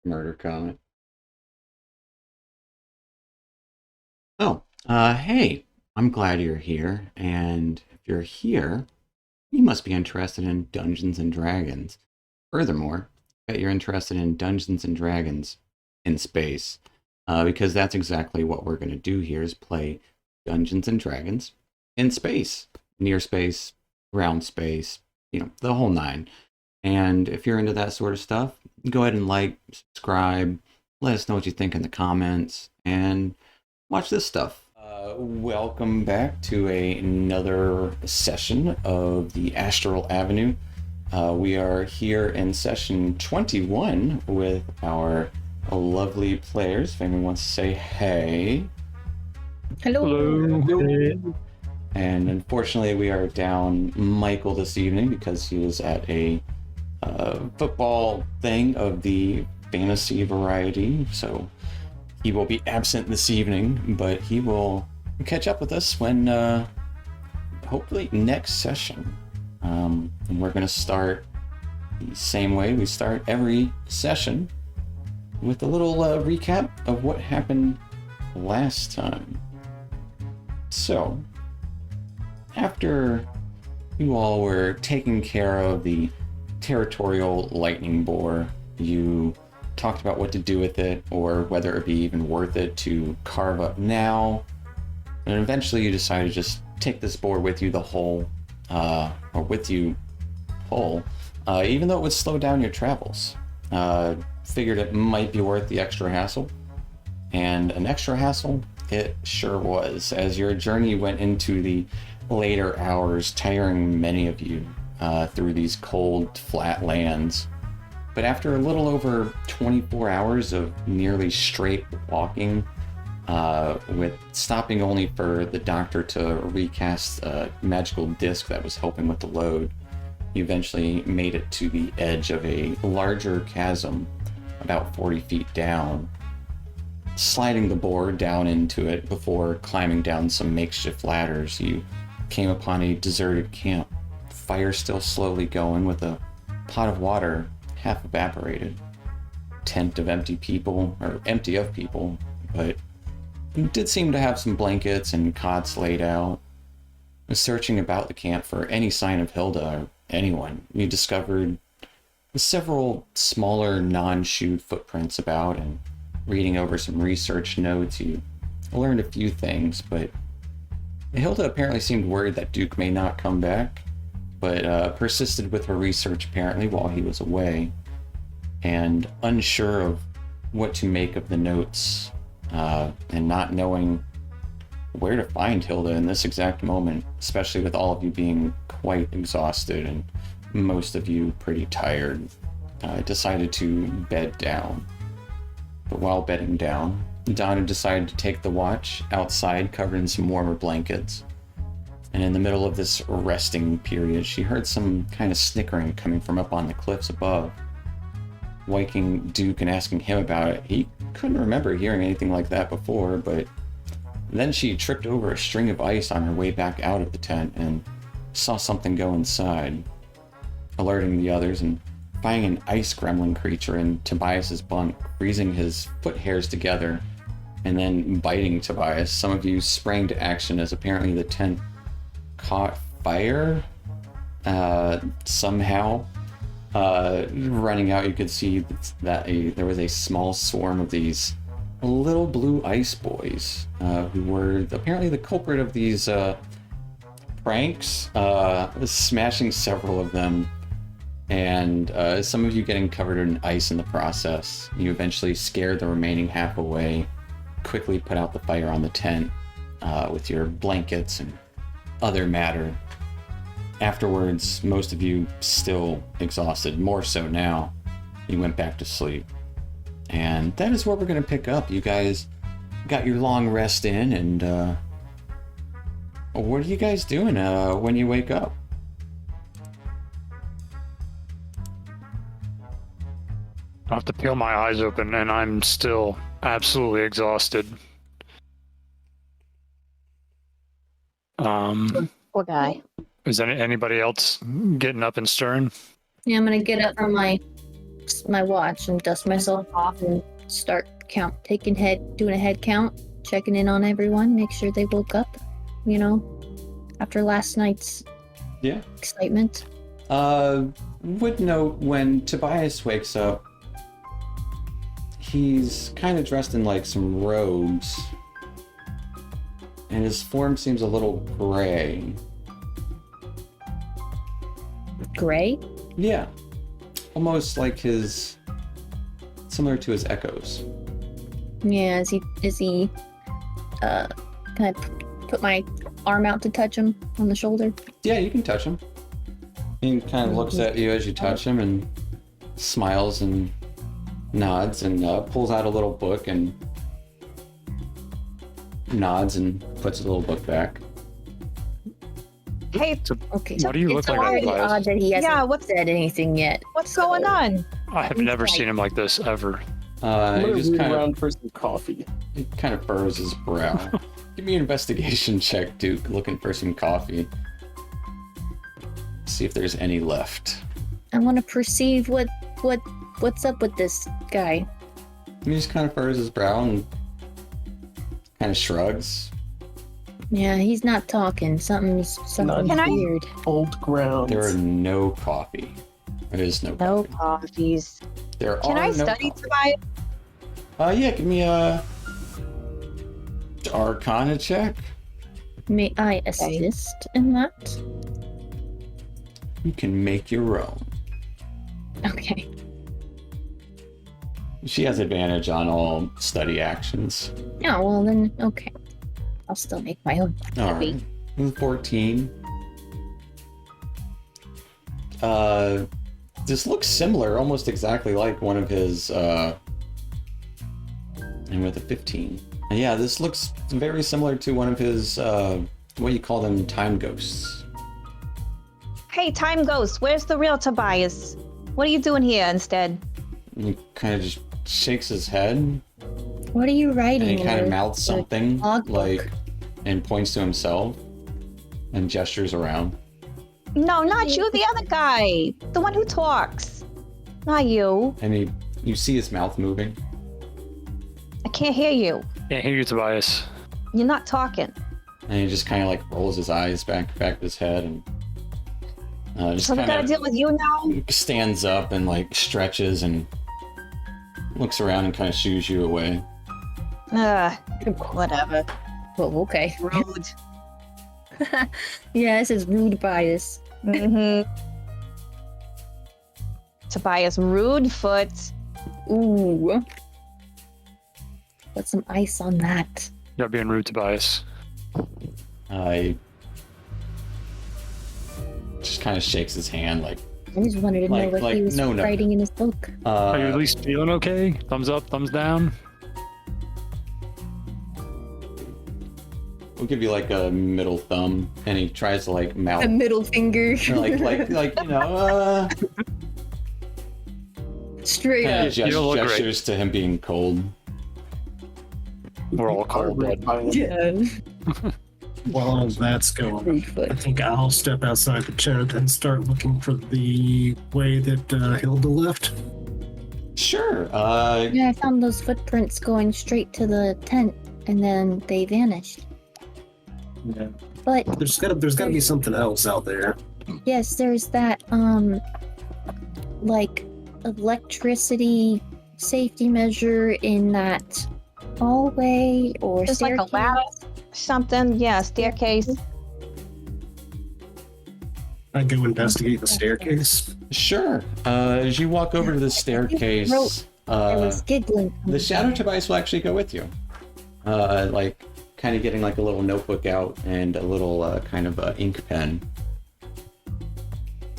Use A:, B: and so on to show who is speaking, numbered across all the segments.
A: Murder comment. Oh, hey, I'm glad you're here. And if you're here, you must be interested in Dungeons and Dragons. Furthermore, I bet you're interested in Dungeons and Dragons in space, because that's exactly what we're going to do here is play Dungeons and Dragons in space, near space, ground space, the whole nine. And if you're into that sort of stuff, go ahead and like, subscribe, let us know what you think in the comments, and watch this stuff. Welcome back to another session of the Astral Avenue. We are here in session 21 with our lovely players. If anyone wants to say hey.
B: Hello.
C: Hello.
A: And unfortunately, we are down Michael this evening because he is at a football thing of the fantasy variety. So he will be absent this evening, but he will catch up with us when hopefully next session. And we're going to start the same way we start every session with a little recap of what happened last time. So, after you all were taking care of the territorial lightning boar, you talked about what to do with it or whether it would be even worth it to carve up now, and eventually you decided to just take this boar with you even though it would slow down your travels. Figured it might be worth the extra hassle, and an extra hassle it sure was, as your journey went into the later hours, tiring many of you through these cold, flat lands. But after a little over 24 hours of nearly straight walking, with stopping only for the doctor to recast a magical disc that was helping with the load, you eventually made it to the edge of a larger chasm about 40 feet down. Sliding the board down into it before climbing down some makeshift ladders, you came upon a deserted camp, fire still slowly going with a pot of water half evaporated. Tent of empty of people, but it did seem to have some blankets and cots laid out. Searching about the camp for any sign of Hilda or anyone, you discovered several smaller non-shoed footprints about, and reading over some research notes, you learned a few things, but Hilda apparently seemed worried that Duke may not come back, but persisted with her research apparently while he was away, and unsure of what to make of the notes, and not knowing where to find Hilda in this exact moment, especially with all of you being quite exhausted and most of you pretty tired, decided to bed down. But while bedding down, Donna decided to take the watch outside covered in some warmer blankets. And in the middle of this resting period, she heard some kind of snickering coming from up on the cliffs above. Waking Duke and asking him about it, he couldn't remember hearing anything like that before, but then she tripped over a string of ice on her way back out of the tent and saw something go inside, alerting the others and finding an ice gremlin creature in Tobias's bunk, freezing his foot hairs together and then biting Tobias. Some of you sprang to action as apparently the tent caught fire somehow. Running out, you could see that there was a small swarm of these little blue ice boys who were apparently the culprit of these pranks, smashing several of them, and some of you getting covered in ice in the process. You eventually scared the remaining half away, quickly put out the fire on the tent with your blankets and other matter. Afterwards, most of you still exhausted, more so now, you went back to sleep. And that is where we're going to pick up. You guys got your long rest in, and what are you guys doing when you wake up?
C: I have to peel my eyes open, and I'm still absolutely exhausted.
B: Poor guy.
C: Is anybody else getting up and stirring?
D: Yeah, I'm gonna get up from my
B: my watch and dust myself off and start doing a head count, checking in on everyone, make sure they woke up, after last night's
A: Yeah.
B: excitement.
A: Would note when Tobias wakes up, he's kind of dressed in like some robes, and his form seems a little gray.
B: Gray?
A: Yeah, almost like similar to his echoes.
B: Yeah, is he, can I put my arm out to touch him on the shoulder?
A: Yeah, you can touch him. He kind of looks at you as you touch him and smiles and nods and pulls out a little book and nods and puts the little book back.
D: Hey,
B: Okay.
C: What do you look
B: It's
C: like
B: already
C: otherwise?
B: odd that he hasn't
D: Yeah, what's-
B: said anything yet.
D: what's going on?
C: I have never seen him like this ever.
E: I'm
A: He
E: gonna
A: just
E: root
A: kind
E: around
A: of
E: for some coffee.
A: furrows his brow. Give me an investigation check, Duke, looking for some coffee. See if there's any left.
B: I want to perceive what's up with this guy.
A: He just kind of furrows his brow and kind of shrugs.
B: Yeah, he's not talking. Something's
D: Can I-
B: weird.
E: Old grounds.
A: There are no coffee. There is no
D: No
A: coffee.
D: coffees.
A: There
D: Can
A: are
D: I
A: no
D: study
A: coffee.
D: Tobias?
A: Yeah, give me a Arcana check.
B: May I assist in that?
A: You can make your own.
B: Okay.
A: She has advantage on all study actions.
B: Oh, well then, okay. I'll still make my own.
A: All right. 14. This looks similar, almost exactly like one of his, and with a 15. Yeah, this looks very similar to one of his, what you call them, time ghosts.
D: Hey, time ghost, where's the real Tobias? What are you doing here instead?
A: And he kind of just shakes his head,
B: What are you writing?
A: and he kind of
B: in
A: mouths something,
B: logbook?
A: like, and points to himself, and gestures around.
D: No, not you, the other guy. The one who talks. Not you.
A: And you see his mouth moving.
D: I can't hear you.
C: Can't hear you, Tobias.
D: You're not talking.
A: And he just kind of like rolls his eyes back of his head, and just
D: So we gotta
A: kind
D: deal with you now?
A: of stands up and like stretches and looks around and kind of shoos you away.
D: Whatever.
B: Well, okay.
D: Rude.
B: Yeah, this is rude bias.
D: Mm-hmm. Tobias Rudefoot.
B: Ooh. Put some ice on that.
C: You're being rude, Tobias.
A: He just kind of shakes his hand like,
B: I just wanted to know
A: Like-
B: what
A: like,
B: he was
A: no.
B: writing in his book.
C: Are you at least feeling okay? Thumbs up, thumbs down?
A: we'll give you like a middle thumb, and he tries to like mouth,
B: A middle finger.
A: like
B: Straight
A: kind
B: up.
A: of
C: You don't look great.
A: gestures to him being cold.
C: We're all cold blood.
B: Yeah.
E: While that's going,
B: Rude
E: I
B: foot.
E: think I'll step outside the tent and start looking for the way that Hilda left.
A: Sure.
B: Yeah, I found those footprints going straight to the tent, and then they vanished.
E: Yeah.
B: But
E: There's gotta be something else out there.
B: yes, there's that like electricity safety measure in that hallway or
D: Just like a
B: staircase.
D: ladder, something. Yeah, staircase.
E: I go investigate the staircase.
A: Sure. As you walk over to the staircase,
B: I was giggling.
A: the Shadow Tobias will actually go with you. Like, kind of getting like a little notebook out and a little kind of ink pen.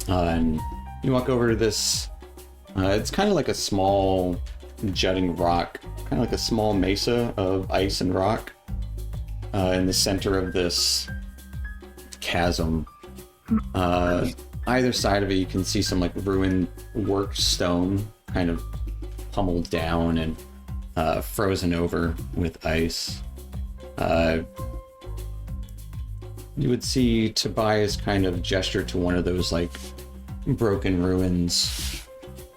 A: And you walk over to this. It's kind of like a small jutting rock, kind of like a small mesa of ice and rock in the center of this chasm. Either side of it, you can see some like ruined worked stone, kind of pummeled down and frozen over with ice. You would see Tobias kind of gesture to one of those like broken ruins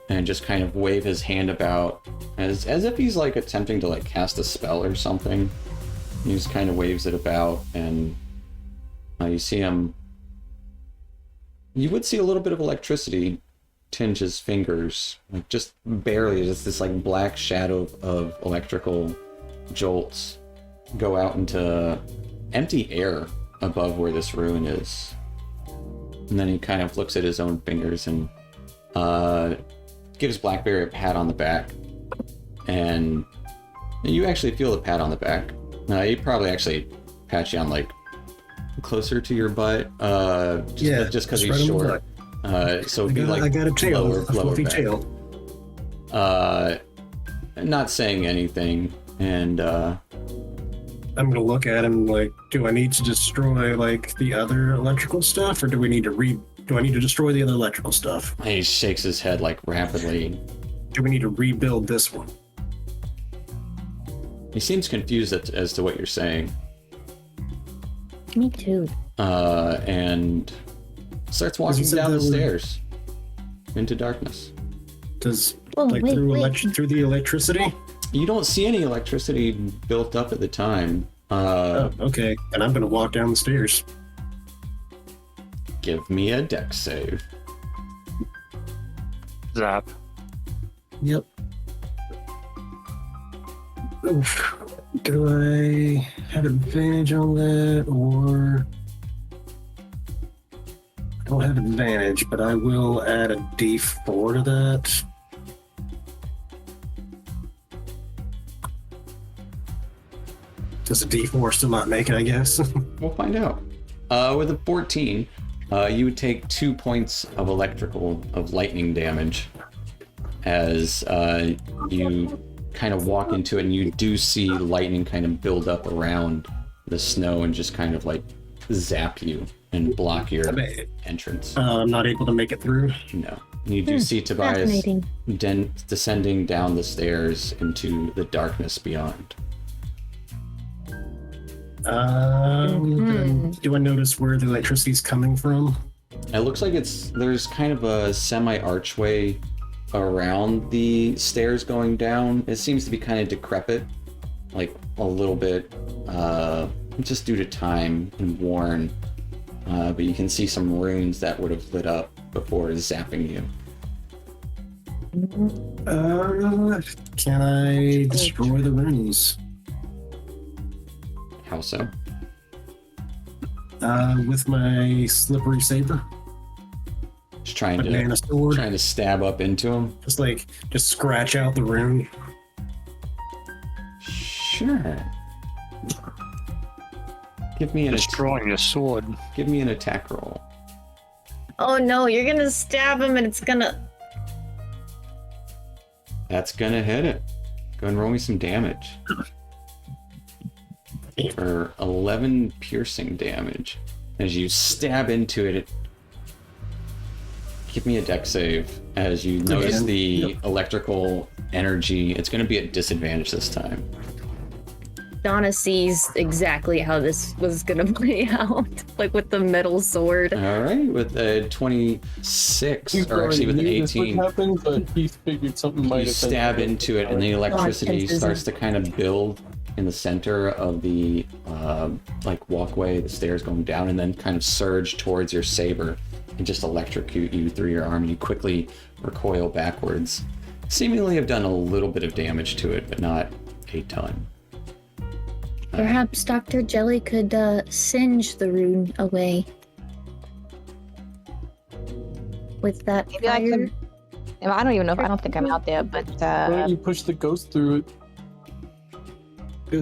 A: and just kind of wave his hand about as if he's like attempting to like cast a spell or something. He just kind of waves it about, and you see him. You would see a little bit of electricity tinge his fingers, like just barely, just this like black shadow of electrical jolts go out into empty air above where this ruin is. And then he kind of looks at his own fingers and gives Blackberry a pat on the back. And you actually feel the pat on the back. He probably actually pats you on like closer to your butt, just because he's
E: right
A: short. So it'd be like
E: I got a tail,
A: lower
E: a fluffy
A: back.
E: tail.
A: Not saying anything, and
E: I'm gonna look at him like, do I need to destroy like the other electrical stuff, or do I need to destroy the other electrical stuff?
A: he shakes his head like rapidly.
E: Do we need to rebuild this one?
A: He seems confused as to what you're saying,
B: Me too.
A: and starts walking
E: said
A: down the
E: that we're-
A: stairs into darkness.
E: Does
B: Whoa,
E: like
B: wait,
E: through
B: wait.
E: through the electricity?
A: You don't see any electricity built up at the time.
E: Okay, and I'm gonna walk down the stairs.
A: Give me a dex save.
C: Zap.
E: Yep. Oof. Do I have advantage on that, or I don't have advantage, but I will add a D4 to that. Does a D4 still not make it, I guess?
A: We'll find out. With a 14, you would take 2 points of lightning damage as you kind of walk into it, and you do see lightning kind of build up around the snow and just kind of like zap you and block your entrance.
E: I'm not able to make it through.
A: No. You do see Tobias
B: Fascinating.
A: descending down the stairs into the darkness beyond.
E: Do I notice where the electricity's coming from?
A: It looks like there's kind of a semi-archway around the stairs going down. It seems to be kind of decrepit, like a little bit, just due to time and worn. But you can see some runes that would have lit up before zapping you.
E: Can I destroy the runes?
A: How so?
E: With my slippery saber,
A: Just trying
E: banana sword,
A: to stab up into him.
E: just scratch out the rune.
A: Sure. Give me an
C: Destroying a sword.
A: give me an attack roll.
B: Oh no, you're gonna stab him and it's gonna.
A: That's gonna hit it. Go and roll me some damage. For 11 piercing damage. As you stab into it, give me a dex save. As you notice the electrical energy, it's going to be at disadvantage this time.
B: Donna sees exactly how this was gonna play out, like with the metal sword.
A: All right, with a 26, or actually with an 18,
F: What happened, but he figured something might
A: you
F: have
A: stab into it, and the electricity
B: Senses
A: starts to kind of build in the center of the like walkway, the stairs going down, and then kind of surge towards your saber and just electrocute you through your arm. And you quickly recoil backwards. Seemingly have done a little bit of damage to it, but not a ton.
B: Perhaps Dr. Jelly could singe the rune away with that
D: Maybe I
B: fire.
D: could. I don't even know. I don't think I'm out there, but
F: Why don't you push the ghost through it?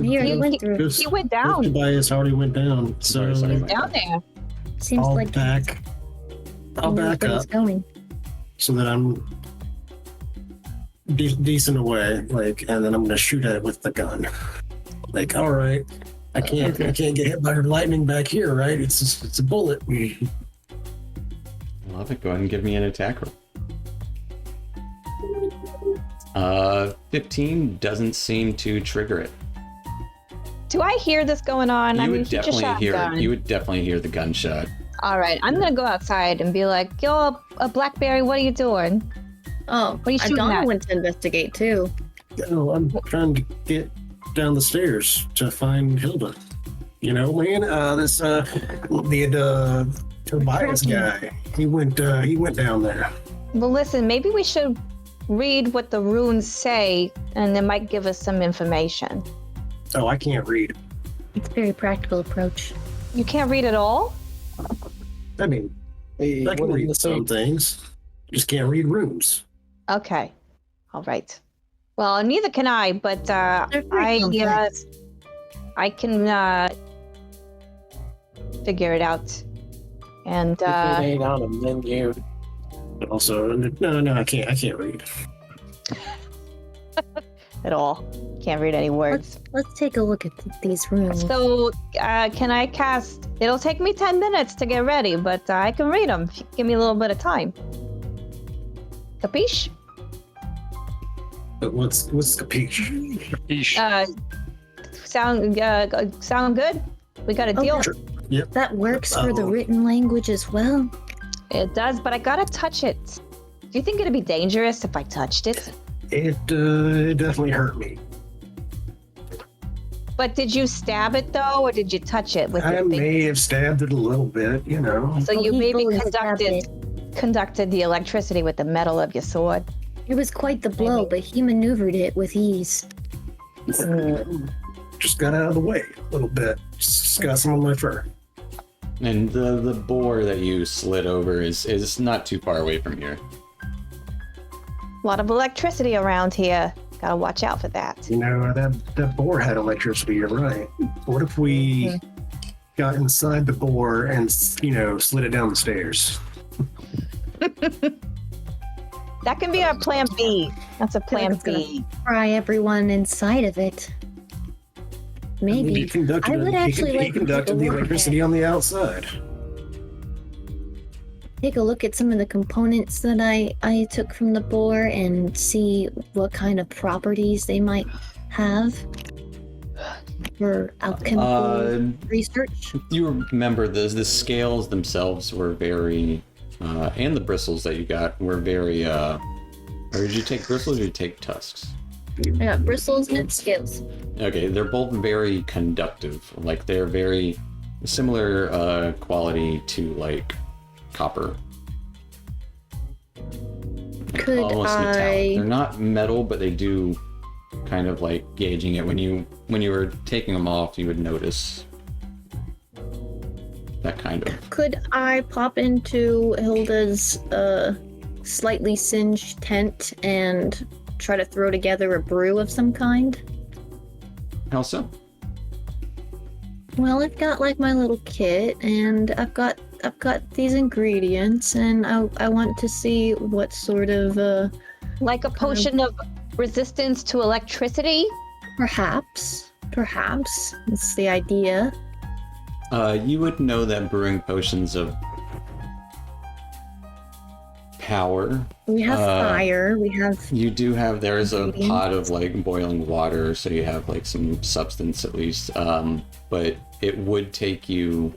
B: Here, he went through.
D: he went down.
E: Tobias already went down, so
A: Sorry,
D: He's down there.
B: Seems
E: I'll
B: like
E: back. I'll
B: he knows
E: back
B: where
E: up
B: he's going.
E: so that I'm decent away, and then I'm gonna shoot at it with the gun. All right, I can't get hit by lightning back here, right? It's a bullet.
A: Love it. Go ahead and give me an attack roll. 15 doesn't seem to trigger it.
D: Do I hear this going on?
A: You
D: I mean,
A: would
D: he just shot
A: definitely
D: a
A: hear.
D: gun.
A: You would definitely hear the gunshot.
D: All right, I'm gonna go outside and be like, "Yo, a Blackberry, what are you doing?"
B: Oh,
D: What are you shooting
B: Donna
D: at?
B: went to investigate too.
E: Oh, I'm trying to get down the stairs to find Hilda. You know, man, the Tobias guy. He went down there.
D: Well, listen, maybe we should read what the runes say, and it might give us some information.
E: Oh, I can't read.
B: It's a very practical approach.
D: You can't read at all?
E: I mean,
F: Hey,
E: I can
F: what in
E: read
F: the
E: some things. Just can't read runes.
D: Okay. All right. Well, neither can I, but
B: They're very complex.
D: I can figure it out. And
F: If it ain't on them, then you.
E: Also, no, I can't read.
D: at all. Can't read any words.
B: Let's take a look at these rooms.
D: So, can I cast? It'll take me 10 minutes to get ready, but I can read them. If you give me a little bit of time. Capiche?
E: But what's capiche?
C: Yeesh.
D: Sound good? We got a deal.
E: Sure. Yep.
B: That works for the written language as well.
D: It does, but I gotta touch it. Do you think it'd be dangerous if I touched it?
E: It definitely hurt me.
D: But did you stab it though, or did you touch it with
E: I
D: your finger?
E: may have stabbed it a little bit, you know.
D: So you
B: he
D: maybe
B: fully stabbed
D: conducted the electricity with the metal of your sword.
B: It was quite the blow, but he maneuvered it with ease.
E: Just got out of the way a little bit. Just got some on my fur.
A: And the boar that you slid over is not too far away from here.
D: A lot of electricity around here. Gotta watch out for that.
E: You know, that boar had electricity, you're right. What if we got inside the boar and, you know, slid it down the stairs?
D: That can be our plan B. That's a plan
B: it's gonna-
D: B.
B: Fry everyone inside of it. Maybe.
E: He conducted,
B: I would actually
E: he
B: like to take a
E: conducted the
B: look at
E: electricity on the outside.
B: Take a look at some of the components that I took from the boar and see what kind of properties they might have for alchemical research.
A: You remember the scales themselves were very, and the bristles that you got were very. Or did you take bristles or did you take tusks?
B: I got bristles and scales.
A: Okay, they're both very conductive. Like they're very similar quality to like copper.
B: Could
A: Almost metallic. They're
B: I?
A: not metal, but they do kind of like gauging it. When you were taking them off, you would notice that kind of.
B: Could I pop into Hilda's slightly singed tent and try to throw together a brew of some kind?
A: How so?
B: Well, I've got like my little kit, and I've got these ingredients, and I want to see what sort of
D: Like a potion of resistance to electricity?
B: perhaps it's the idea.
A: You would know that brewing potions of power.
B: We have fire. We have
A: You do have. There is a
B: Ingredients.
A: pot of like boiling water, so you have like some substance at least. But it would take you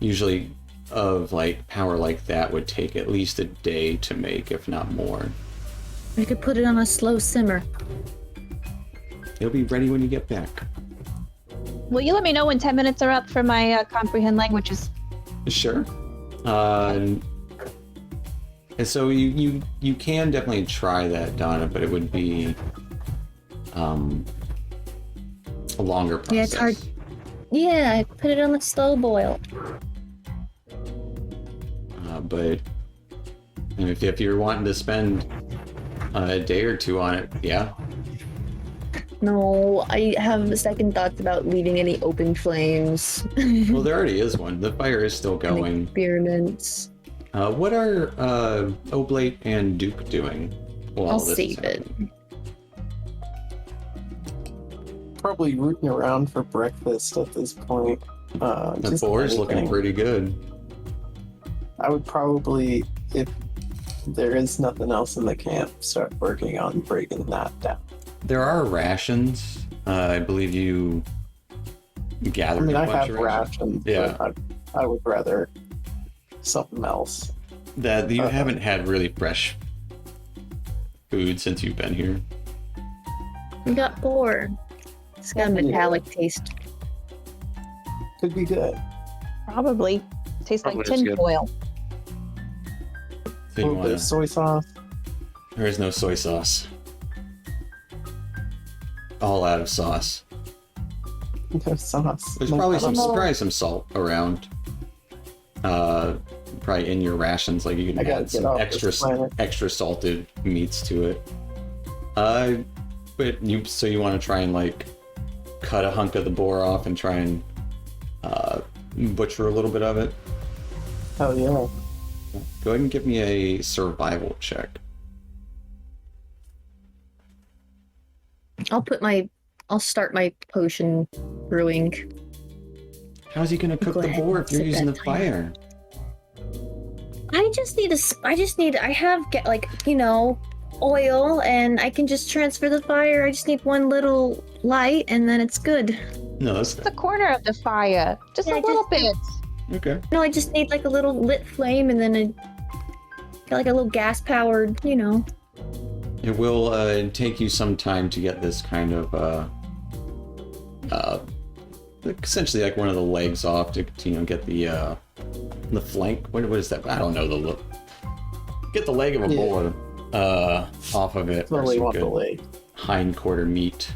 A: usually of like power like that would take at least a day to make, if not more.
B: I could put it on a slow simmer.
A: It'll be ready when you get back.
D: Will you let me know when 10 minutes are up for my comprehend languages?
A: Sure. And so you can definitely try that, Donna, but it would be a longer process.
B: Yeah, it's hard. Yeah, I put it on the slow boil.
A: But if you're wanting to spend a day or two on it, yeah.
B: No, I have second thoughts about leaving any open flames.
A: Well, there already is one. The fire is still going.
B: Experiments.
A: What are Oblate and Duke doing? while
B: I'll
A: this is
B: save it.
A: happening?
F: Probably rooting around for breakfast at this point.
A: The
F: Just
A: boar's looking
F: anything.
A: pretty good.
F: I would probably, if there is nothing else in the camp, start working on breaking that down.
A: There are rations. I believe you
F: I
A: gathered
F: mean,
A: a
F: I
A: bunch
F: have
A: of rations.
F: rations,
A: Yeah.
F: but I would rather something else.
A: That you haven't had really fresh food since you've been here.
B: We got boar. It's got a metallic taste.
F: Could be good.
D: Probably. Tastes like
C: Probably is good.
D: tinfoil.
A: So
F: A
A: you
F: little bit of soy sauce.
A: There is no soy sauce. All out of sauce.
F: No sauce.
A: There's
F: No
A: probably
F: sauce.
A: some salt around. Probably in your rations, like you
F: I
A: can
F: gotta
A: add
F: get
A: some
F: off this planet.
A: extra salted meats to it. But you want to try and like cut a hunk of the boar off and try and butcher a little bit of it.
F: Oh yeah.
A: Go ahead and give me a survival check.
B: I'll start my potion brewing.
A: How's he gonna cook
B: Go
A: the
B: ahead
A: boar
B: and
A: if you're
B: sip
A: using the
B: that timer.
A: fire?
B: I have get like, oil, and I can just transfer the fire. I just need one little light and then it's good.
A: No, that's
D: The corner of the fire. Just
B: Yeah,
D: a little bit.
A: okay.
B: No, I just need like a little lit flame and then like a little gas powered,
A: It will take you some time to get this kind of essentially like one of the legs off to get the flank. What is that? I don't know the look. Get the leg of a
F: Yeah.
A: boar off of it.
F: That's what
A: or
F: we
A: some
F: want the
A: good
F: leg.
A: hind quarter meat.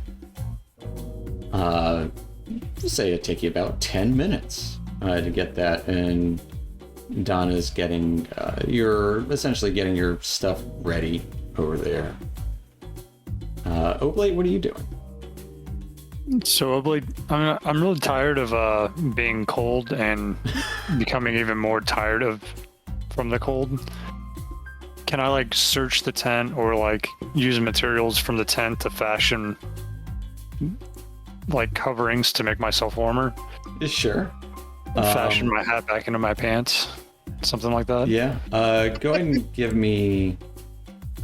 A: Say it take you about 10 minutes to get that, and Donna's getting you're essentially getting your stuff ready over there. Oblate, what are you doing?
C: So Oblate, I'm really tired of being cold and becoming even more tired from the cold. Can I like search the tent or like use materials from the tent to fashion like coverings to make myself warmer?
A: Sure.
C: Fashion my hat back into my pants, something like that.
A: Yeah. Go ahead and give me.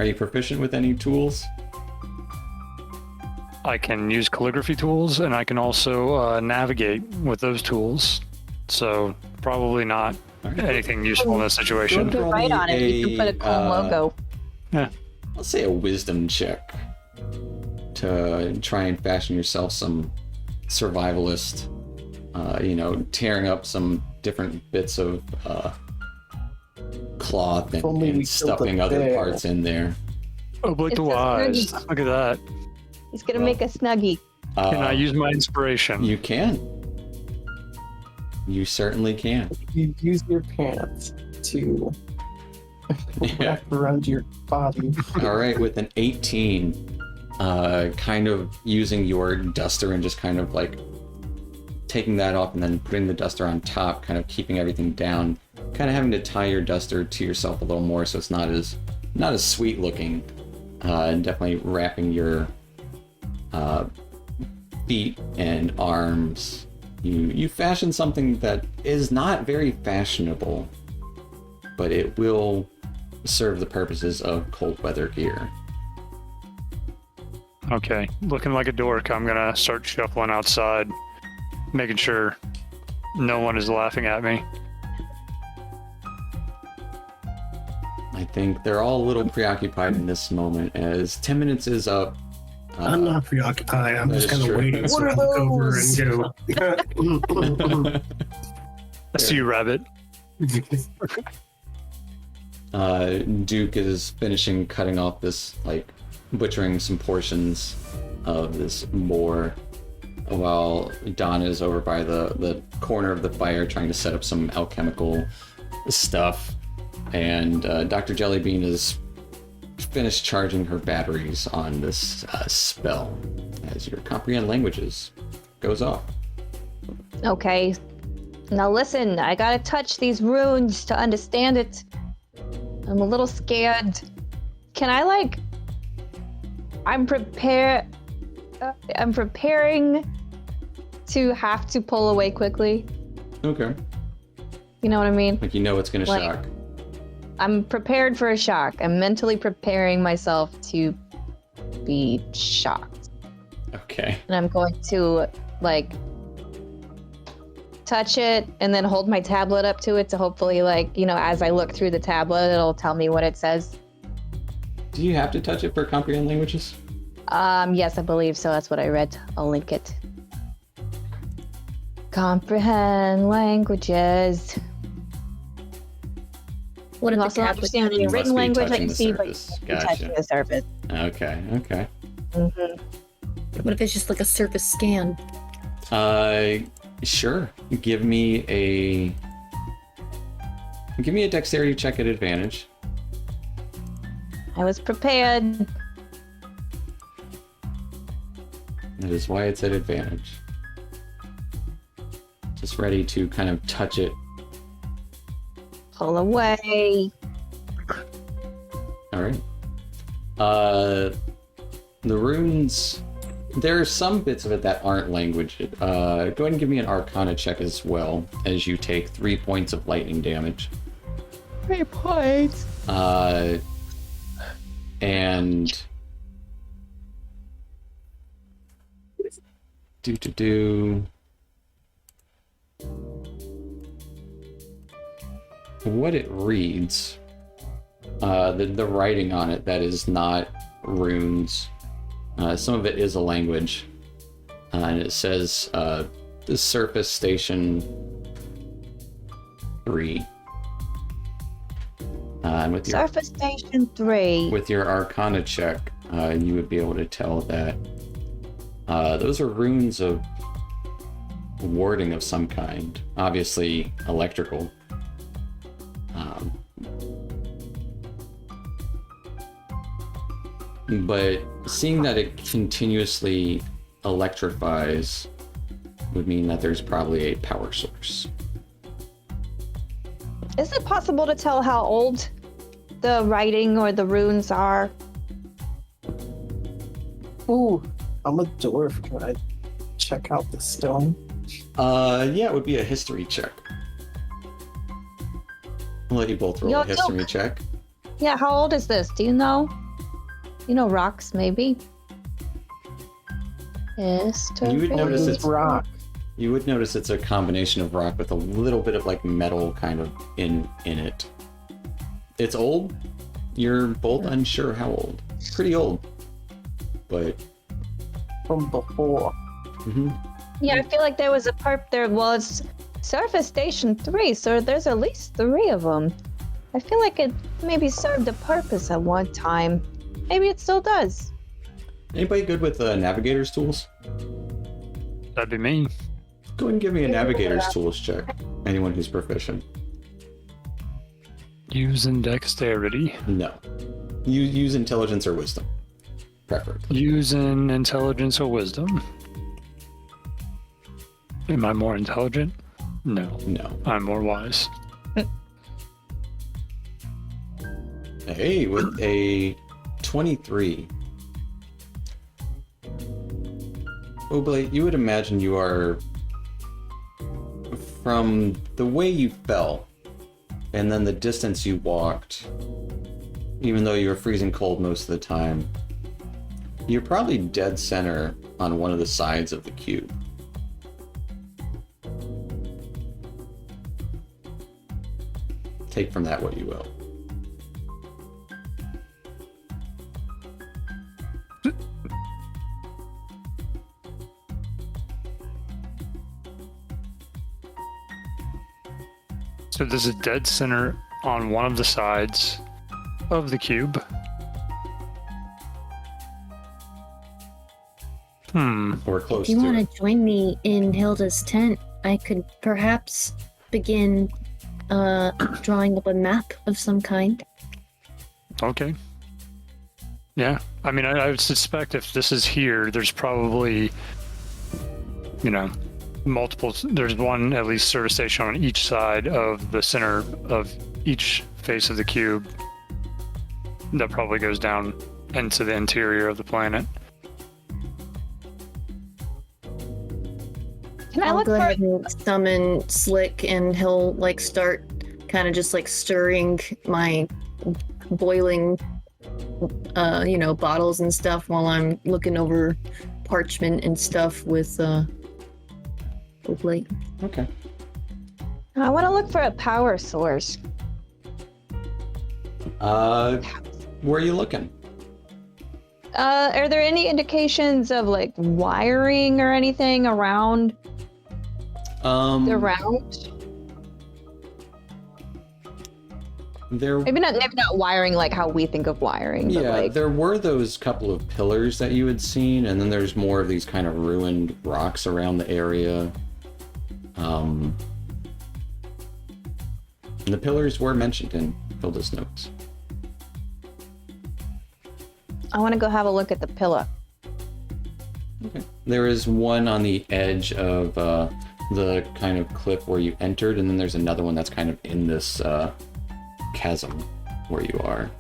A: Are you proficient with any tools?
C: I can use calligraphy tools and I can also navigate with those tools. So probably not
A: All right.
C: anything useful in this situation.
D: You can
A: Roll
D: write
A: me
D: on it. You can put a cool logo.
A: Let's say a wisdom check to try and fashion yourself some survivalist. Tearing up some different bits of
F: If
A: cloth and,
F: only we
A: and
F: killed
A: stuffing
F: a
A: other
F: bear.
A: parts in there.
C: Oblate
D: It's
C: the
D: a
C: Wise.
D: snuggie.
C: Look at that.
D: He's gonna make a snuggie.
C: Can I use my inspiration?
A: You can. You certainly can.
F: You use your pants to wrap around your body.
A: All right, with an 18, kind of using your duster and just kind of like taking that off and then putting the duster on top, kind of keeping everything down, kind of having to tie your duster to yourself a little more so it's not as sweet looking, and definitely wrapping your feet and arms. You fashion something that is not very fashionable, but it will serve the purposes of cold weather gear.
C: Okay, looking like a dork, I'm gonna start shuffling outside, making sure no one is laughing at me.
A: I think they're all a little preoccupied in this moment as 10 minutes is up.
E: I'm not preoccupied. I'm
A: that
E: just
A: is
E: kind of
A: true.
E: waiting. So I
F: What
E: look
F: are
E: over
F: those?
E: and go.
C: I see you, Rabbit.
A: Duke is finishing cutting off this, like, butchering some portions of this boar, while Don is over by the corner of the fire trying to set up some alchemical stuff, and Dr. Jellybean is finished charging her batteries on this spell as your comprehend languages goes off.
D: Okay. Now listen, I gotta touch these runes to understand it. I'm a little scared. Can I I'm preparing to have to pull away quickly.
A: Okay.
D: You know what I mean?
A: Like, it's gonna
D: Like-
A: shock.
D: I'm prepared for a shock. I'm mentally preparing myself to be shocked.
A: Okay.
D: And I'm going to touch it and then hold my tablet up to it to hopefully as I look through the tablet, it'll tell me what it says.
A: Do you have to touch it for comprehend languages?
D: Yes, I believe so. That's what I read. I'll link it. Comprehend languages.
B: What if
D: You
B: the
D: also
B: tablet?
D: understand
A: You
D: in
A: must
D: written
A: be
D: language that
A: touching
D: you
A: the
D: see, but
A: surface.
D: you're touching the surface.
A: Okay, okay.
B: What if it's just like a surface scan?
A: Sure. Give me a dexterity check at advantage.
D: I was prepared.
A: That is why it's at advantage. Just ready to kind of touch it.
D: Pull away.
A: All right. The runes. There are some bits of it that aren't language. Go ahead and give me an Arcana check as well, as you take 3 points of lightning damage.
D: 3 points.
A: And what it reads, the writing on it that is not runes. Some of it is a language, and it says the surface station 3. And with your
D: Surface Station 3.
A: with your Arcana check, you would be able to tell that those are runes of warding of some kind, obviously electrical. But seeing that it continuously electrifies would mean that there's probably a power source.
D: Is it possible to tell how old the writing or the runes are?
F: Ooh, I'm a dwarf. Can I check out the stone?
A: Yeah, it would be a history check. I'll let you both roll
D: Yo,
A: a history check.
D: Yeah, how old is this? Do you know? You know rocks, maybe? History.
A: You would notice
F: It's rock.
A: You would notice it's a combination of rock with a little bit of like metal kind of in it. It's old. You're both unsure how old. Pretty old. But
F: From before.
D: Yeah, I feel like there was there was Surface Station 3, so there's at least 3 of them. I feel like it maybe served a purpose at one time. Maybe it still does.
A: anybody good with navigator's tools?
C: That'd be me.
A: Go ahead and give me a navigator's tools check. Anyone who's proficient.
C: Using dexterity.
A: No. You use intelligence or wisdom. Preferably.
C: Using intelligence or wisdom. Am I more intelligent? No.
A: No.
C: I'm more wise.
A: Hey, with a 23. Oblate, you would imagine you are, from the way you fell, and then the distance you walked, even though you were freezing cold most of the time, you're probably dead center on one of the sides of the cube. Take from that what you will.
C: So there's a dead center on one of the sides of the cube.
A: Or close
B: If you
A: to
B: want
A: it.
B: to join me in Hilda's tent, I could perhaps begin drawing up a map of some kind.
C: Okay. Yeah. I mean, I would suspect if this is here, there's probably, multiple. There's one at least service station on each side of the center of each face of the cube that probably goes down into the interior of the planet.
D: Can I
B: I'll
D: look
B: go
D: for
B: ahead and summon Slick, and he'll like start kind of just like stirring my boiling, bottles and stuff while I'm looking over parchment and stuff with Oblate.
A: Okay.
D: I want to look for a power source.
A: Where are you looking?
D: Are there any indications of like wiring or anything around the round?
A: There,
D: Maybe not wiring like how we think of wiring. But
A: yeah,
D: like...
A: there were those couple of pillars that you had seen, and then there's more of these kind of ruined rocks around the area. And the pillars were mentioned in Hilda's notes.
D: I want to go have a look at the pillar.
A: Okay. There is one on the edge of the kind of cliff where you entered, and then there's another one that's kind of in this chasm where you are.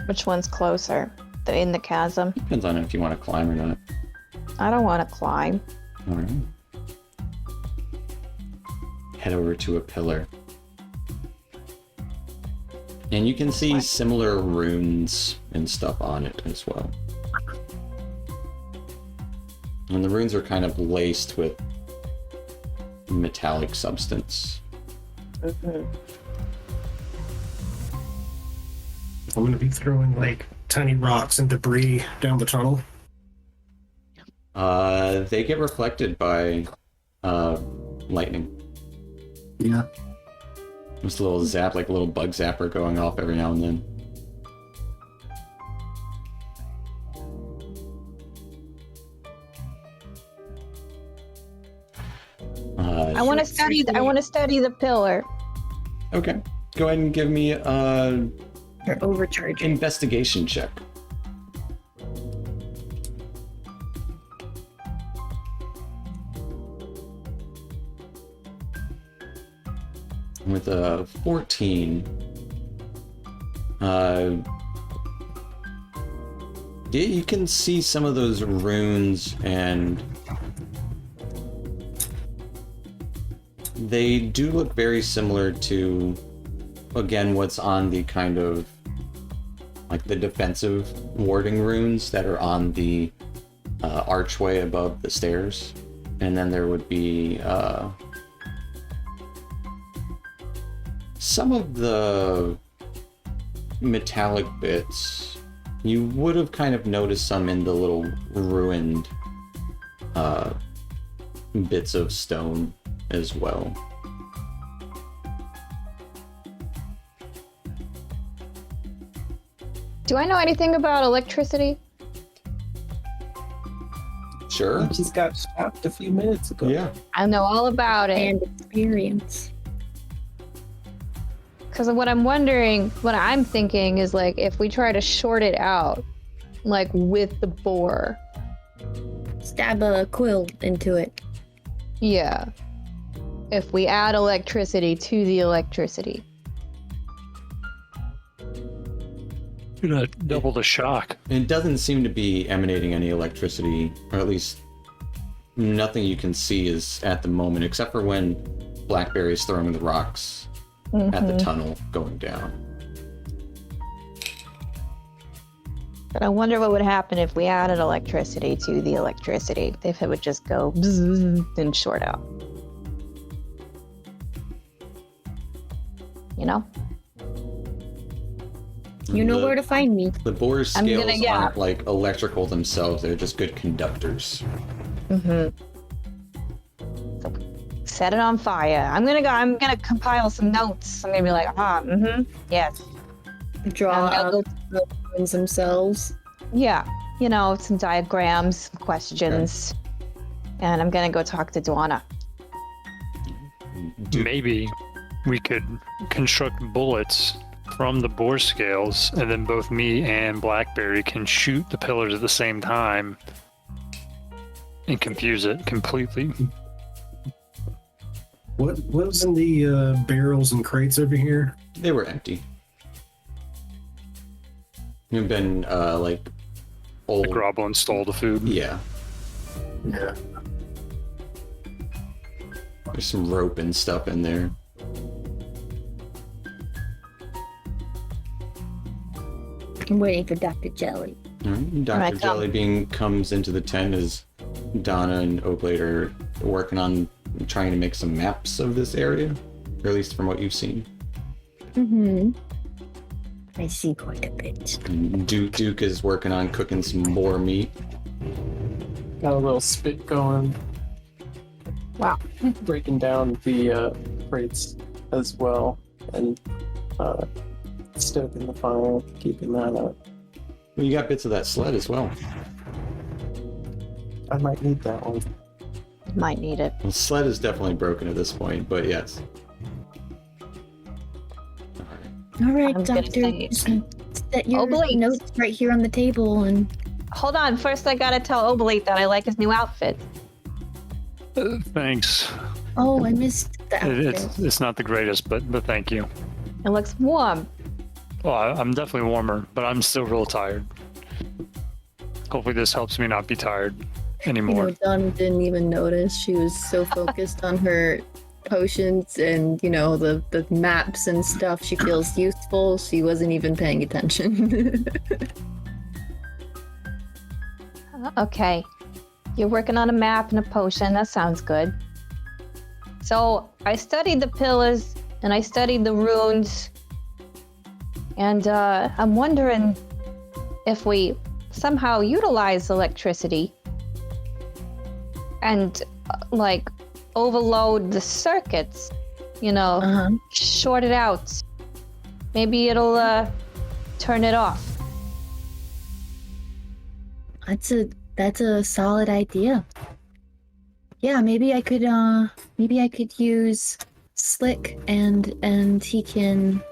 D: Which one's closer? The in the chasm?
A: Depends on if you want to climb or not.
D: I don't want to climb.
A: All right. Head over to a pillar. And you can see similar runes and stuff on it as well. And the runes are kind of laced with metallic substance.
E: I'm gonna be throwing like tiny rocks and debris down the tunnel.
A: They get reflected by lightning.
E: Yeah.
A: Just a little zap, like a little bug zapper going off every now and then.
D: I want to study. I want to study the pillar.
A: Okay. Go ahead and give me a
B: They're overcharging.
A: investigation check. With a 14, you can see some of those runes, and they do look very similar to, again, what's on the kind of like the defensive warding runes that are on the archway above the stairs. And then there would be some of the metallic bits. You would have kind of noticed some in the little ruined bits of stone as well.
D: Do I know anything about electricity?
A: Sure.
F: Just got stopped a few minutes ago.
A: Yeah.
D: I know all about it.
B: And experience.
D: Because what I'm wondering, what I'm thinking is like, if we try to short it out, like with the boar.
B: Stab a quill into it.
D: Yeah. If we add electricity to the electricity.
C: You're gonna double the shock.
A: It doesn't seem to be emanating any electricity, or at least nothing you can see is at the moment, except for when Blackberry's throwing the rocks at the tunnel going down.
D: But I wonder what would happen if we added electricity to the electricity. If it would just go bzzz and short out. You know?
B: You know where to find me.
A: The boar's
D: I'm
A: scales
D: gonna- yeah.
A: aren't like electrical themselves, they're just good conductors.
D: So set it on fire. I'm gonna compile some notes. I'm gonna be like, yes.
B: Draw
D: I'm gonna
B: up the runes themselves.
D: Yeah, you know, some diagrams, questions. And I'm gonna go talk to Dwana.
C: Maybe we could construct bullets from the boar scales, and then both me and Blackberry can shoot the pillars at the same time and confuse it completely.
E: What was in the barrels and crates over here?
A: They were empty. You've been like old.
C: The Groblin stole the food.
A: Yeah.
E: Yeah.
A: There's some rope and stuff in there.
B: I'm waiting for Dr. Jelly.
A: All right. Dr.
D: Right,
A: Jellybean comes into the tent as Donna and Oaklade are working on trying to make some maps of this area, or at least from what you've seen.
B: I see quite a bit.
A: Duke is working on cooking some more meat.
F: Got a little spit going.
D: Wow.
F: Breaking down the crates as well, and stoking the fire, keeping that up.
A: Well, you got bits of that sled as well.
F: I might need that one.
D: Might need it.
A: The sled is definitely broken at this point, but yes.
B: All right,
D: I'm gonna
B: Doctor.
D: say-
B: Set your
D: Oblate.
B: notes right here on the table, and
D: Hold on. First, I gotta tell Oblate that I like his new outfit.
C: Thanks.
B: oh, I missed the outfit.
C: It's not the greatest, but thank you.
D: It looks warm.
C: Well, I'm definitely warmer, but I'm still real tired. Hopefully this helps me not be tired anymore.
B: Dawn didn't even notice. She was so focused on her potions and, the maps and stuff. She feels useful. She wasn't even paying attention.
D: Okay. You're working on a map and a potion. That sounds good. So I studied the pillars and I studied the runes. And I'm wondering if we somehow utilize electricity and overload the circuits,
B: uh-huh.
D: short it out. Maybe it'll turn it off.
B: That's a solid idea. Yeah, maybe I could use Slick and he can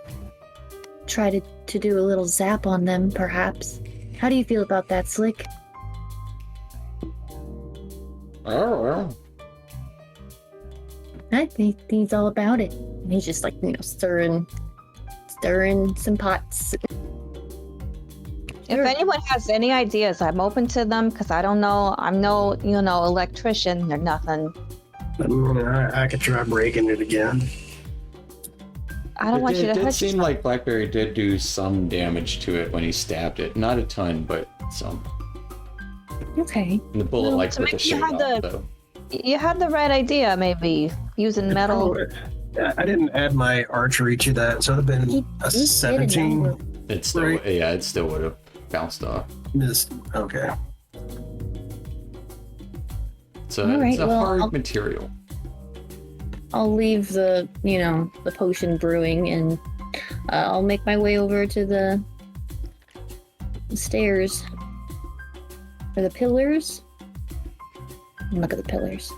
B: try to do a little zap on them, perhaps. How do you feel about that, Slick?
A: Oh, well.
B: I think he's all about it. He's just stirring some pots.
D: If anyone has any ideas, I'm open to them because I don't know. I'm no, electrician or nothing.
E: I could try breaking it again.
D: I don't want you to
A: It did
D: hurt
A: seem
D: yourself.
A: like Blackberry did do some damage to it when he stabbed it. Not a ton, but some.
B: Okay.
A: And the bullet
D: Well, so
A: ripped the
D: maybe you
A: shade
D: had
A: off,
D: the-
A: though.
D: You had the right idea, maybe using metal.
E: I didn't add my archery to that, so it would have
B: He
E: been a
B: did a
E: 17.
B: number.
A: It still,
E: Right.
A: yeah, it still would have bounced off.
E: Missed. Okay.
A: So
B: All right,
A: it's a
B: well,
A: hard
B: I'll-
A: material.
B: I'll leave the potion brewing and I'll make my way over to the stairs. Or the pillars. Look at the pillars.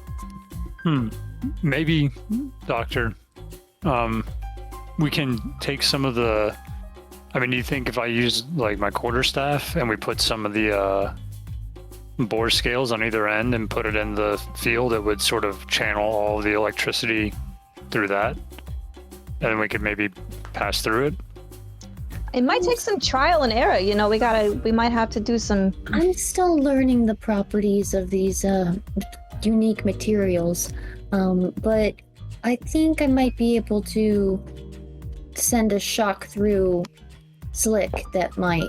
C: Maybe, Doctor, we can take some of the. I mean, do you think if I use my quarterstaff and we put some of the bore scales on either end and put it in the field, it would sort of channel all the electricity through that, and then we could maybe pass through it?
D: It might take some trial and error. We might have to do some.
B: I'm still learning the properties of these unique materials, but I think I might be able to send a shock through Slick that might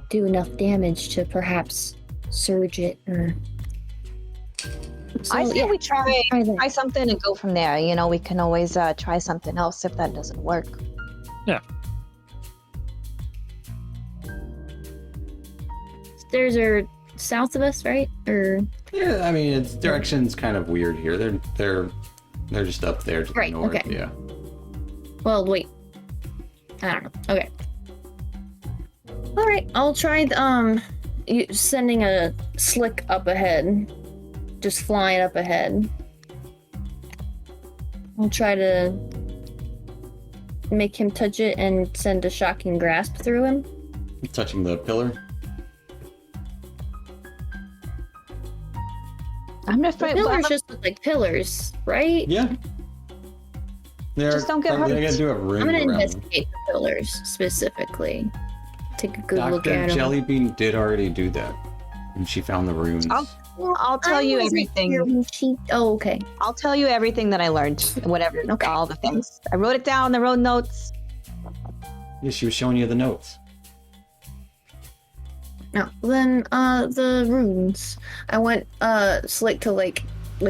B: do enough damage to perhaps surge it or. So,
D: I say we try
B: that.
D: try something and go from there. We can always try something else if that doesn't work.
C: Yeah.
B: Stairs are south of us, right? Or
A: Yeah, I mean, its direction's kind of weird here. They're just up there to
B: Right,
A: the north.
B: okay.
A: Yeah.
B: well, wait. I don't know. Okay. All right, I'll try sending a Slick up ahead, just flying up ahead. I'll try to make him touch it and send a shocking grasp through him.
A: Touching the pillar.
D: I'm
B: The
D: afraid.
B: pillars just look like pillars, right?
A: Yeah.
D: Just don't get
A: They
D: hurt.
A: gotta do a ring
B: I'm gonna
A: around them.
B: investigate the pillars specifically. Take a good look
A: Dr.
B: at them.
A: Jellybean did already do that. And she found the runes.
D: I'll tell you everything.
B: Oh, okay.
D: I'll tell you everything that I learned. Whatever.
B: Okay.
D: All the things. I wrote it down. I wrote notes.
A: Yeah, she was showing you the notes.
B: No, then the runes. I want Slick to like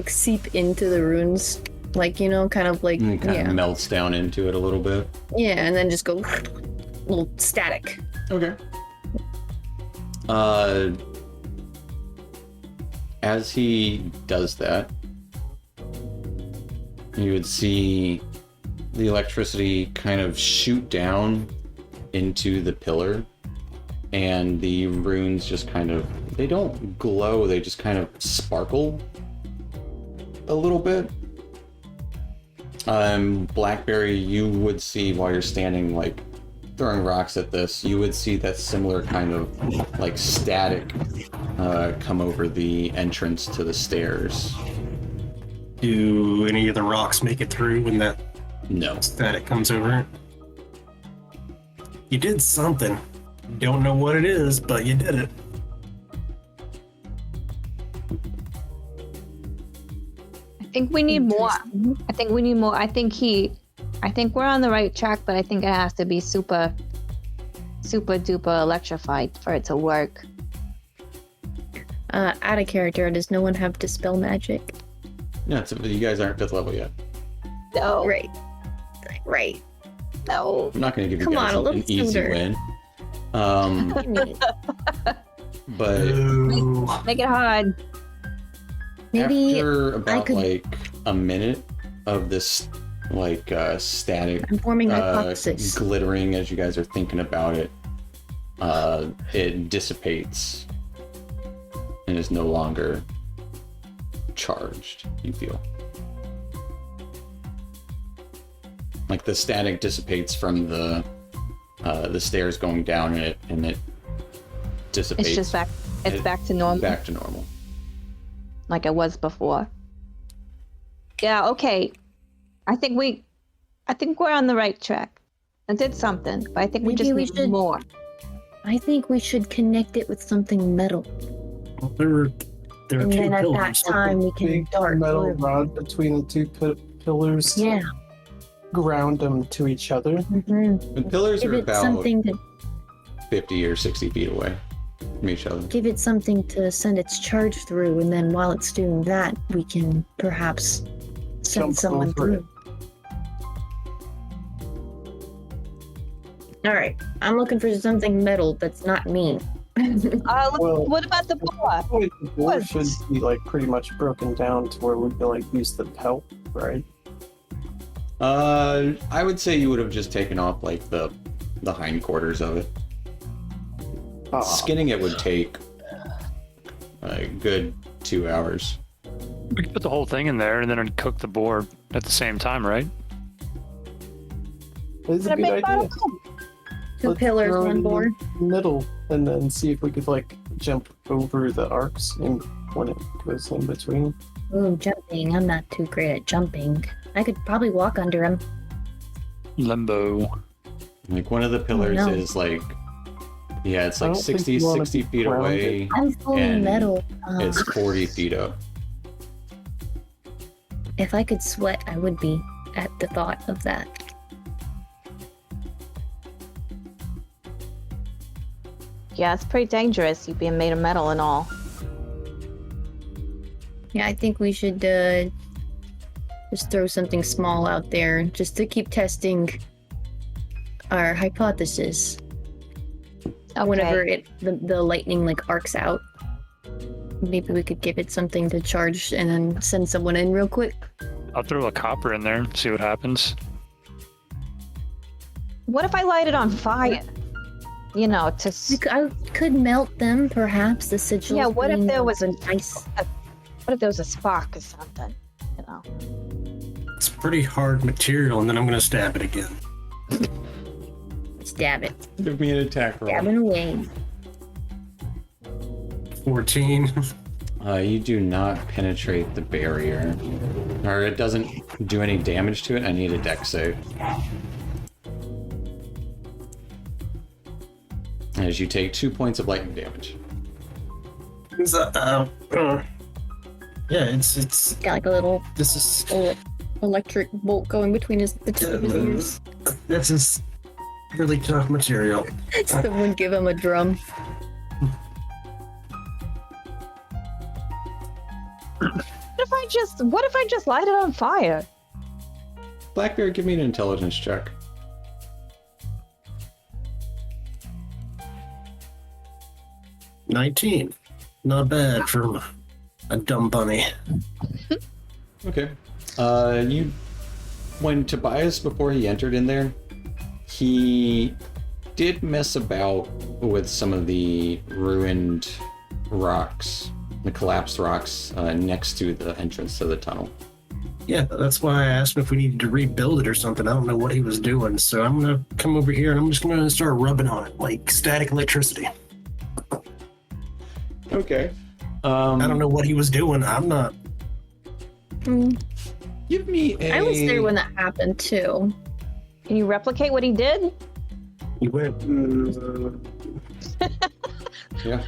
B: seep into the runes, kind of like
A: And it kind of melts down into it a little bit.
B: yeah, and then just go little static.
A: Okay. As he does that, you would see the electricity kind of shoot down into the pillar, and the runes just kind of, they don't glow, they just kind of sparkle a little bit. Blackberry, you would see while you're standing, like, throwing rocks at this, you would see that similar kind of, like, static come over the entrance to the stairs.
E: Do any of the rocks make it through when that
A: No.
E: static comes over it? You did something. Don't know what it is, but you did it.
D: I think we need more. I think we need more. I think we're on the right track, but I think it has to be super duper electrified for it to work.
B: Out of character, does no one have Dispel Magic?
A: No, you guys aren't 5th level yet.
D: No.
B: Right.
D: No.
A: I'm not going to give you
B: Come
A: guys
B: on, a
A: an
B: little
A: easy
B: sooner.
A: win. But
E: Ooh.
D: Make it hard.
B: Maybe
A: after about
B: could-
A: like a minute of this like static
B: I'm forming hypothesis.
A: glittering as you guys are thinking about it, it dissipates and is no longer charged, you feel. Like the static dissipates from the stairs going down, and it dissipates.
D: It's just back. It's back to normal,
A: Back to normal.
D: like it was before. Yeah. Okay. I think we're on the right track. I did something, but I think we
B: Maybe
D: just
B: we
D: need
B: should-
D: more.
B: I think we should connect it with something metal.
E: Well, there were
B: And
E: two
B: then at that
E: pillars.
B: time we can
F: Big
B: dart
F: metal
B: through.
F: rod between the two pillars. to
B: Yeah.
F: Ground them to each other.
B: Mm-hmm.
A: The pillars
B: Give
A: are
B: it
A: about
B: something to
A: 50 or 60 feet away from each other.
B: give it something to send its charge through, and then while it's doing that, we can perhaps send
F: Jump
B: someone
F: over it.
B: through. All right, I'm looking for something metal that's not me.
F: Well-
D: What about the boar?
F: Wait, the board
D: What?
F: should be like pretty much broken down to where we can like use the pelt, right?
A: I would say you would have just taken off like the hindquarters of it. Skinning it would take a good 2 hours.
C: We could put the whole thing in there and then cook the boar at the same time, right?
F: It's a
D: Gonna
F: good
D: make
F: idea.
B: Two
F: Let's
B: pillars,
F: throw it
B: one
F: in
B: board.
F: the middle, and then see if we could like jump over the arcs and when it goes in between.
B: Ooh, jumping. I'm not too great at jumping. I could probably walk under him.
C: Limbo.
A: Like one of the pillars
B: no.
A: is like, yeah, it's
F: I
A: like
F: don't think
A: 60
F: you wanna
A: 60
F: be
A: feet
F: grounded.
A: away.
B: I'm fully
A: And
B: metal.
A: It's 40 feet up.
B: If I could sweat, I would be at the thought of that.
D: Yeah, it's pretty dangerous. You being made of metal and all.
B: Yeah, I think we should just throw something small out there just to keep testing our hypothesis.
D: Okay.
B: Whenever the lightning like arcs out, maybe we could give it something to charge and then send someone in real quick.
C: I'll throw a copper in there, see what happens.
D: What if I light it on fire? You know, to
B: I could melt them, perhaps. The sigils.
D: Yeah, what if
B: being
D: there was
B: an ice?
D: what if there was a spark or something? You know.
E: It's pretty hard material, and then I'm gonna stab it again.
B: Stab it.
A: Give me an attack roll.
B: Stabbing away.
E: 14.
A: You do not penetrate the barrier, or it doesn't do any damage to it. I need a dex save. As you take 2 points of lightning damage.
E: Yeah, it's
B: Got like a little
E: this is
B: electric bolt going between the two of his ears.
E: this is really tough material.
B: Someone give him a drum.
D: What if I just light it on fire?
A: Blackbeard, give me an intelligence check.
E: 19. Not bad for a dumb bunny.
A: Okay. When Tobias, before he entered in there, he did mess about with some of the ruined rocks, the collapsed rocks next to the entrance to the tunnel.
E: Yeah, that's why I asked him if we needed to rebuild it or something. I don't know what he was doing, so I'm gonna come over here and I'm just gonna start rubbing on it like static electricity.
A: Okay.
E: I don't know what he was doing. I'm not.
A: Give me a...
B: I was there when that happened too.
D: Can you replicate what he did?
E: He went.
A: Yeah.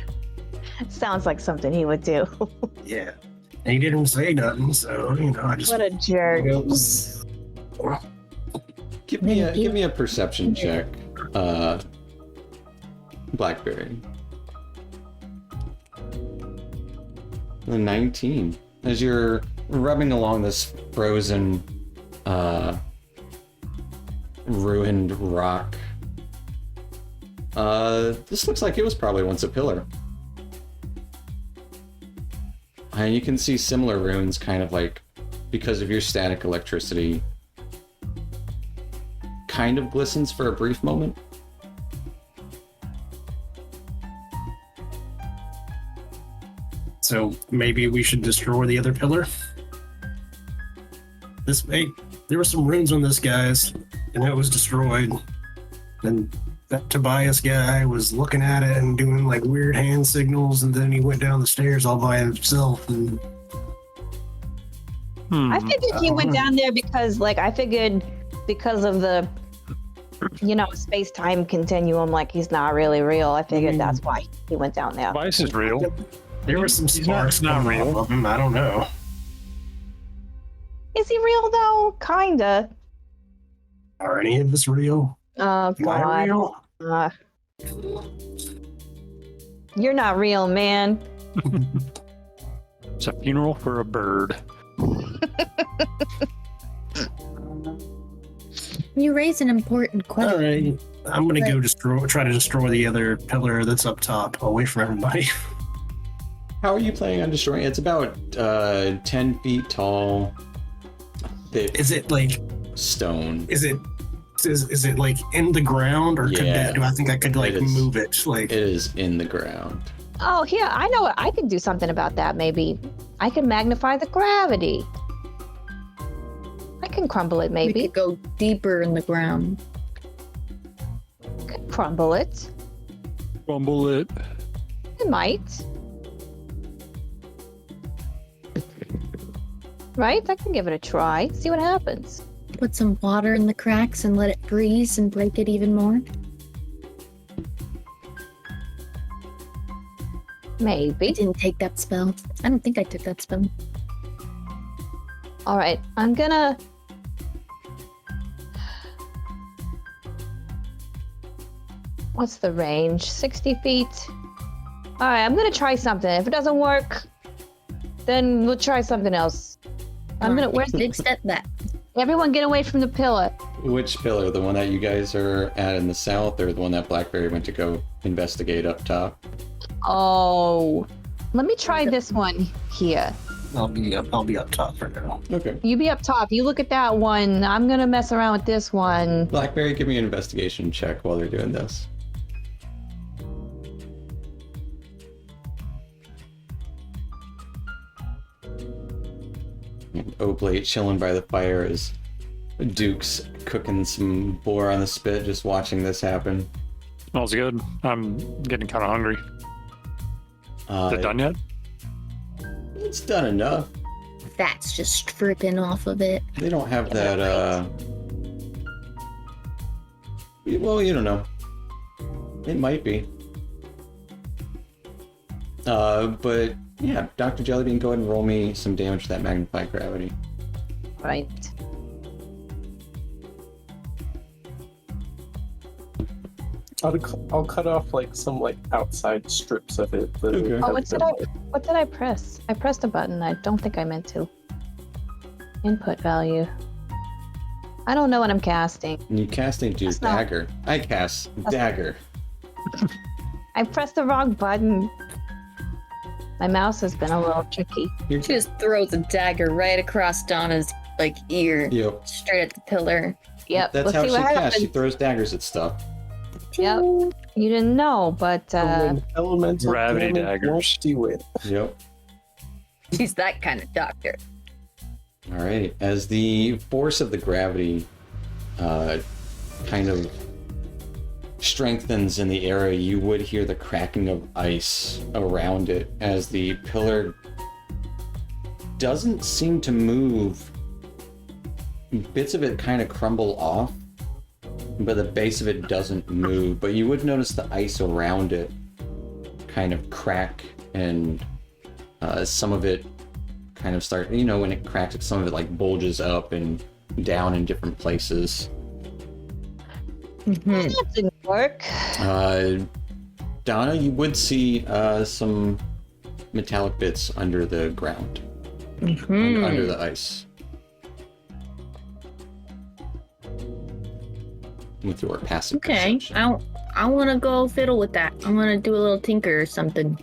D: Sounds like something he would do.
E: Yeah, and he didn't say nothing, so I just.
D: What a jerk.
A: Give me a perception check, Blackberry. 19. As you're rubbing along this frozen, ruined rock, this looks like it was probably once a pillar. And you can see similar runes, kind of like, because of your static electricity, kind of glistens for a brief moment.
E: So maybe we should destroy the other pillar. There were some runes on this, guys, and it was destroyed. And that Tobias guy was looking at it and doing like weird hand signals, and then he went down the stairs all by himself. And
D: I figured he went down there because of the, space-time continuum, like he's not really real. I figured that's why he went down there.
C: Vice is real.
E: there were some sparks
C: not
E: coming
C: real.
E: off of him. I don't know.
D: Is he real though? Kinda.
E: Are any of us real?
D: Oh
E: Am I
D: God.
E: real?
D: You're not real, man.
C: It's a funeral for a bird.
B: You raise an important
E: All
B: question.
E: right, I'm gonna go try to destroy the other pillar that's up top, away from everybody.
A: How are you planning on destroying it? It's about 10 feet tall. Thick
E: Is it like?
A: stone.
E: Is it like in the ground, or
A: Yeah.
E: do I think I could like
A: It is.
E: move it? Like
A: It is in the ground.
D: Oh, yeah, I know. I could do something about that. Maybe I can magnify the gravity. I can crumble it.
B: We
D: Maybe
B: could go deeper in the ground.
D: could crumble it.
C: Rumble it.
D: It might. Right? I can give it a try. See what happens.
B: Put some water in the cracks and let it freeze and break it even more. I
D: Maybe.
B: didn't take that spell. I don't think I took that spell.
D: All right. I'm gonna. What's the range? 60 feet. All right. I'm gonna try something. If it doesn't work, then we'll try something else. I'm gonna. Where's
B: Big step back.
D: everyone? Get away from the pillar.
A: Which pillar? The one that you guys are at in the south, or the one that Blackberry went to go investigate up top?
D: Oh, let me try this one here.
E: I'll be up top for now.
A: Okay.
D: You be up top. You look at that one. I'm gonna mess around with this one.
A: Blackberry, give me an investigation check while they're doing this. Oblate chilling by the fire as Duke's cooking some boar on the spit, just watching this happen.
C: Smells good. I'm getting kind of hungry. Is it done yet?
A: It's done enough.
B: Fat's just dripping off of it.
A: They don't have that, well, you don't know. It might be. But yeah, Dr. Jellybean, go ahead and roll me some damage to that magnified gravity.
D: Right.
F: I'll cut off like some like outside strips of it. That
A: Okay.
D: Oh, what did I press? I pressed a button. I don't think I meant to. Input value. I don't know what I'm casting.
A: And you casting do
D: That's not-
A: dagger. I cast dagger.
D: I pressed the wrong button. My mouse has been a little tricky.
B: She just throws a dagger right across Donna's ear,
A: Yep.
B: straight at the pillar.
D: Yep.
A: That's
D: let's
A: how
D: see
A: she
D: what
A: casts.
D: happens.
A: She throws daggers at stuff.
D: Yep. You didn't know, but
F: When elemental
C: Gravity
F: damage won't
C: daggers.
F: do it.
A: Yep.
B: She's that kind of doctor.
A: All right. As the force of the gravity kind of strengthens in the area, you would hear the cracking of ice around it as the pillar doesn't seem to move. Bits of it kind of crumble off, but the base of it doesn't move. But you would notice the ice around it kind of crack, and some of it kind of start, when it cracks, some of it like bulges up and down in different places.
D: that didn't work.
A: Donna, you would see some metallic bits under the ground, under the ice. With your passive
B: Okay,
A: perception.
B: I want to go fiddle with that. I want to do a little tinker or something.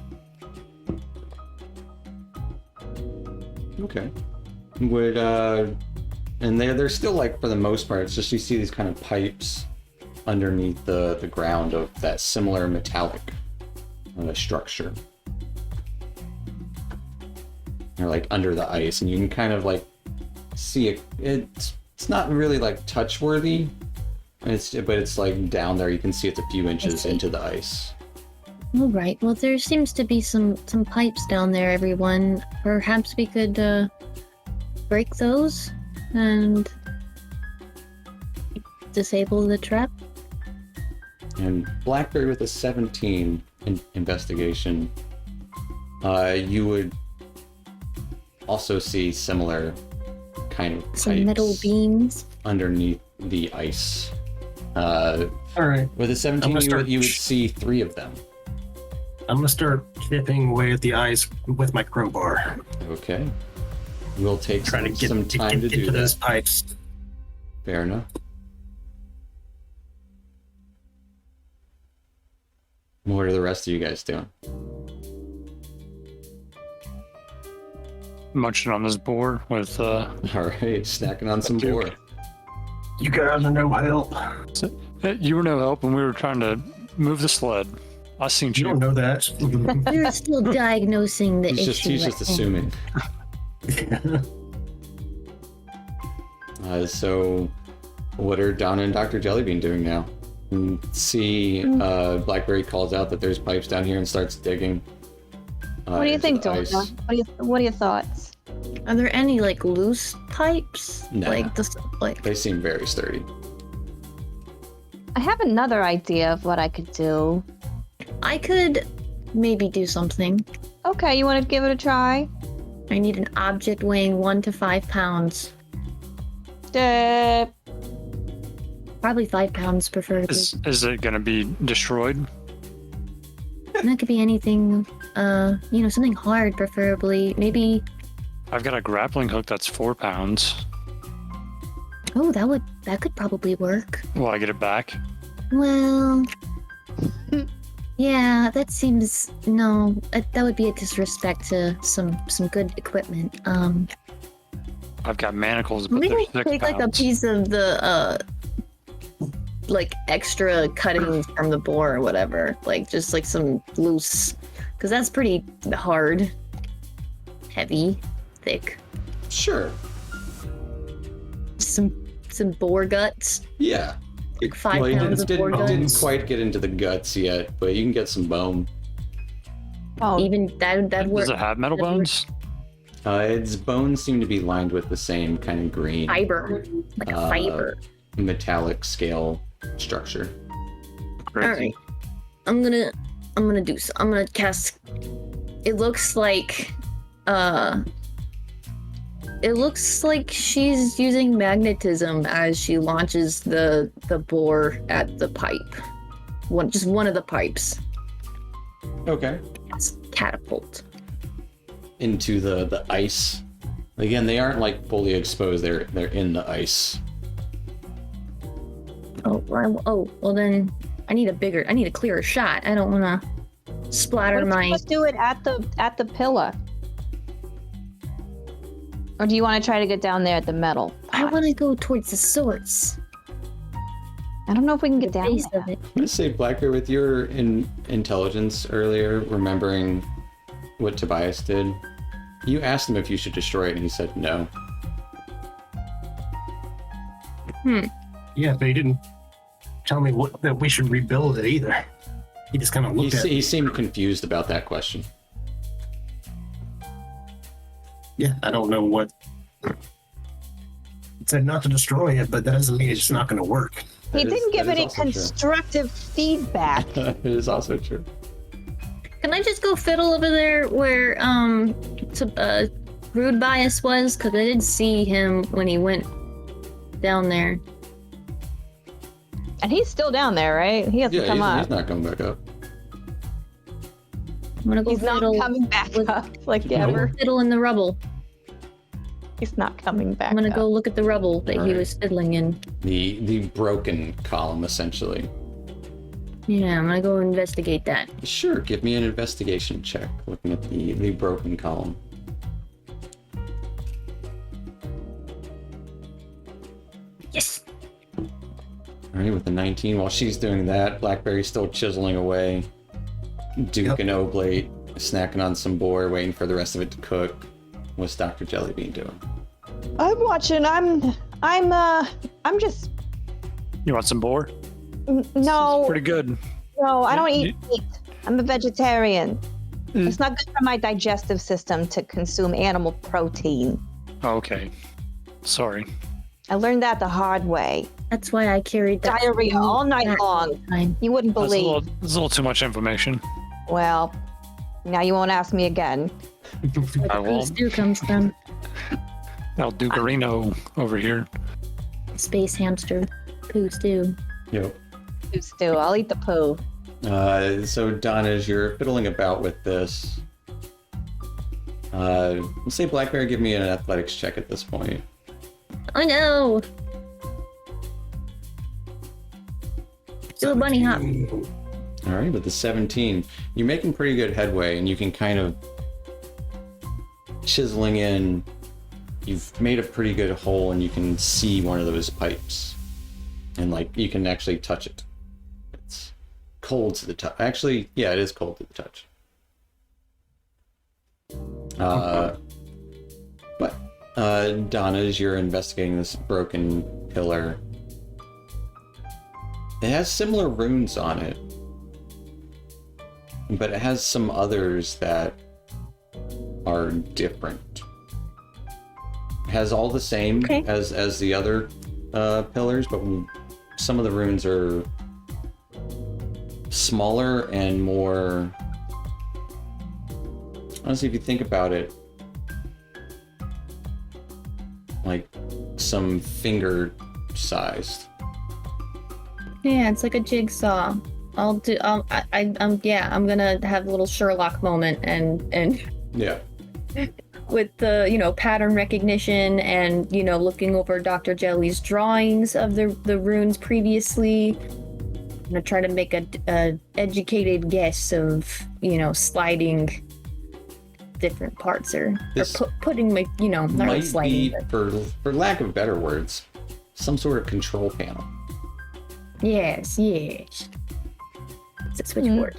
A: Okay. Would and they're still like, for the most part, it's just you see these kind of pipes underneath the ground of that similar metallic structure. They're like under the ice, and you can kind of like see it. It's not really like touch worthy. But it's like down there. You can see it's a few inches into the ice.
B: All right. Well, there seems to be some pipes down there, everyone. Perhaps we could break those and disable the trap.
A: And Blackberry with a 17 in investigation, you would also see similar kind of
B: Some metal
A: pipes
B: beams.
A: underneath the ice.
E: All right.
A: With a 17, you would see 3 of them.
E: I'm gonna start chipping away at the ice with my crowbar,
A: Okay. We'll take
E: trying to get
A: some time to do
E: into those
A: that.
E: pipes.
A: Fair enough. What are the rest of you guys doing?
C: Munching on this board with
A: All right, snacking on some boar.
E: You guys are no help.
C: you were no help when we were trying to move the sled. I seen
E: You
C: you.
E: don't know that.
B: You're still diagnosing the
A: He's
B: issue.
A: just
B: at hand.
A: assuming. So, what are Donna and Dr. Jellybean doing now? You see, Blackberry calls out that there's pipes down here and starts digging.
D: What do you
A: into
D: think,
A: the
D: Donna?
A: ice.
D: What are your thoughts?
B: Are there any loose pipes?
A: No.
B: Like
A: They seem very sturdy.
D: I have another idea of what I could do.
B: I could maybe do something.
D: Okay, you want to give it a try?
B: I need an object weighing 1 to 5 pounds. Probably 5 pounds, preferably.
C: Is it gonna be destroyed?
B: And that could be anything. Something hard, preferably. Maybe.
C: I've got a grappling hook that's 4 pounds.
B: Oh, that could probably work.
C: Will I get it back?
B: Well. Yeah, that seems no. That would be a disrespect to some good equipment.
C: I've got manacles, but
B: Maybe
C: they're 6
B: take like a
C: pounds.
B: piece of the extra cuttings from the boar or whatever, just like some loose, because that's pretty hard, heavy, thick.
A: Sure.
B: Some boar guts.
A: Yeah.
B: Like 5
A: Well,
B: pounds of boar
A: didn't
B: guts.
A: quite get into the guts yet, but you can get some bone.
D: Oh,
B: Even that
C: Does
B: work.
C: it have metal
B: That'd work.
C: bones?
A: Its bones seem to be lined with the same kind of green
B: Fiber, like a fiber.
A: metallic scale structure.
B: All right, I'm gonna cast. It looks like she's using magnetism as she launches the boar at the pipe. Just one of the pipes.
A: Okay.
B: It's catapult.
A: Into the ice. Again, they aren't fully exposed. They're in the ice.
B: Oh well then I need a clearer shot. I don't wanna. splatter
D: What if
B: my.
D: you just do it at the pillar? Or do you want to try to get down there at the metal?
B: I
D: pot?
B: want to go towards the source.
D: I don't know if we can
B: The
D: get down
B: base
D: there.
B: of it.
A: I'm gonna say, Blackbeard, with your intelligence earlier, remembering what Tobias did, you asked him if you should destroy it, and he said no.
E: Yeah, but he didn't tell me that we should rebuild it either. He just kind of looked at it.
A: He seemed confused about that question.
E: Yeah, I don't know what. It said not to destroy it, but that doesn't mean it's just not going to work.
D: He
A: That is-
D: didn't give
A: that is
D: any
A: also true.
D: constructive feedback.
A: It is also true.
B: Can I just go fiddle over there where Rude Bias was? Because I did see him when he went down there.
D: And he's still down there, right? He hasn't
A: Yeah,
D: come up.
A: he's not coming back up.
B: I'm gonna go
D: He's not
B: fiddle.
D: coming back
B: with-
D: up like
E: No.
D: ever.
B: Fiddle in the rubble.
D: He's not coming back
B: I'm gonna
D: up.
B: go look at the rubble that he
A: Alright.
B: was fiddling in.
A: The broken column, essentially.
B: Yeah, I'm gonna go investigate that.
A: Sure, give me an investigation check, looking at the broken column.
B: Yes.
A: All right, with the 19, while she's doing that, Blackberry's still chiseling away, Duke and Oblate, snacking on some boar, waiting for the rest of it to cook. What's Dr. Jellybean doing?
D: I'm watching. I'm just.
C: You want some boar?
D: No,
C: Pretty good.
D: no, I don't
C: You-
D: eat meat. I'm a vegetarian. It's not good for my digestive system to consume animal protein.
C: Okay. Sorry.
D: I learned that the hard way.
B: That's why I carried that.
D: Diarrhea all night
B: that
D: long.
B: time.
D: You wouldn't
C: That's
D: believe.
C: that's a little too much information.
D: Well, now you won't ask me again.
B: Where
C: I
B: the
C: won't.
B: stew comes from.
C: El Ducarino over here.
B: Space hamster. Poo stew.
A: Yep.
D: Poo stew. I'll eat the poo.
A: So Donna, as you're fiddling about with this, let's say Blackberry, give me an athletics check at this point.
B: Oh no! Do a bunny hop.
A: All right, with the 17, you're making pretty good headway, and you can kind of chiseling in. You've made a pretty good hole, and you can see one of those pipes, and like you can actually touch it. It's cold to the touch. Actually, yeah, it is cold to the touch. But Donna, as you're investigating this broken pillar, it has similar runes on it, but it has some others that are different. It has all the same
B: Okay.
A: as the other pillars, but some of the runes are smaller and more. Honestly, if you think about it, like some finger sized.
B: Yeah, it's like a jigsaw. I'll do. I'm gonna have a little Sherlock moment and
A: Yeah.
B: with the pattern recognition and looking over Dr. Jelly's drawings of the runes previously. I'm gonna try to make a educated guess of sliding different parts or
A: This
B: putting my not really
A: Might
B: sliding.
A: be, for lack of better words, some sort of control panel.
B: Yes. It's a switchboard.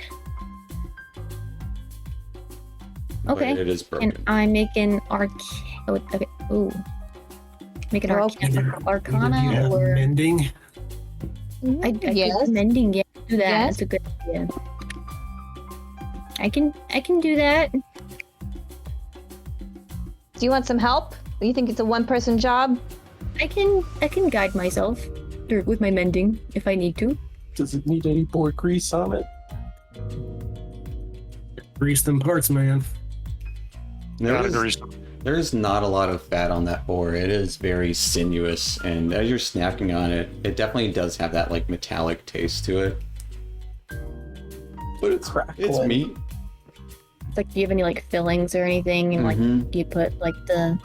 A: But
B: Okay.
A: it is broken.
B: And I make an okay. Ooh. Make an
D: Oh,
B: arcana
E: Do you have
B: or
E: mending?
B: I
D: Yes.
B: could mending. Yeah, do that.
D: Yes.
B: That's a good idea. I can do that.
D: Do you want some help? You think it's a one-person job?
B: I can guide myself with my mending if I need to.
F: Does it need any boar grease on it?
E: Grease them parts, man.
A: There is not a lot of fat on that boar. It is very sinuous, and as you're snacking on it, it definitely does have that like metallic taste to it. But it's
F: Crackling.
A: meat.
B: It's like, do you have any like fillings or anything? And like,
A: Mhm.
B: do you put like the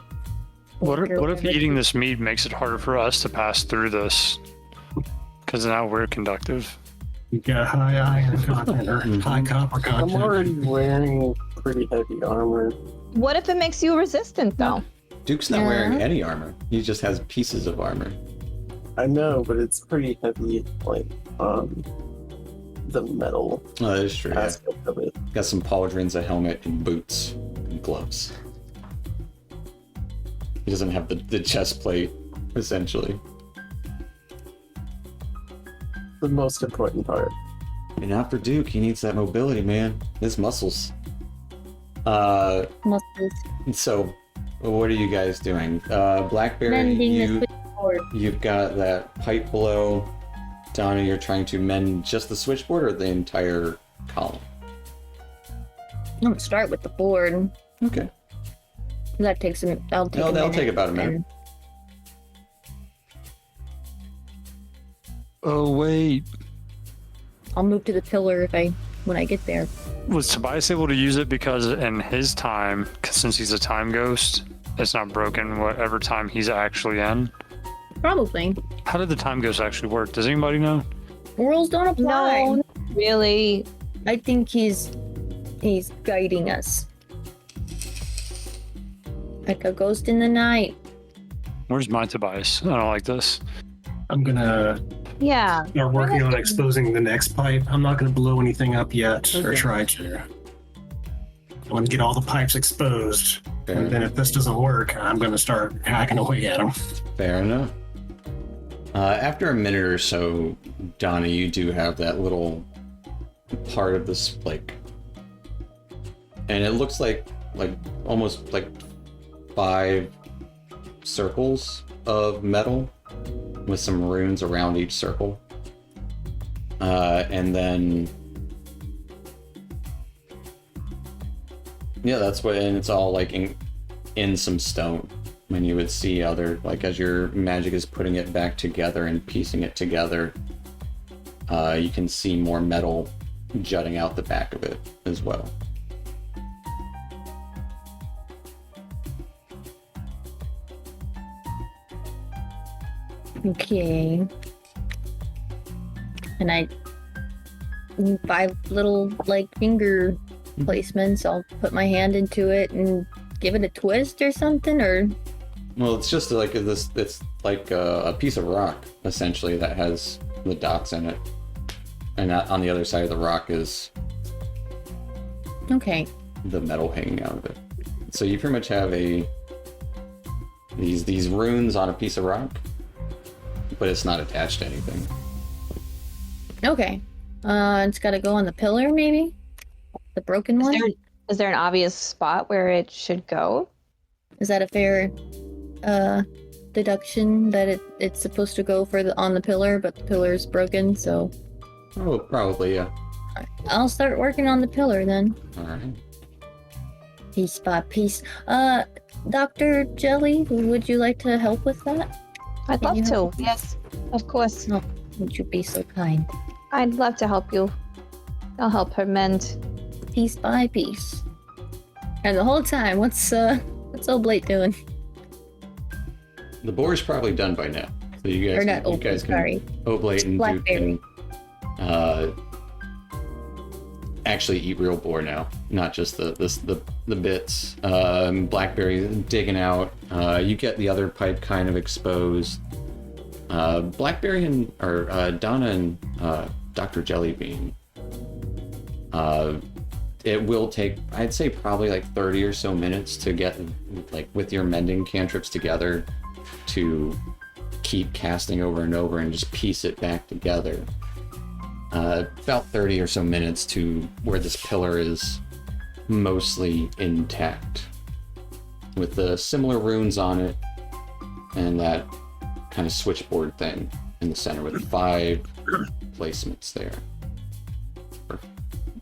C: What
B: pork or
C: if
B: whatever?
C: eating this meat makes it harder for us to pass through this? Because now we're conductive.
E: You got high iron content or high copper
F: I'm
E: content.
F: already wearing pretty heavy armor.
D: What if it makes you resistant, though?
A: Duke's not
B: Yeah.
A: wearing any armor. He just has pieces of armor.
F: I know, but it's pretty heavy, like, on the metal
A: Oh, that is true. Yeah.
F: aspect of it.
A: Got some pauldrons, a helmet, and boots, and gloves. He doesn't have the chest plate, essentially.
F: The most important part.
A: And not for Duke, he needs that mobility, man. His muscles.
B: Muscles.
A: So, what are you guys doing? Blackberry,
B: Mending the
A: you,
B: switchboard.
A: you've got that pipe below. Donna, you're trying to mend just the switchboard or the entire column?
B: I'm gonna start with the board.
A: Okay.
B: That takes a. That'll take.
A: No,
B: a
A: that'll
B: minute,
A: take about a minute.
B: and-
C: Oh wait,
B: I'll move to the pillar when I get there.
C: was Tobias able to use it because in his time, 'cause since he's a time ghost, it's not broken whatever time he's actually in?
B: Probably.
C: How did the time ghost actually work? Does anybody know?
B: Rules don't apply.
D: No, not really.
B: I think he's guiding us. Like a ghost in the night.
C: Where's my Tobias? I don't like this.
E: I'm gonna
D: Yeah.
E: start working on exposing the next pipe. I'm not gonna blow anything up yet, or
A: Okay.
E: try to. I want to get all the pipes exposed,
A: Fair
E: and then
A: enough.
E: if this doesn't work, I'm gonna start hacking away at them.
A: Fair enough. After a minute or so, Donna, you do have that little part of this, like, and it looks like almost like 5 circles of metal with some runes around each circle. And then, yeah, that's what, and it's all like in some stone. When you would see other, like, as your magic is putting it back together and piecing it together, you can see more metal jutting out the back of it as well.
B: Okay. And 5 little like finger placements. I'll put my hand into it and give it a twist or something, or
A: Well, it's just like this. It's like a piece of rock essentially that has the dots in it, and on the other side of the rock is
B: okay.
A: the metal hanging out of it. So you pretty much have these runes on a piece of rock, but it's not attached to anything.
B: Okay. It's got to go on the pillar, maybe the broken one.
D: Is there an obvious spot where it should go?
B: Is that a fair deduction that it's supposed to go on the pillar, but the pillar's broken? So
A: Oh, probably, yeah.
B: I'll start working on the pillar then.
A: All right.
B: Piece by piece. Dr. Jelly, would you like to help with that?
D: I'd
B: Can
D: love
B: you
D: to.
B: help?
D: Yes, of course.
B: Oh, would you be so kind?
D: I'd love to help you. I'll help her mend.
B: Piece by piece. And the whole time, what's Oblate doing?
A: The boar's probably done by now, so you guys,
B: Or not
A: you guys
B: Oblate,
A: can
B: sorry.
A: Oblate and Duke
B: Blackberry.
A: can actually eat real boar now, not just the bits. Blackberry digging out. You get the other pipe kind of exposed. Blackberry and Donna and Dr. Jellybean. It will take, I'd say, probably like 30 or so minutes to get, like, with your mending cantrips together, to keep casting over and over and just piece it back together. About 30 or so minutes to where this pillar is mostly intact, with the similar runes on it and that kind of switchboard thing in the center with 5 placements there.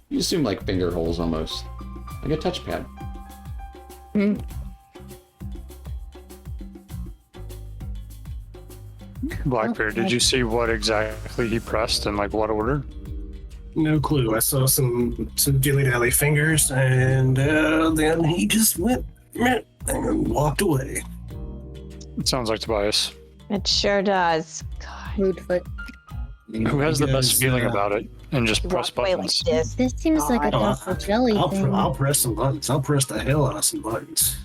A: You assume like finger holes almost, like a touchpad.
C: Blackbeard, did you see what exactly he pressed and like what order?
E: No clue. I saw some dilly-dally fingers, and then he just went meh, and walked away.
C: It sounds like Tobias.
D: It sure does. God.
B: Rude foot.
C: Who has the best
E: Because,
C: feeling about it? and just
D: Walk
C: press
D: away like
C: buttons.
D: this.
B: This seems like a
E: Oh,
B: Dr. Jelly thing.
E: I'll press some buttons. I'll press the hell out of some buttons.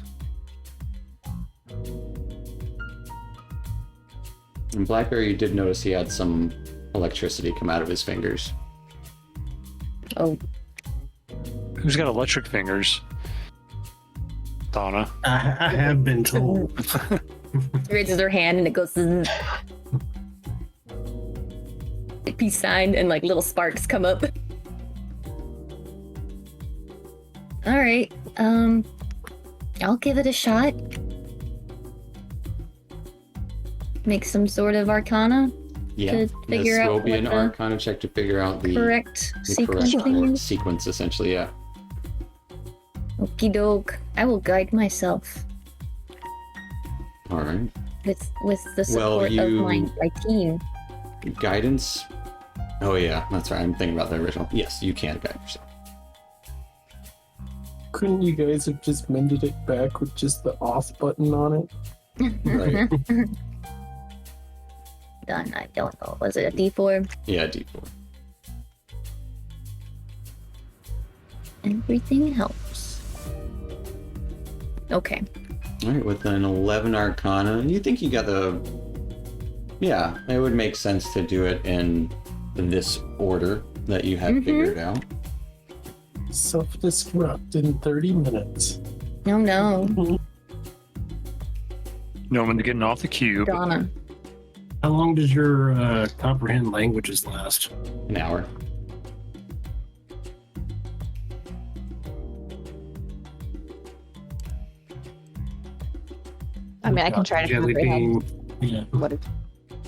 A: And Blackberry, you did notice he had some electricity come out of his fingers.
B: Oh,
C: Who's got electric fingers? Donna.
E: I have been told.
G: Raises her hand and it goes. Zzz. Peace sign and like little sparks come up.
B: all right. I'll give it a shot. Make some sort of arcana
A: Yeah,
B: to
A: this
B: figure out
A: will be
B: what
A: an
B: the
A: Arcana check to figure out the
B: correct
A: the correct
B: sequencing is.
A: sequence, essentially. Yeah.
B: Okie doke. I will guide myself
A: All right.
B: with the support of my team.
A: Guidance. Oh yeah, that's right. I'm thinking about the original. Yes, you can guide yourself.
F: Couldn't you guys have just mended it back with just the off button on it?
A: Right.
B: Done. I don't know. Was it a D4?
A: Yeah, D4.
B: Everything helps. Okay.
A: All right, with an 11 Arcana, you think you got the... Yeah, it would make sense to do it in this order that you had figured out.
F: Self-destruct in 30 minutes.
B: No, no.
C: No one's getting off the cube.
G: Donna.
E: How long does your comprehend languages last?
A: An hour.
D: I mean, I can try to
E: Jelly
D: comprehend
E: bean.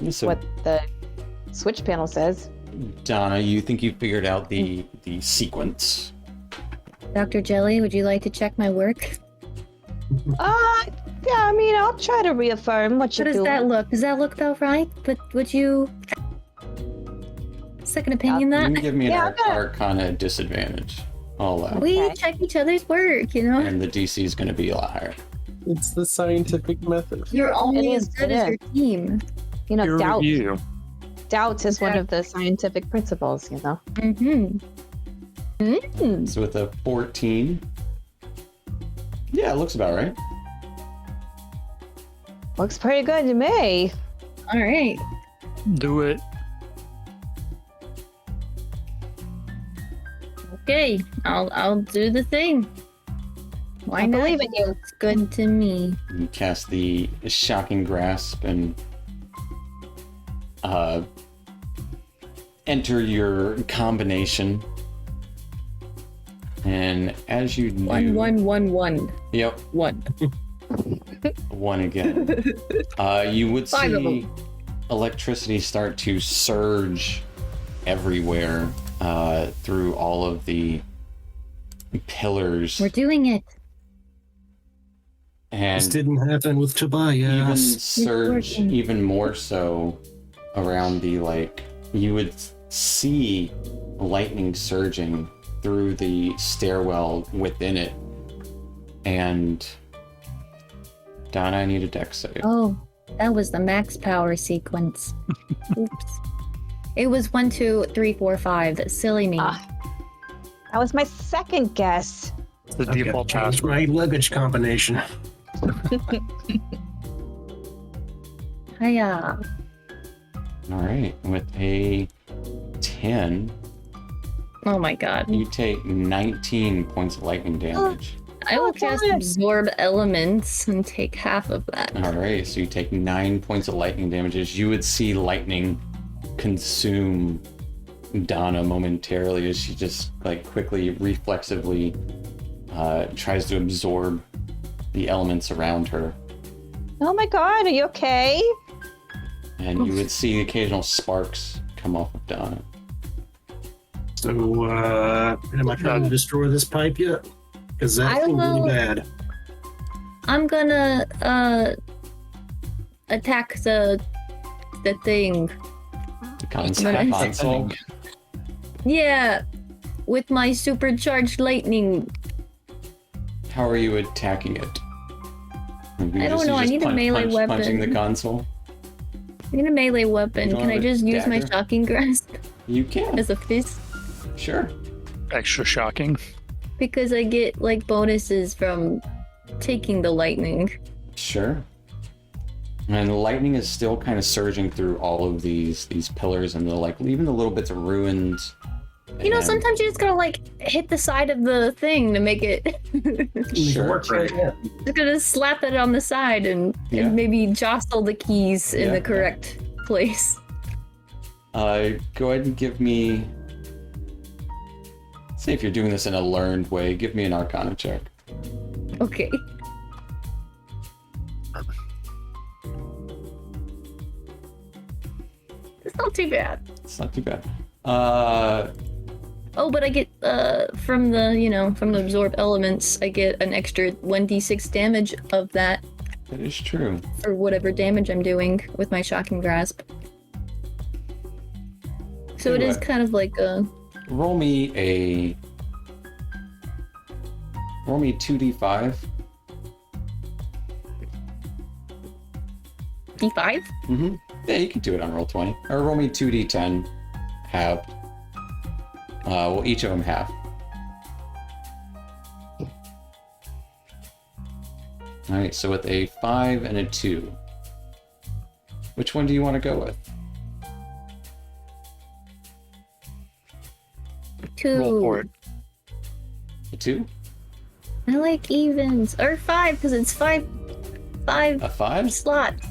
E: Yeah.
A: So,
D: what the switch panel says.
A: Donna, you think you figured out the sequence?
B: Dr. Jelly, would you like to check my work?
D: Yeah, I mean, I'll try to reaffirm what
B: How
D: you're
B: does
D: doing.
B: that look? Does that look about right? But would you... Second opinion
A: You can
B: that?
A: give me an
D: Yeah, I'm gonna-
A: Arcana disadvantage. I'll allow.
B: We
D: Okay.
B: check each other's work, you know?
A: And the DC is going to be a lot higher.
F: It's the scientific method.
B: You're only
D: It
B: as
D: is,
B: good
D: it
B: as
D: is.
B: your team.
D: You know,
C: Peer
D: doubt.
C: review.
D: Doubt is one of the scientific principles, you know?
B: Mm-hmm.
A: So with a 14, yeah, it looks about right.
D: Looks pretty good to me.
B: All right.
C: Do it.
B: Okay. I'll do the thing. Why
D: I
B: not?
D: believe in you.
B: Looks good to me.
A: You cast the shocking grasp and enter your combination. And as you do,
G: 1 1 1 1
A: Yep,
G: 1.
A: one again. You would
G: Five of
A: see
G: them.
A: electricity start to surge everywhere through all of the pillars.
B: We're doing it.
E: This
A: And
E: didn't happen with
A: even
E: Tobias.
A: surge
B: working.
A: even more so around the you would see lightning surging through the stairwell within it. And Donna, I need a dex save.
B: Oh, that was the max power sequence. Oops. It was 1 2 3 4 5. Silly me.
D: Ah. That was my second guess.
C: The
E: I've got
C: default
E: to change
C: password.
E: my luggage combination.
B: Hiya.
A: All right, with a 10,
G: Oh my god.
A: you take 19 points of lightning damage.
G: I will
D: Oh,
G: cast
D: God.
G: absorb elements and take half of that.
A: All right, so you take 9 points of lightning damage. As you would see lightning consume Donna momentarily as she just quickly, reflexively tries to absorb the elements around her.
D: Oh my god, are you okay?
A: And you would see occasional sparks come off of Donna.
E: So, am I trying to destroy this pipe yet? Because
B: I
E: that's
B: don't
E: really
B: know.
E: bad.
B: I'm gonna attack the thing.
A: The
B: Nice.
A: console.
B: Yeah, with my supercharged lightning.
A: How are you attacking it?
B: I don't know, I need a melee
A: Punching the
B: weapon.
A: console?
B: I need a melee weapon.
A: You don't
B: Can I
A: have a
B: just use my
A: dagger?
B: shocking grasp
A: You can.
B: as a fist?
A: Sure.
C: Extra shocking.
G: Because I get like bonuses from taking the lightning.
A: Sure. And lightning is still kind of surging through all of these pillars and even the little bits of ruins.
G: You know,
A: And-
G: sometimes you just gotta like hit the side of the thing to make it.
A: Sure.
E: Work right. Yeah.
G: Just gonna slap it on the side and maybe jostle the keys in the correct place.
A: Go ahead and give me. Say if you're doing this in a learned way, give me an Arcana check.
G: Okay. It's not too bad.
A: It's not too bad.
G: Oh, but I get from the absorb elements, I get an extra 1d6 damage of that
A: That is true.
G: for whatever damage I'm doing with my shocking grasp. So it is
A: Anyway.
G: kind of like a
A: Roll me 2d5.
G: d5.
A: Mm-hmm. Yeah, you can do it on roll 20. Or roll me 2d10 halved. Well, each of them half. Alright, so with a 5 and a 2. Which one do you want to go with?
G: 2.
C: Roll for it.
A: A 2?
G: I like evens. Or 5, because it's 5
A: A 5?
G: slots.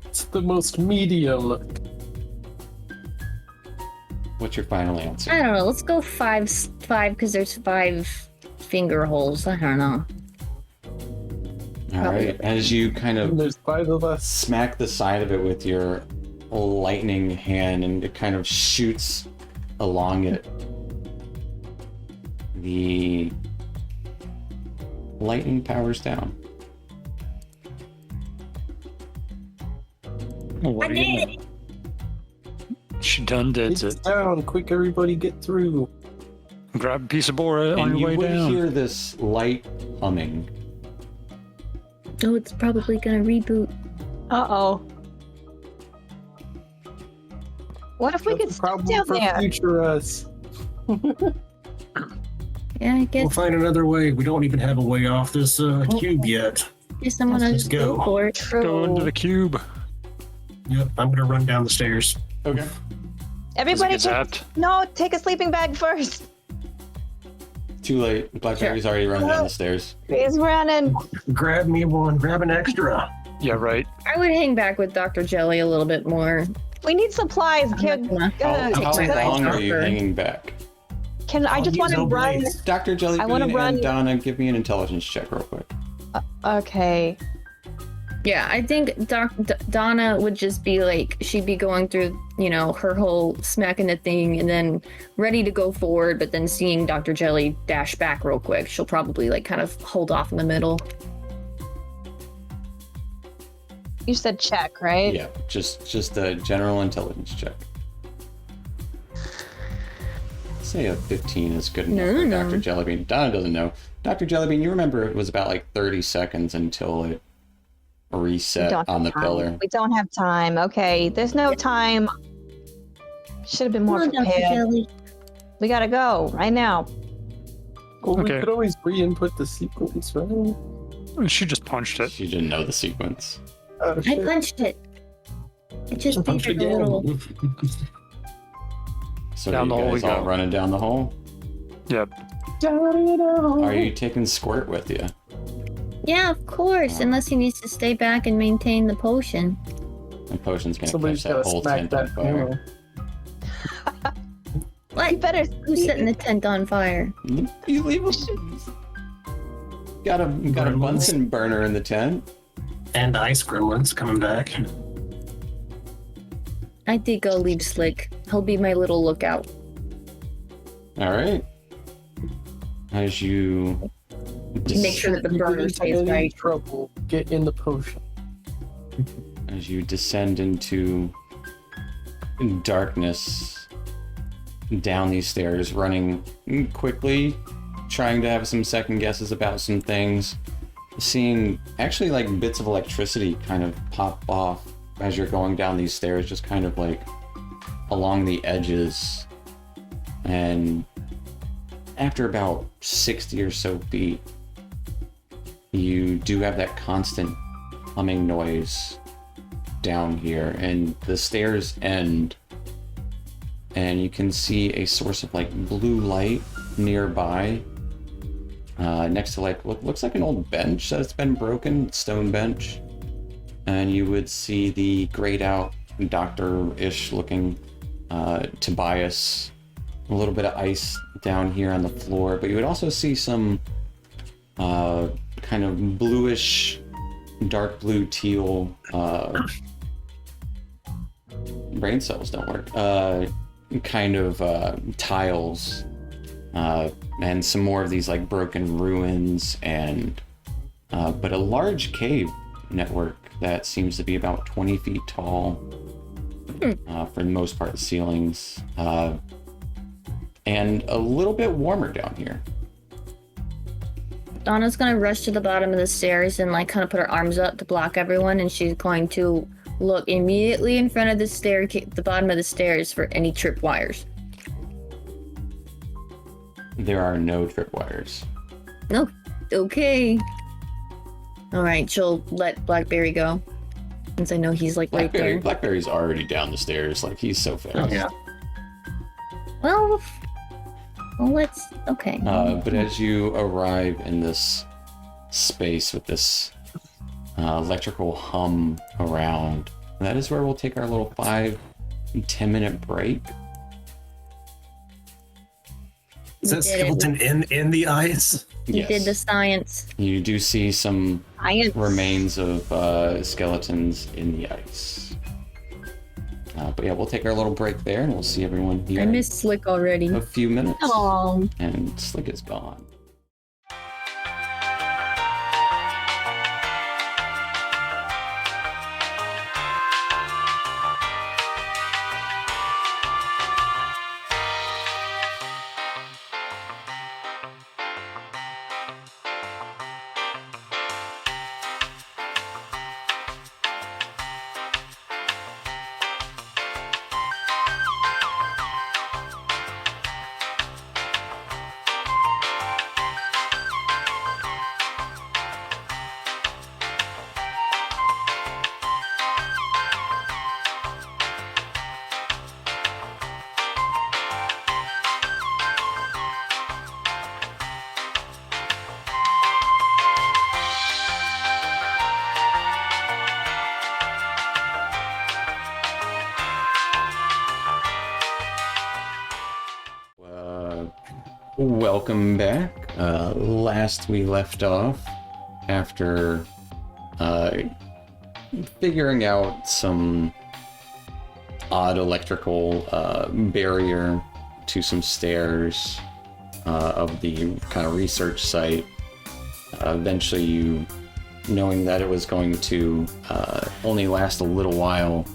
F: It's the most medium.
A: What's your final answer?
G: I don't know. Let's go 5 because there's 5 finger holes. I don't know.
A: Alright, as you kind
F: And
A: of
F: there's 5 of us.
A: smack the side of it with your lightning hand and it kind of shoots along it. The lightning powers down.
C: What
G: I
C: are you
G: did
C: doing? She done did
F: It's
C: it.
F: down. Quick, everybody get through.
C: Grab a piece of board on
A: And
C: your
A: you
C: way
A: would
C: down.
A: hear this light humming.
G: Oh, it's probably gonna reboot.
D: Uh-oh. What if we
F: That's
D: could
F: a
D: step
F: problem
D: down
F: for
D: there?
F: future us.
G: Yeah, I
E: We'll
G: guess,
E: find another way. We don't even have a way off this cube yet.
G: guess I'm gonna
E: Let's
G: just
E: go.
G: go for it.
C: Go into the cube.
E: Yep, I'm gonna run down the stairs.
A: Okay.
D: Everybody
C: Does it
D: take...
C: get zapped?
D: No, take a sleeping bag first.
A: Too late. Blackberry's already run down the stairs.
D: He's running.
E: Grab me one. Grab an extra.
C: Yeah, right.
G: I would hang back with Dr. Jelly a little bit more.
D: We need supplies,
G: I'm
D: kid.
G: not gonna
A: How,
G: take
A: how
G: my eyes
A: long
G: off
A: are you
G: her.
A: hanging back?
D: Can I just
E: I'll
D: want
E: use
D: to run?
E: Oblaze.
A: Dr. Jellybean
D: wanna run-
A: and Donna, give me an intelligence check real quick.
D: Okay.
G: Yeah, I think Donna would just be like, she'd be going through, her whole smacking the thing and then ready to go forward, but then seeing Dr. Jelly dash back real quick, she'll probably like kind of hold off in the middle.
D: You said check, right?
A: Yeah, just a general intelligence check. Say a 15 is good enough
G: No,
A: for
G: no.
A: Dr. Jellybean. Donna doesn't know. Dr. Jellybean, you remember it was about like 30 seconds until it
D: We
A: reset
D: don't
A: on the
D: have time.
A: pillar.
D: We don't have time. Okay, there's no time. Should have been more
B: Come on, Dr.
D: prepared.
B: Jelly.
D: We gotta go right now.
F: Well, we
C: Okay.
F: could always re-input the sequence, right?
C: She just punched it.
A: She didn't know the sequence.
F: Oh,
B: I
F: shit.
B: punched it. It just
E: Punch
B: beat a
E: again.
B: little.
A: So
C: Down
A: you
C: the hole
A: guys
C: we
A: all
C: go.
A: running down the hole?
C: Yep.
A: Are you taking Squirt with you?
B: Yeah, of course. Unless he needs to stay back and maintain the potion.
A: And Potion's gonna
F: Somebody's
A: catch that
F: gotta
A: whole
F: smack
A: tent on
F: that
A: fire.
F: hammer.
D: You
B: What?
D: better.
B: Who's setting the tent on fire?
A: You leave him. Got a
E: Gremlins.
A: Bunsen burner in the tent.
E: And ice gremlins coming back.
G: I think I'll leave Slick. He'll be my little lookout.
A: All right. As you
G: Make sure that the
F: If you
G: burner
F: get
G: stays
F: into any
G: right.
F: trouble, get in the potion.
A: as you descend into darkness down these stairs, running quickly, trying to have some second guesses about some things, seeing actually like bits of electricity kind of pop off as you're going down these stairs, just kind of like along the edges And after about 60 or so feet, you do have that constant humming noise down here, and the stairs end, and you can see a source of like blue light nearby, next to like what looks like an old bench that's been broken, stone bench. And you would see the grayed out doctor-ish looking Tobias, a little bit of ice down here on the floor, but you would also see some kind of bluish, dark blue teal brain cells don't work. Kind of tiles, and some more of these like broken ruins, and but a large cave network that seems to be about 20 feet tall, for the most part, ceilings, and a little bit warmer down here.
G: Donna's gonna rush to the bottom of the stairs and like kind of put her arms up to block everyone, and she's going to look immediately in front of the bottom of the stairs for any tripwires.
A: There are no tripwires.
G: No, okay. All right, she'll let Blackberry go, since I know he's like right there.
A: Blackberry's already down the stairs, like he's so fast.
F: Oh, yeah.
G: Well, let's. Okay.
A: But as you arrive in this space with this electrical hum around, that is where we'll take our little 5-10 minute break.
E: Is that
G: We did it.
E: skeleton in the ice?
G: You did the science.
A: You do see some
D: Science.
A: remains of skeletons in the ice. But yeah, we'll take our little break there, and we'll see everyone here
G: I missed Slick already.
A: in a few minutes.
D: Oh,
A: And Slick is gone. Welcome back. Last we left off, after figuring out some odd electrical barrier to some stairs of the kind of research site, eventually you, knowing that it was going to only last a little while,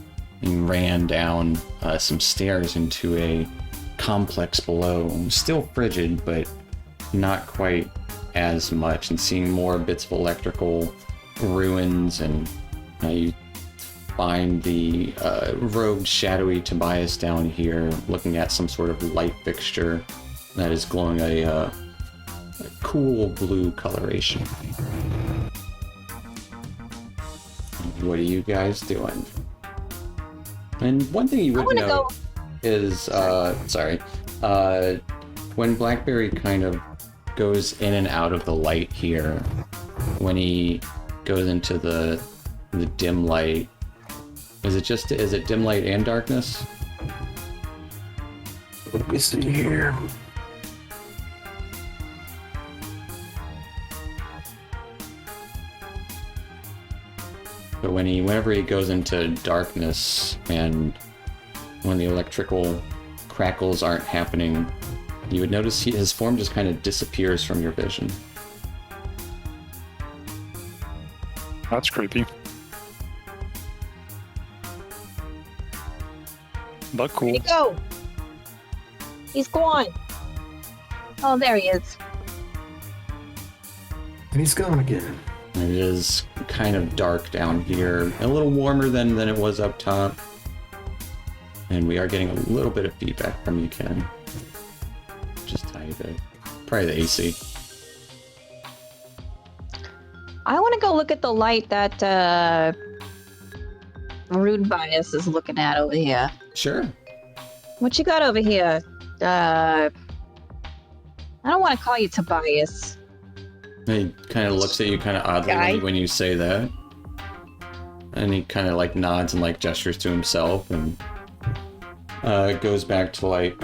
A: you ran down some stairs into a complex below, still frigid, but not quite as much, and seeing more bits of electrical ruins, and you find the rogue shadowy Tobias down here looking at some sort of light fixture that is glowing a cool blue coloration. What are you guys doing? And one thing you would know is when Blackberry kind of goes in and out of the light here, when he goes into the dim light, is it dim light and darkness?
E: Let me see here.
A: But whenever he goes into darkness, and when the electrical crackles aren't happening, you would notice his form just kind of disappears from your vision.
C: That's creepy. But cool.
D: where'd he go? He's gone. Oh, there he is.
E: And he's gone again.
A: It is kind of dark down here, a little warmer than it was up top. And we are getting a little bit of feedback from you, Ken. Probably the AC.
D: I want to go look at the light that Rude Bias is looking at over here.
A: Sure.
D: What you got over here? I don't want to call you Tobias.
A: He kind of looks at you kind of oddly
G: Guy?
A: when you say that. And he kind of like nods and like gestures to himself and goes back to like,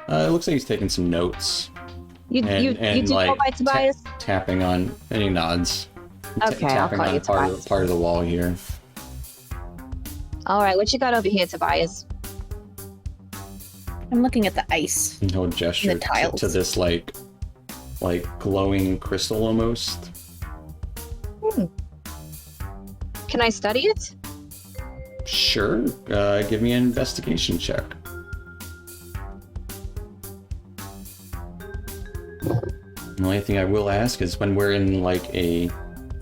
A: it looks like he's taking some notes.
D: You do go by Tobias?
A: Tapping on, and he nods.
D: Okay, I'll
A: tapping
D: call
A: on
D: you Tobias.
A: part of the wall here.
D: All right, what you got over here, Tobias?
G: I'm looking at the ice.
A: And he'll gesture
G: The tiles.
A: to this like glowing crystal almost.
D: Can I study it?
A: Sure. Give me an investigation check. The only thing I will ask is when we're in like a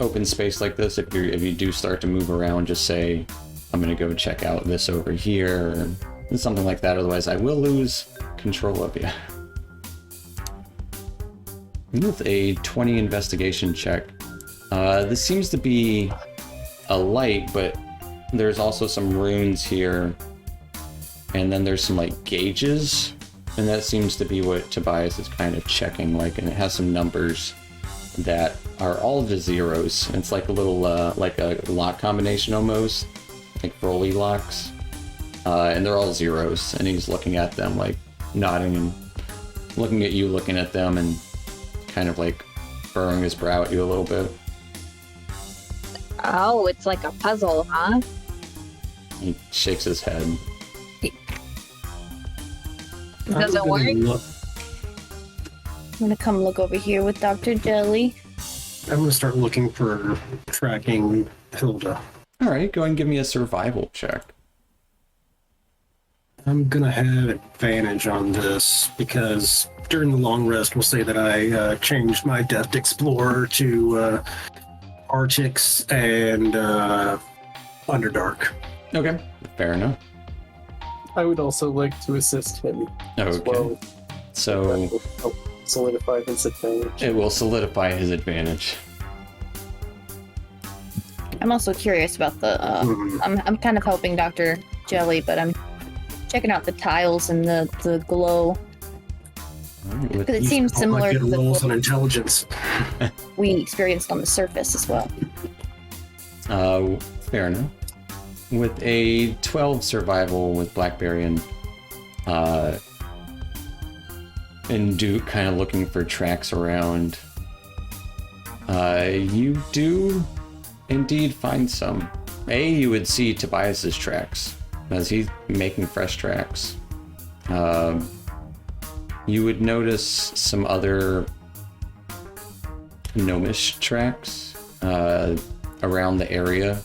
A: open space like this, if you do start to move around, just say, I'm gonna go check out this over here, or something like that. Otherwise, I will lose control of you. With a 20 investigation check, this seems to be a light, but there's also some runes here, and then there's some like gauges, and that seems to be what Tobias is kind of checking, like, and it has some numbers that are all the zeros. It's like a little like a lock combination almost, like Broly locks, and they're all zeros, and he's looking at them like nodding and looking at you, looking at them, and kind of like furrowing his brow at you a little bit.
D: Oh, it's like a puzzle, huh?
A: He shakes his head.
D: Does it work?
B: I'm gonna come look over here with Dr. Jelly.
E: I'm gonna start looking for tracking Hilda.
A: All right, go ahead and give me a survival check.
E: I'm gonna have advantage on this because during the long rest, we'll say that I changed my Deft Explorer to Arctics and Underdark.
A: Okay, fair enough.
F: I would also like to assist him as
A: Okay,
F: well.
A: so
F: That will help solidify his advantage.
A: it will solidify his advantage.
G: I'm also curious about the. I'm kind of helping Dr. Jelly, but I'm checking out the tiles and the glow. Because it seems similar to the
E: rolls on
G: glow
E: intelligence.
G: we experienced on the surface as well.
A: Fair enough. With a 12 survival with Blackberry and Duke kind of looking for tracks around, you do indeed find some. You would see Tobias's tracks as he's making fresh tracks. You would notice some other gnomish tracks around the area.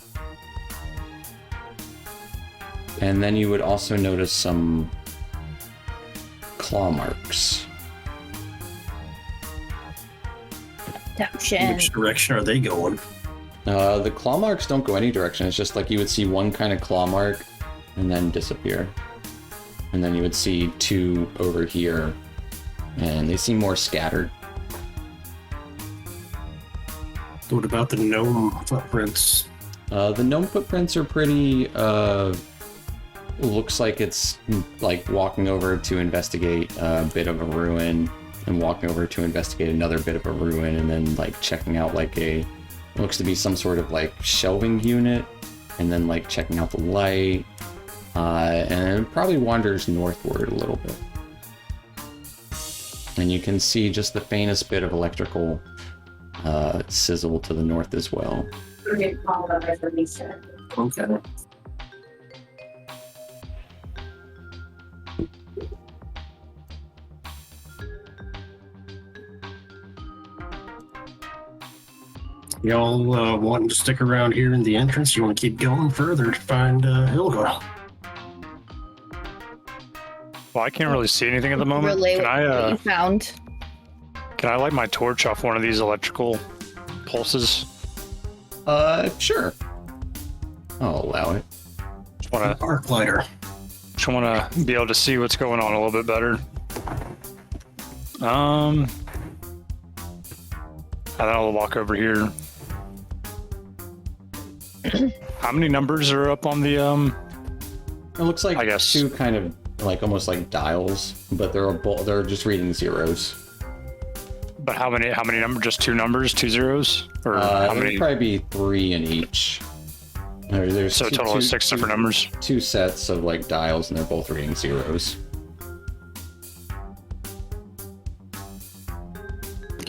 A: And then you would also notice some claw marks.
G: Adaption.
E: Which direction are they going?
A: The claw marks don't go any direction. It's just like you would see one kind of claw mark and then disappear. And then you would see two over here, and they seem more scattered.
E: What about the gnome footprints?
A: The gnome footprints are pretty, looks like it's like walking over to investigate a bit of a ruin and walking over to investigate another bit of a ruin, and then like checking out like looks to be some sort of like shelving unit, and then like checking out the light, and it probably wanders northward a little bit. And you can see just the faintest bit of electrical sizzle to the north as well.
E: Okay. Y'all wanting to stick around here in the entrance? You want to keep going further to find Hilda?
C: Well, I can't really see anything at the moment.
G: Relay
C: Can
G: what you
C: I
G: found.
C: can I light my torch off one of these electrical pulses?
A: Sure. I'll allow it.
E: Arc lighter.
C: Just wanna be able to see what's going on a little bit better. And then I'll walk over here. How many numbers are up on the
A: It looks like
C: I guess.
A: two kind of like almost like dials, but they're just reading zeros.
C: But how many numbers? Just 2 numbers, 2 zeros, or how
A: There'd
C: many?
A: probably be 3 in each. There's
C: So a total of 6 different numbers.
A: 2 sets of like dials, and they're both reading zeros.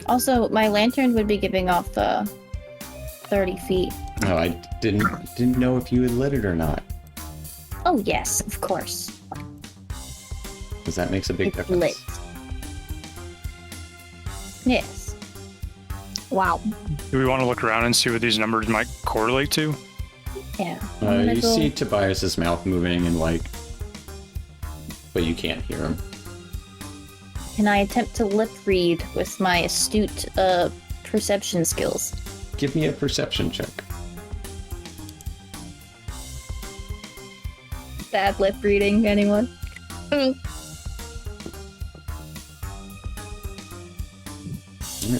G: Also, my lantern would be giving off 30 feet.
A: No, I didn't know if you had lit it or not,
G: Oh yes, of course.
A: because that makes a big
G: It's
A: difference.
G: lit. Yes.
D: Wow.
C: Do we want to look around and see what these numbers might correlate to?
G: Yeah. I'm gonna
A: You
G: go-
A: see Tobias's mouth moving and like, but you can't hear him.
G: Can I attempt to lip read with my astute perception skills?
A: Give me a perception check.
G: Bad lip reading, anyone?
A: Alright,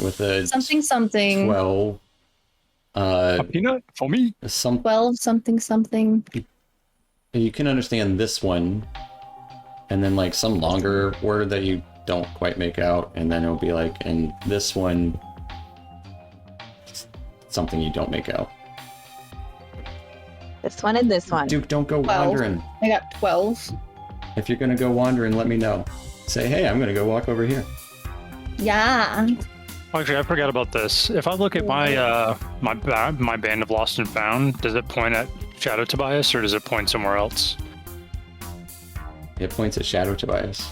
A: with a
G: Something.
A: 12,
C: A peanut for me.
G: 12 something.
A: you can understand this one, and then like some longer word that you don't quite make out, and then it'll be like, and this one, something you don't make out.
D: This one and this one.
A: Duke, don't go
G: 12.
A: wandering.
G: I got 12.
A: If you're gonna go wandering, let me know. Say, hey, I'm gonna go walk over here.
G: Yeah.
C: Actually, I forgot about this. If I look at my my band of lost and found, does it point at Shadow Tobias or does it point somewhere else?
A: It points at Shadow Tobias.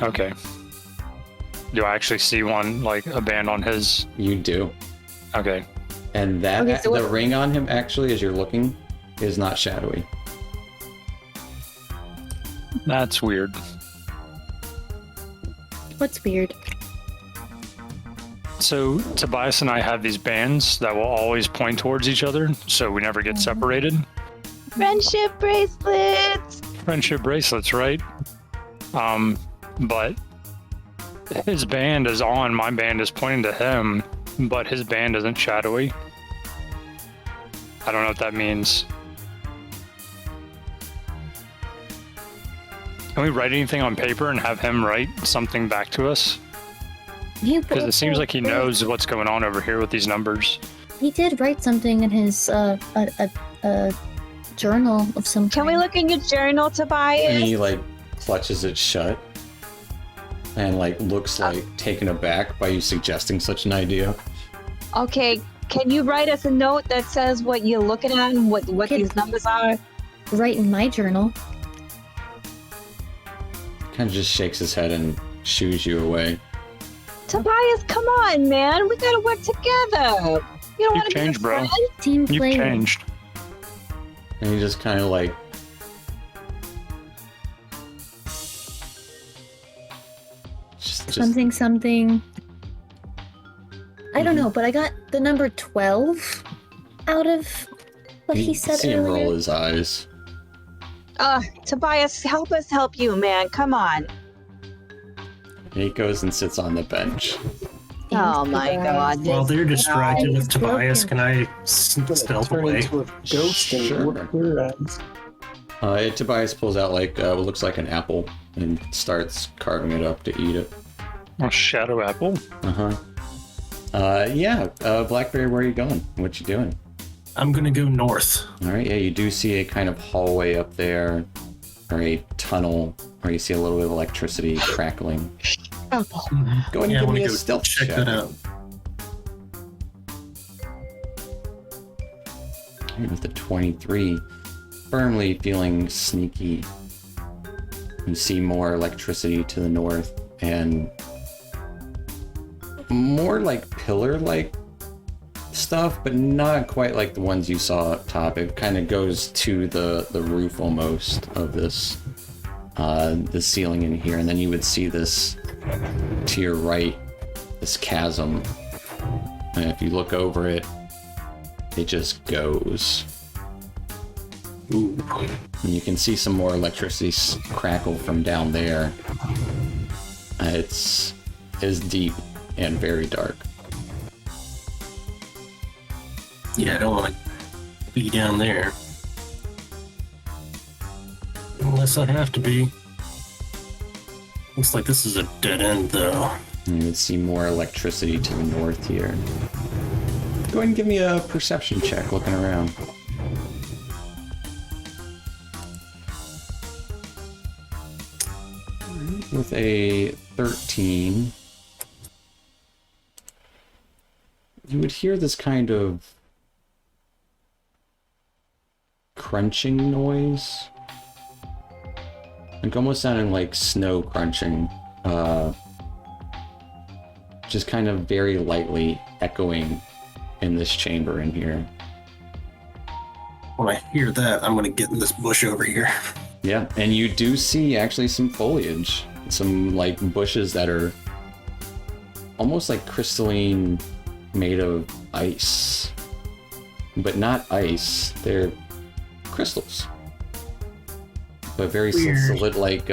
C: Okay. Do I actually see one, like a band on his?
A: You do.
C: Okay.
A: And that
G: Okay, so
A: the
G: what-
A: ring on him, actually, as you're looking, is not shadowy.
C: That's weird.
G: What's weird?
C: So Tobias and I have these bands that will always point towards each other, so we never get separated.
D: Friendship bracelets.
C: Friendship bracelets, right? But his band is on, my band is pointing to him, but his band isn't shadowy. I don't know what that means. Can we write anything on paper and have him write something back to us? Because it seems like he knows what's going on over here with these numbers.
B: He did write something in his journal of some
D: Can we
B: kind.
D: look in your journal,
A: And
D: Tobias?
A: he like clutches it shut and like looks like taken aback by you suggesting such an idea.
D: Okay, can you write us a note that says what you're looking at and what
B: Can-
D: these numbers are?
B: Write in my journal.
A: Kind of just shakes his head and shoos you away.
D: Tobias, come on, man. We gotta work together. You don't
C: You've
D: want to be a
C: changed, bro.
D: friend?
B: Team
C: You've
B: player.
C: changed.
A: And he just kind of like just
B: Something. I don't know, but I got the number 12 out of what he said
A: see him
B: earlier.
A: roll his eyes.
D: Tobias, help us help you, man. Come on.
A: And he goes and sits on the bench.
D: Oh my god.
E: While they're distracted with
B: broken.
E: Tobias, can I stealth
F: Turn
E: away?
F: into a ghost and
A: Sure.
F: whoop your ass.
A: Tobias pulls out like what looks like an apple and starts carving it up to eat it.
C: A shadow apple.
A: Yeah. Blackberry, where are you going? What you doing?
E: I'm gonna go north.
A: All right. Yeah, you do see a kind of hallway up there, or a tunnel, where you see a little bit of electricity crackling. Go ahead and
E: Yeah, I
A: give
E: want
A: me
E: to
A: a
E: go
A: stealth
E: check
A: check.
E: that out.
A: With the 23, firmly feeling sneaky. You see more electricity to the north and more like pillar-like stuff, but not quite like the ones you saw up top. It kind of goes to the roof almost of this the ceiling in here, and then you would see this to your right, this chasm. And if you look over it, it just goes.
E: Ooh.
A: And you can see some more electricity crackle from down there. It's deep and very dark.
E: Yeah, I don't want to be down there. Unless I have to be. Looks like this is a dead end, though.
A: You would see more electricity to the north here. Go ahead and give me a perception check looking around. With a 13, you would hear this kind of crunching noise. Like almost sounding like snow crunching. Just kind of very lightly echoing in this chamber in here.
E: When I hear that, I'm going to get in this bush over here.
A: Yeah, and you do see actually some foliage. Some like bushes that are almost like crystalline, made of ice. But not ice, they're crystals. But very solid, like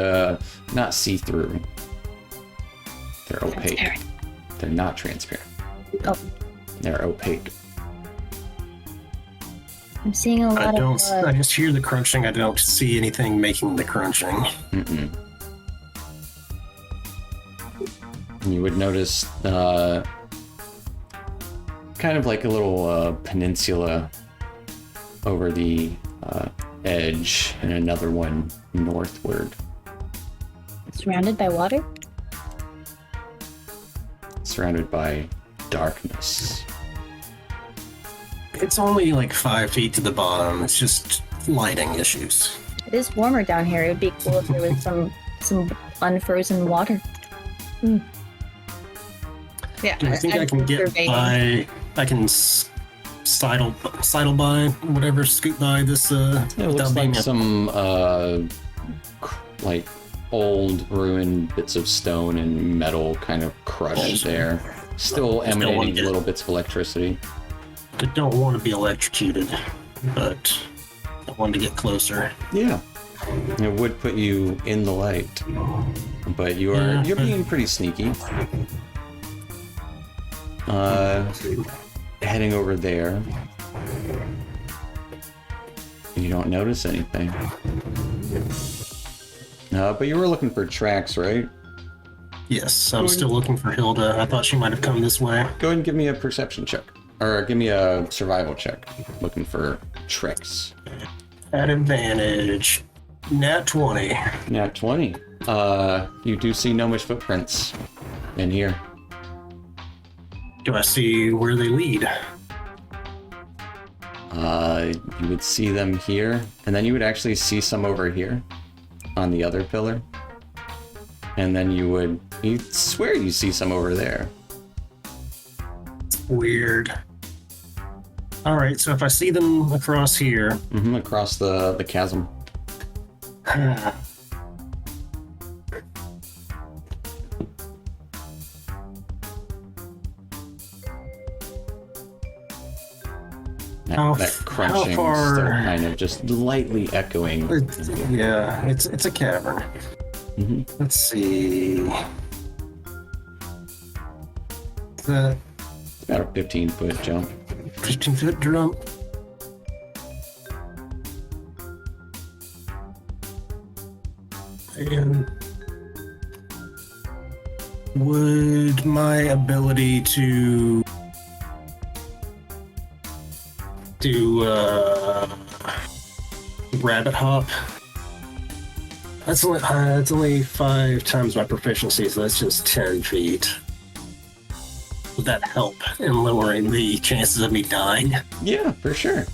A: not see-through. They're opaque.
B: Transparent.
A: They're not transparent.
B: Oh.
A: They're opaque.
B: I'm seeing a lot of.
E: I just hear the crunching. I don't see anything making the crunching.
A: Mm-mm. You would notice kind of like a little peninsula over the edge and another one northward.
B: Surrounded by water?
A: Surrounded by darkness.
E: It's only like 5 feet to the bottom. It's just lighting issues.
B: It is warmer down here. It would be cool if there was some unfrozen water.
G: Yeah,
E: Do I think I can get
G: surveying.
E: by? I can sidle by, whatever, scoot by this.
A: It looks like some like old ruined bits of stone and metal kind of crushed there. Still
E: Just don't wanna
A: emanating
E: get-
A: little bits of electricity.
E: I don't want to be electrocuted, but I wanted to get closer.
A: Yeah. It would put you in the light. But you're being pretty sneaky. Heading over there. You don't notice anything. But you were looking for tracks, right?
E: Yes, I'm still looking for Hilda. I thought she might have come this way.
A: Go ahead and give me a perception check. Or give me a survival check. Looking for tricks.
E: At advantage. Nat 20.
A: Nat 20. You do see gnomish footprints in here.
E: Do I see where they lead?
A: You would see them here, and then you would actually see some over here on the other pillar. And then you'd swear you see some over there.
E: Weird. Alright, so if I see them across here.
A: Mm-hmm, across the chasm. That crunching
E: how far-
A: still kind of just lightly echoing.
E: Yeah, it's a cavern.
A: Mm-hmm.
E: Let's see. The
A: About a 15-foot jump.
E: 15-foot jump. And would my ability to do rabbit hop? That's only 5 times my proficiency, so that's just 10 feet. Would that help in lowering the chances of me dying?
A: Yeah, for sure.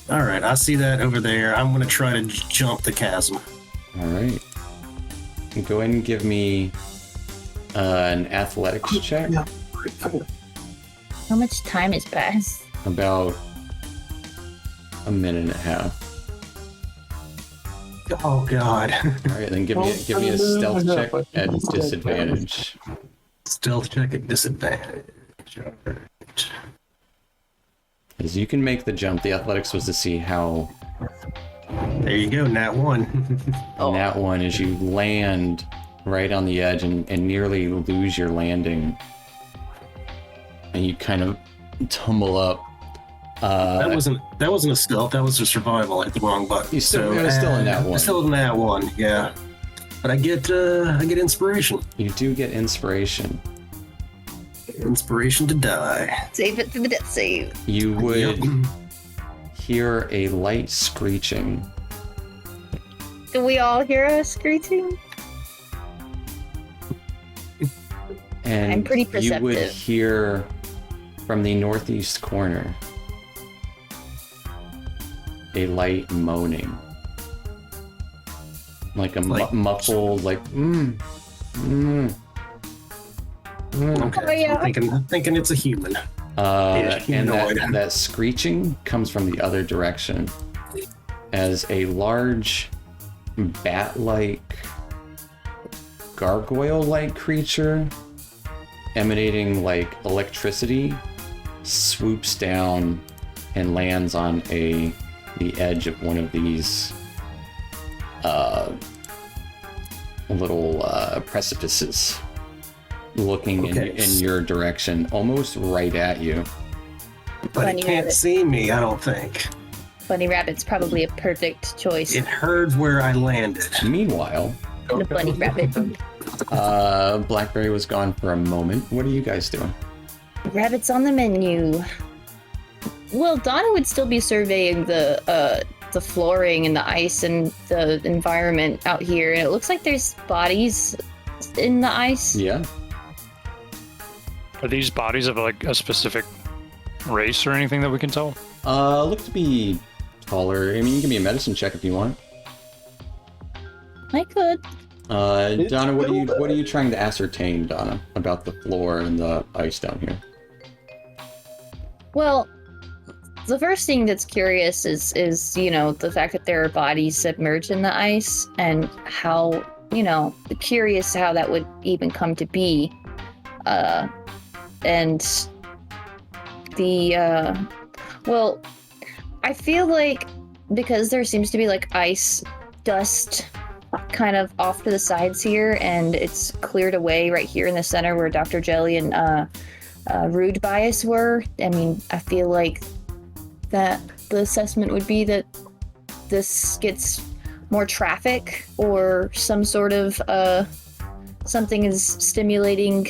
E: All right, I see that over there. I'm gonna try to jump the chasm.
A: All right. Go ahead and give me an athletics check.
F: Yeah.
B: How much time has passed?
A: About a minute and a half.
E: Oh God!
A: All right, then give me a stealth check at disadvantage.
E: Stealth check at disadvantage. All right.
A: As you can make the jump, the athletics was to see how
E: There you go, nat 1.
A: that one as you land right on the edge and nearly lose your landing. And you kind of tumble up.
E: That wasn't a stealth. That was a survival. I hit the wrong button.
A: It was still in that one.
E: Still in that one. Yeah. But I get inspiration.
A: You do get inspiration.
E: Inspiration to die.
G: Save it for the death save.
A: You would
E: Yep.
A: hear a light screeching.
G: Do we all hear us screeching?
A: And
G: I'm pretty
A: you would
G: perceptive.
A: hear from the northeast corner a light moaning. Like a muffled, like,
E: Okay.
G: Oh, yeah.
E: I'm thinking it's a human.
A: And
E: humanoid.
A: that screeching comes from the other direction as a large bat-like, gargoyle-like creature emanating like electricity swoops down and lands on the edge of one of these little precipices, looking in your direction, almost right at you.
E: But
G: Bunny
E: it can't
G: rabbit.
E: see me, I don't think.
G: Bunny rabbit's probably a perfect choice.
E: It heard where I landed.
A: Meanwhile,
G: The bunny rabbit.
A: Blackberry was gone for a moment. What are you guys doing?
G: Rabbits on the menu. Well, Donna would still be surveying the flooring and the ice and the environment out here, and it looks like there's bodies in the ice.
A: Yeah.
C: Are these bodies of like a specific race or anything that we can tell?
A: Look to be taller. I mean, you can be a medicine check if you want.
G: I could.
A: Donna, what are you trying to ascertain, Donna, about the floor and the ice down here?
G: Well, the first thing that's curious is the fact that there are bodies submerged in the ice, and how curious how that would even come to be, and the well, I feel like because there seems to be like ice dust kind of off to the sides here, and it's cleared away right here in the center where Dr. Jelly and Rude Bias were. I mean, I feel like that the assessment would be that this gets more traffic, or some sort of something is stimulating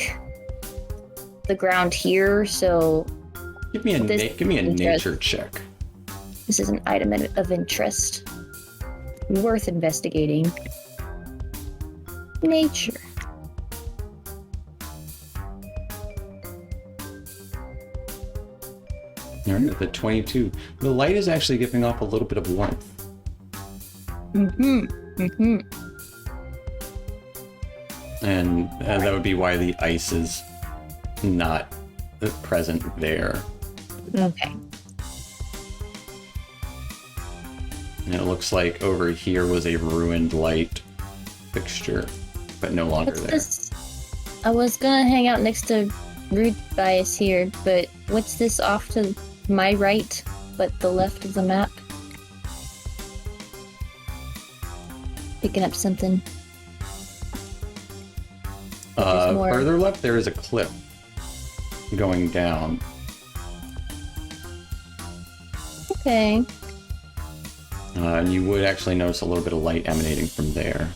G: the ground here. So
A: Give me a nature check.
G: this is an item of interest worth investigating. Nature.
A: All right, the 22. The light is actually giving off a little bit of warmth. And that would be why the ice is not present there.
G: Okay.
A: And it looks like over here was a ruined light fixture, but no longer
G: What's
A: there.
G: this? I was gonna hang out next to Rude Bias here, but what's this off to my right, but the left of the map? Picking up something. There's more.
A: Further left, there is a cliff going down.
G: Okay.
A: And you would actually notice a little bit of light emanating from there.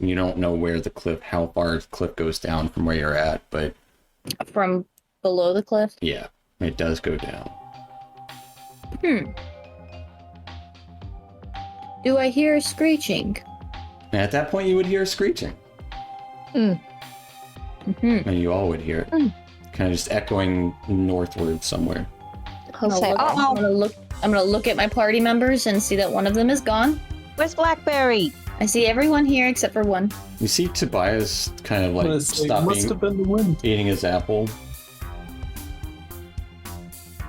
A: You don't know where the cliff, how far the cliff goes down from where you're at, but
G: From below the cliff?
A: yeah, it does go down.
G: Do I hear screeching?
A: And at that point, you would hear screeching.
G: Mm-hmm.
A: And you all would hear it. Kind of just echoing northward somewhere.
D: I'll say,
G: I'm gonna look at my party members and see that one of them is gone.
D: where's Blackberry?
G: I see everyone here except for one.
A: You see Tobias kind of like
F: It must
A: stopping
F: have been the wind.
A: eating his apple.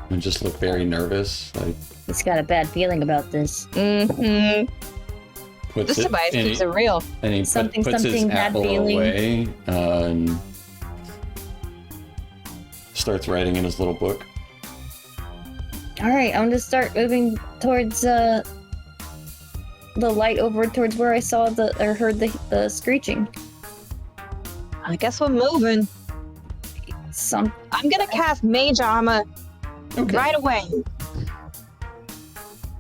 A: And just look very nervous. Like
G: He's got a bad feeling about this.
D: Mm-hmm.
A: puts
D: This
A: it,
D: device
A: and
D: keeps
A: he,
D: it real.
A: and he
G: Something,
A: puts his
G: something, bad
A: apple
G: feeling.
A: away and starts writing in his little book.
G: All right, I'm gonna start moving towards the light over towards where I saw heard the screeching.
D: I guess we're moving. I'm gonna cast Mage Armor right away.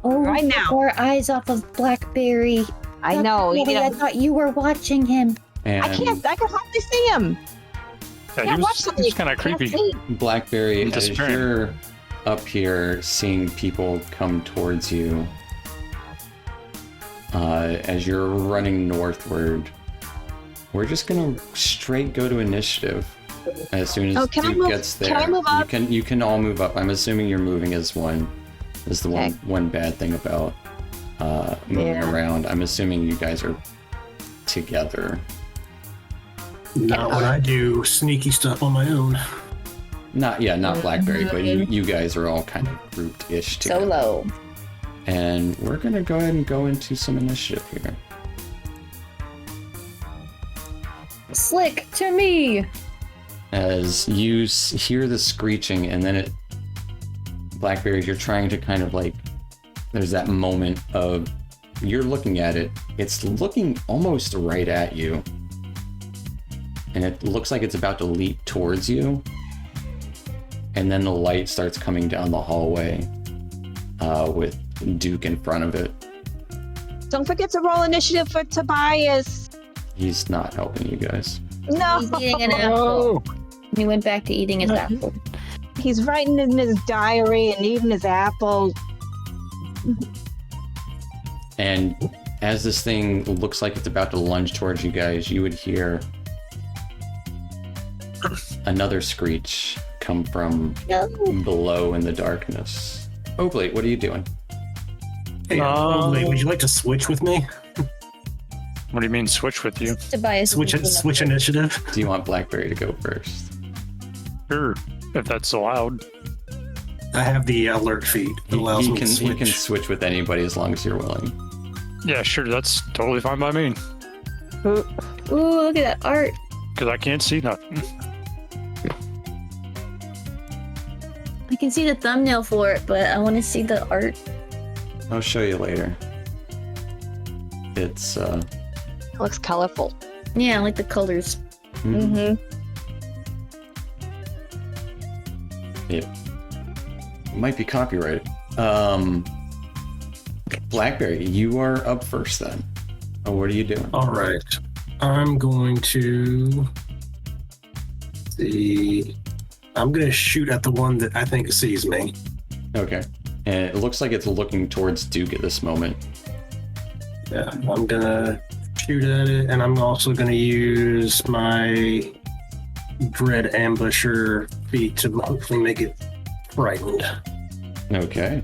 B: Oh,
D: Right now.
B: Our eyes off of Blackberry.
D: I know.
B: Blackberry, I thought you were watching him.
A: And
D: I can hardly see him.
C: Yeah,
D: Can't
C: he
D: watch
C: was,
D: something
C: he was
D: you
C: kind of
D: can't
C: creepy.
D: see.
A: Blackberry,
C: He's
A: as
C: disappearing.
A: you're up here seeing people come towards you, as you're running northward, we're just gonna straight go to initiative. As soon as
D: can I
A: Duke
D: move-
A: gets there,
D: can I move up?
A: you can all move up. I'm assuming you're moving is the
D: Okay.
A: one bad thing about moving
D: Yeah.
A: around. I'm assuming you guys are together.
E: Not when I do sneaky stuff on my own.
A: Not Blackberry, but you guys are all kind of grouped-ish together.
G: Solo.
A: And we're gonna go ahead and go into some initiative here.
G: Slick to me.
A: As you hear the screeching, and then Blackberry, you're trying to kind of like, there's that moment of, you're looking at it, it's looking almost right at you. And it looks like it's about to leap towards you. And then the light starts coming down the hallway with Duke in front of it.
D: Don't forget to roll initiative for Tobias.
A: He's not helping you guys.
D: No.
G: He's eating an apple. He went back to eating his apple.
D: He's writing in his diary and eating his apple.
A: And as this thing looks like it's about to lunge towards you guys, you would hear another screech come from below in the darkness. Oakley, what are you doing?
E: Hey, Lovely, would you like to switch with me?
C: What do you mean switch with you?
G: Tobias.
E: Switch initiative?
A: Do you want Blackberry to go first?
C: Sure, if that's allowed.
E: I have the alert feed that allows
A: He
E: me to
A: can
E: switch.
A: switch with anybody as long as you're willing.
C: Yeah, sure, that's totally fine by me.
G: Ooh, look at that art.
C: Because I can't see nothing.
G: I can see the thumbnail for it, but I want to see the art.
A: I'll show you later. It's
D: It looks colorful.
G: Yeah, I like the colors.
D: Mm-hmm.
A: It might be copyrighted. Blackberry, you are up first then. Oh, what are you doing?
E: All right. I'm going to see. I'm going to shoot at the one that I think sees me.
A: Okay. And it looks like it's looking towards Duke at this moment.
E: Yeah, I'm going to shoot at it, and I'm also going to use my Dread Ambusher feat to hopefully make it frightened.
A: Okay.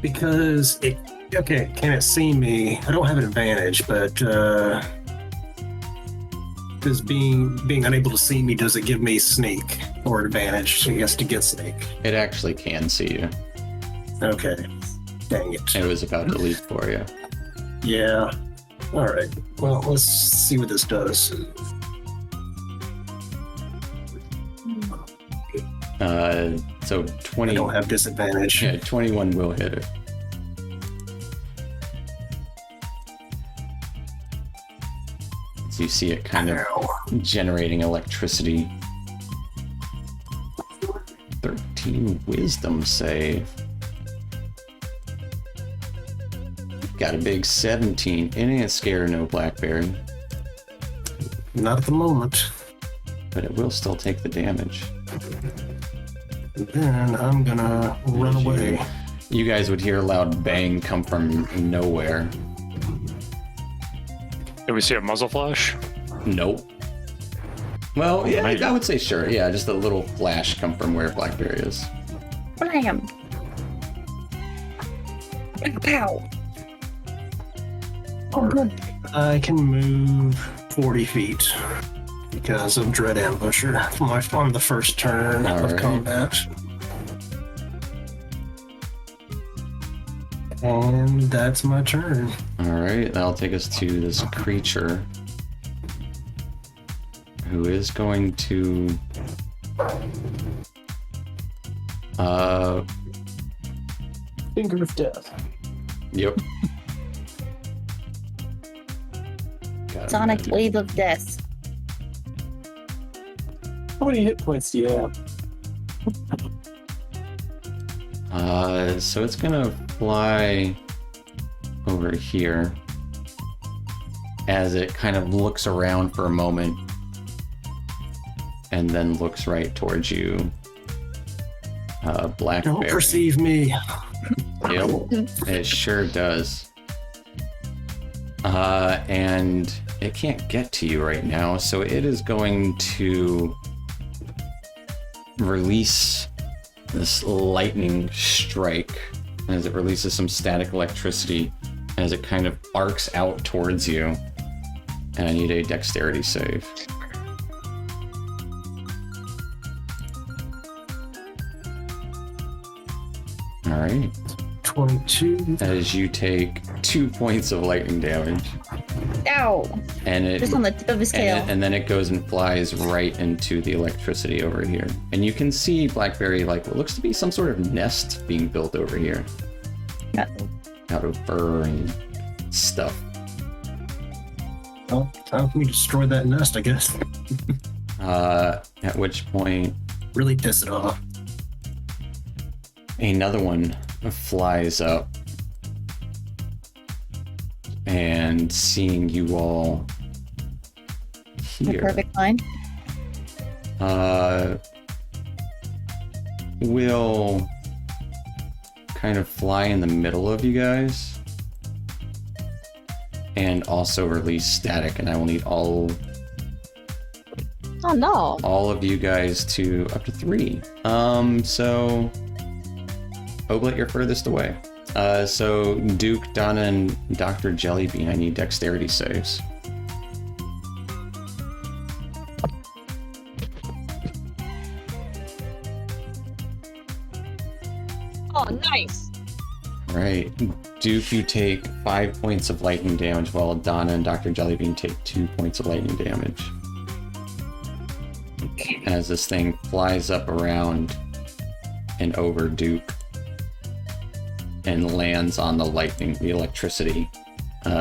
E: Because it, okay, can it see me? I don't have an advantage, but does being unable to see me, does it give me sneak or advantage? So he has to get sneak.
A: It actually can see you.
E: Okay. Dang it.
A: It was about to leap for you.
E: Yeah. All right. Well, let's see what this does.
A: So
E: I
A: 20.
E: don't have disadvantage.
A: Yeah, 21 will hit it. So you see it kind of
E: Ow.
A: generating electricity. 13 wisdom save. Got a big 17. It ain't scared of no Blackberry,
E: Not at the moment.
A: but it will still take the damage.
E: Then I'm gonna run away.
A: You guys would hear a loud bang come from nowhere.
C: Did we see a muzzle flash?
A: Nope. Well, yeah,
C: Maybe.
A: I would say sure. Yeah, just a little flash come from where Blackberry is.
G: Blam! Pow! Oh, good.
E: I can move 40 feet because of Dread Ambusher on the first turn
A: All
E: of
A: right.
E: combat. And that's my turn.
A: All right, that'll take us to this creature who is going to
F: Finger of death.
A: Yep. Gotta
B: Sonic
A: imagine.
B: wave of death.
F: How many hit points do you have?
A: So it's gonna fly over here as it kind of looks around for a moment and then looks right towards you. Blackberry.
E: Don't perceive me.
A: Yep, it sure does. And it can't get to you right now, so it is going to release this lightning strike as it releases some static electricity as it kind of arcs out towards you. And I need a dexterity save. All right.
E: 22.
A: As you take 2 points of lightning damage,
B: Ow!
A: and it
B: Just on the tip of his tail.
A: and then it goes and flies right into the electricity over here. And you can see Blackberry, like what looks to be some sort of nest being built over here out of fur and stuff.
E: Well, time for me to destroy that nest, I guess.
A: At which point
E: Really piss it off.
A: another one flies up, and seeing you all
B: The
A: here,
B: perfect line.
A: will kind of fly in the middle of you guys and also release static, and I will need all
D: Oh no.
A: of you guys to up to 3. So Oblit, you're furthest away. So Duke, Donna, and Dr. Jellybean, I need dexterity saves.
D: Oh, nice.
A: Right. Duke, you take 5 points of lightning damage, while Donna and Dr. Jellybean take 2 points of lightning damage. As this thing flies up around and over Duke and lands on the electricity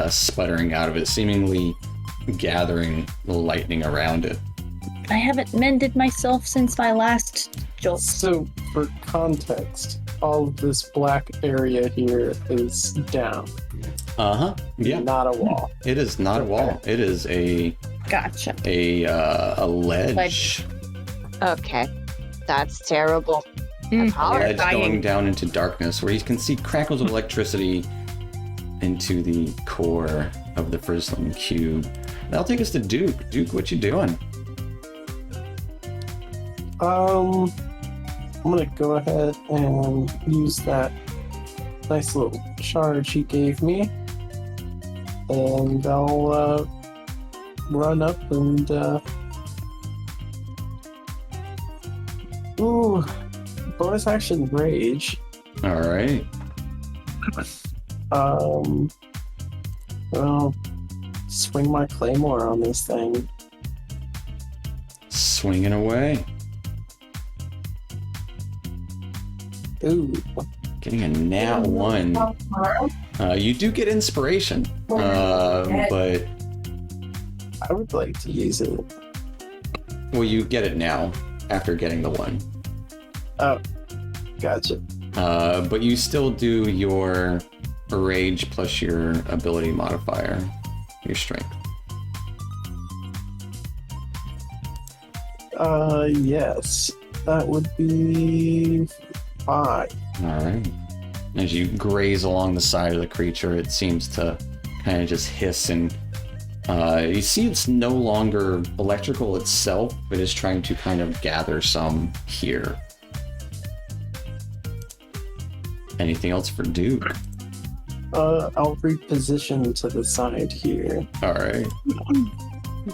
A: sputtering out of it, seemingly gathering the lightning around it.
B: I haven't mended myself since my last jolt.
F: So, for context, all of this black area here is down.
A: Uh-huh. Yeah.
F: Not a wall.
A: It is not a wall. It is a
B: Gotcha.
A: ledge.
D: Okay. That's terrible.
B: Mm.
D: That's
A: A
D: hard.
A: ledge
B: Dying.
A: going down into darkness where you can see crackles of electricity into the core of the frizzling cube. That'll take us to Duke. Duke, what you doing?
F: I'm gonna go ahead and use that nice little charge he gave me, and I'll run up and ooh, bonus action rage.
A: All right.
F: Well, swing my claymore on this thing.
A: Swinging away.
F: Ooh,
A: Getting a nat 1. You do get inspiration, but
F: I would like to use it.
A: well, you get it now after getting the 1.
F: Oh, gotcha.
A: But you still do your rage plus your ability modifier, your strength.
F: Yes, that would be 5.
A: All right. As you graze along the side of the creature, it seems to kind of just hiss, and you see it's no longer electrical itself, but is trying to kind of gather some here. Anything else for Duke?
F: I'll reposition to the side here.
A: All right.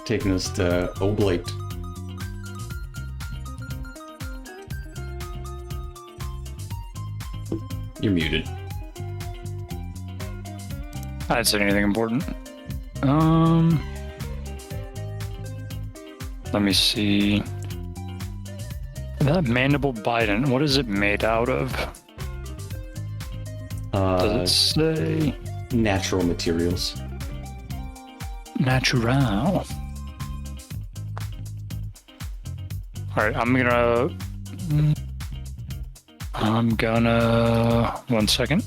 A: Taking us to Oblate. You're muted.
C: I didn't say anything important. Let me see. That mandible bident, what is it made out of? Does it say
A: Natural materials.
C: natural? All right, I'm gonna 1 second.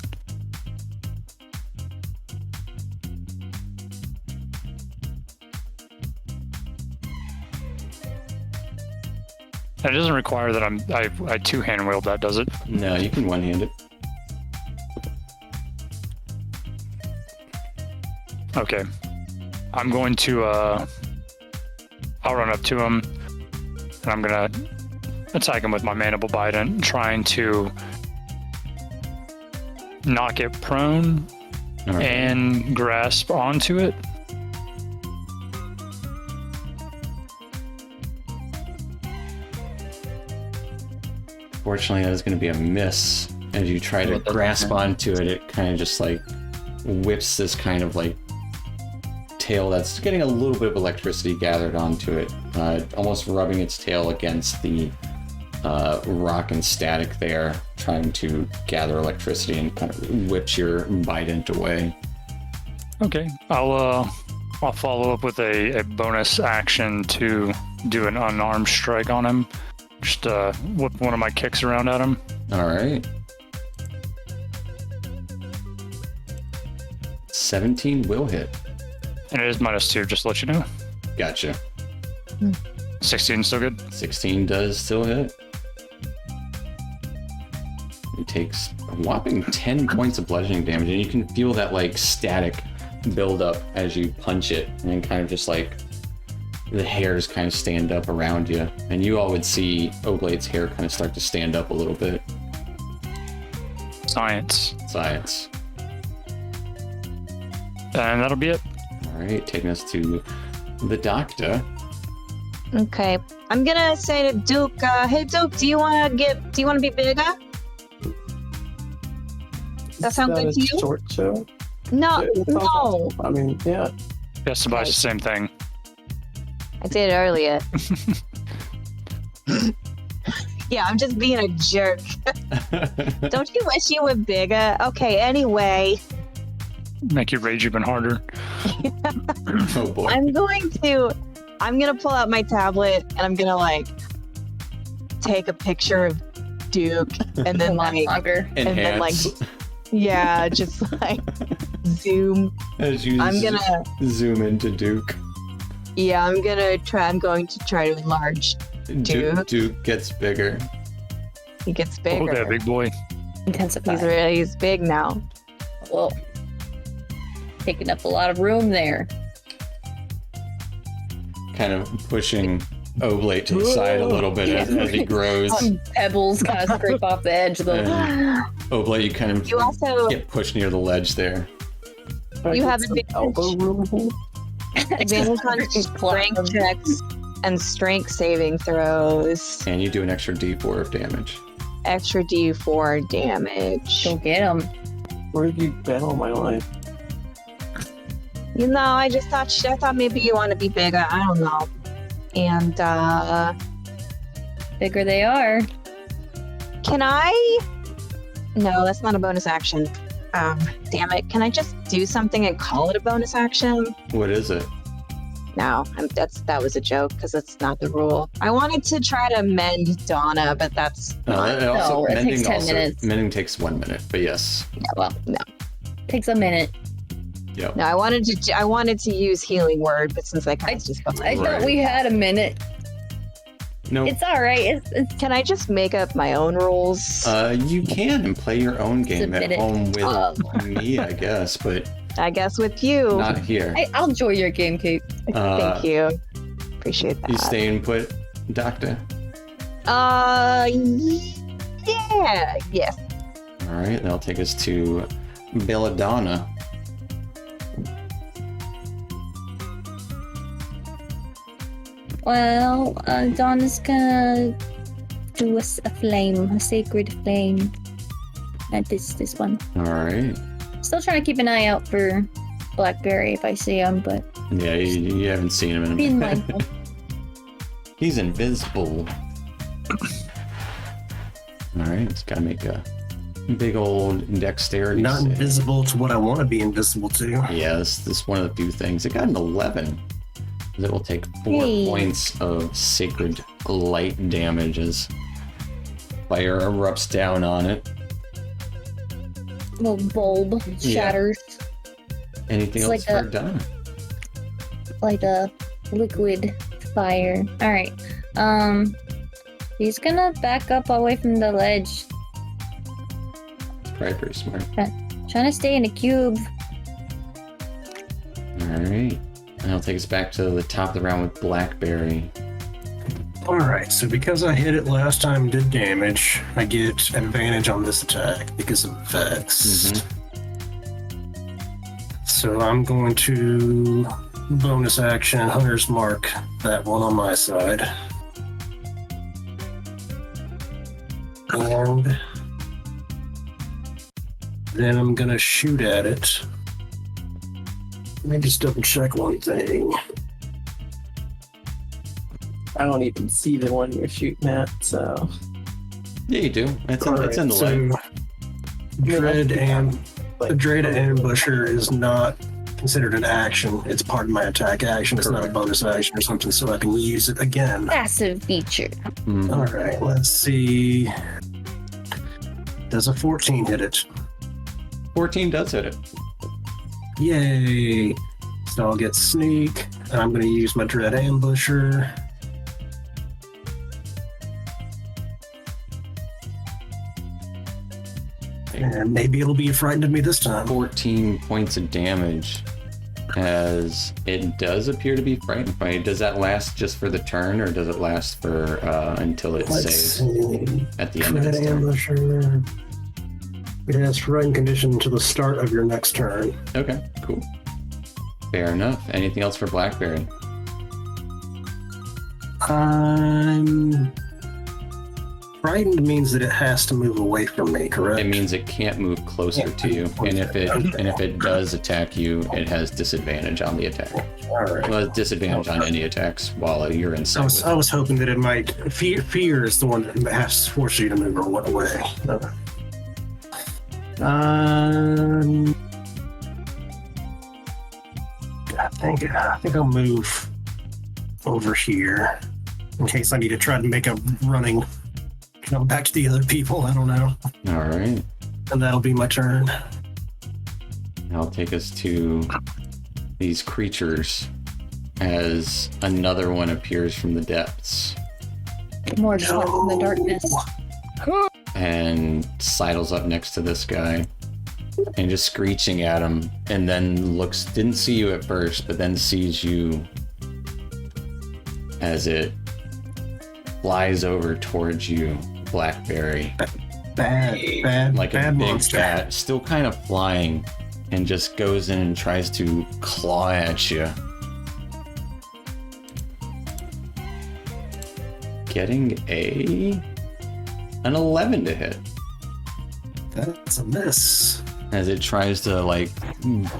C: It doesn't require that I two-hand wield that, does it?
A: No, you can one-hand it.
C: Okay. I'm going to, I'll run up to him, and I'm gonna attack him with my Mandible Bite and trying to knock it prone
A: All right.
C: and grasp onto it.
A: Fortunately, that is going to be a miss. As you try to grasp onto it, it kind of just like whips this kind of like tail that's getting a little bit of electricity gathered onto it, almost rubbing its tail against the rock and static there, trying to gather electricity and kind of whips your bident away.
C: Okay, I'll follow up with a bonus action to do an unarmed strike on him. Just whip one of my kicks around at him.
A: All right. 17 will hit.
C: And it is -2, just to let you know.
A: Gotcha.
C: 16 still good?
A: 16 does still hit. He takes a whopping 10 points of bludgeoning damage, and you can feel that like static build up as you punch it, and then kind of just like the hairs kind of stand up around you, and you all would see Oblade's hair kind of start to stand up a little bit.
C: Science.
A: Science.
C: And that'll be it.
A: All right, taking us to the doctor.
D: Okay, I'm gonna say to Duke, "Hey Duke, do you want to be bigger?" That sound
F: Is
D: good
F: a
D: to you?
F: Short show.
D: No,
F: Yeah, it sounds
D: no,
F: awesome. I mean, yeah.
C: Yes, about
D: Okay.
C: the same thing.
D: I did it earlier. Yeah, I'm just being a jerk. Don't you wish you were bigger? Okay, anyway,
C: Make you rage even harder.
A: Oh boy.
D: I'm gonna pull out my tablet and I'm gonna like take a picture of Duke and then like
G: Longer.
D: and then like
A: Enhance.
D: yeah, just like zoom.
A: As you
D: I'm gonna
A: zoom into Duke.
D: I'm going to try to enlarge. Duke.
A: Duke gets bigger.
D: He gets
C: Oh,
D: bigger.
C: there, big boy.
G: Intensify.
D: He's big now.
G: Well, taking up a lot of room there.
A: Kind of pushing Oblate to the side a little bit as he grows.
G: Some pebbles kind of scrape off the edge of the.
A: And Oblate, you kind of
D: You also
A: get pushed near the ledge there.
D: You have
F: some
D: advantage.
F: elbow room here.
D: advantage on strength checks and strength saving throws.
A: And you do an extra D4 of damage.
D: Extra D4 damage.
G: Go get him.
F: Where have you been all my life?
D: You know, I thought maybe you want to be bigger. I don't know. And
G: Bigger they are.
D: can I? No, that's not a bonus action. Damn it! Can I just do something and call it a bonus action?
A: What is it?
D: No, that was a joke because that's not the rule. I wanted to try to mend Donna, but that's not.
A: It also,
G: No, it takes
A: mending
G: 10
A: also,
G: minutes.
A: Mending takes 1 minute, but yes.
D: Yeah, well, no.
G: Takes a minute.
A: Yep.
D: No, I wanted to use healing word, but since I cast just
G: I thought
A: Right.
G: we had a minute.
A: Nope.
G: It's all right. It's
D: Can I just make up my own rules?
A: You can and play your own game at
G: Submit it.
A: home with me, I guess, but
D: I guess with you.
A: not here.
G: I'll enjoy your game, Kate.
D: Thank you. Appreciate that.
A: You staying put, Doctor?
D: Yeah. Yes.
A: All right, that'll take us to Belladonna.
G: Well, Donna's gonna do a flame, a sacred flame. At this one.
A: All right.
G: Still trying to keep an eye out for Blackberry if I see him, but
A: Yeah, you haven't seen him in a
G: being
A: minute.
G: mindful.
A: He's invisible. All right, just gotta make a big old dexterity.
E: Not
A: save.
E: invisible to what I want to be invisible to.
A: Yeah, this is one of the few things. It got an 11. It will take 4
B: Hey.
A: points of sacred light damage as fire erupts down on it.
B: Little bulb shatters
A: Anything
B: It's
A: else
B: like
A: for Donna?
B: like a liquid fire. All right. He's gonna back up away from the ledge,
A: Probably pretty smart.
B: trying to stay in the cube.
A: Alright. And I'll take us back to the top of the round with Blackberry.
E: Alright, so because I hit it last time and did damage, I get advantage on this attack because of Vex. So I'm going to bonus action Hunter's Mark that one on my side. And then I'm gonna shoot at it. Let me just double check one thing.
F: I don't even see the one you're shooting at, so
A: Yeah, you do. It's in the light.
E: Dread and
F: like,
E: the Dread Ambusher is not considered an action. It's part of my attack action. It's not a
A: Correct.
E: bonus action or something, so I can use it again.
B: Passive feature.
A: Mhm.
E: All right, let's see. Does a 14 hit it?
A: 14 does hit it.
E: Yay! So I'll get sneak, and I'm going to use my Dread Ambusher. And maybe it'll be frightened of me this time.
A: 14 points of damage as it does appear to be frightened by you. Does that last just for the turn, or does it last for until it
E: Let's
A: saves
E: see.
A: at the end of
E: Dread
A: its turn?
E: Ambusher. It has frightened condition until the start of your next turn.
A: Okay, cool. Fair enough. Anything else for Blackberry?
E: Frightened means that it has to move away from me, correct?
A: It means it can't move closer to you, and if it does attack you, it has disadvantage on the attack.
E: All right.
A: Well, disadvantage on any attacks while you're
E: I
A: inside.
E: was, I was hoping that it might. Fear is the one that has to force you to move away. I think I'll move over here in case I need to try to make a running jump back to the other people. I don't know,
A: All right.
E: and that'll be my turn.
A: I'll take us to these creatures as another one appears from the depths
B: More smoke in the darkness.
A: and sidles up next to this guy and just screeching at him, and then didn't see you at first, but then sees you as it flies over towards you, Blackberry,
E: Bad
A: like a big
E: monster.
A: bat, still kind of flying, and just goes in and tries to claw at you. Getting an 11 to hit
E: That's a miss.
A: as it tries to, like,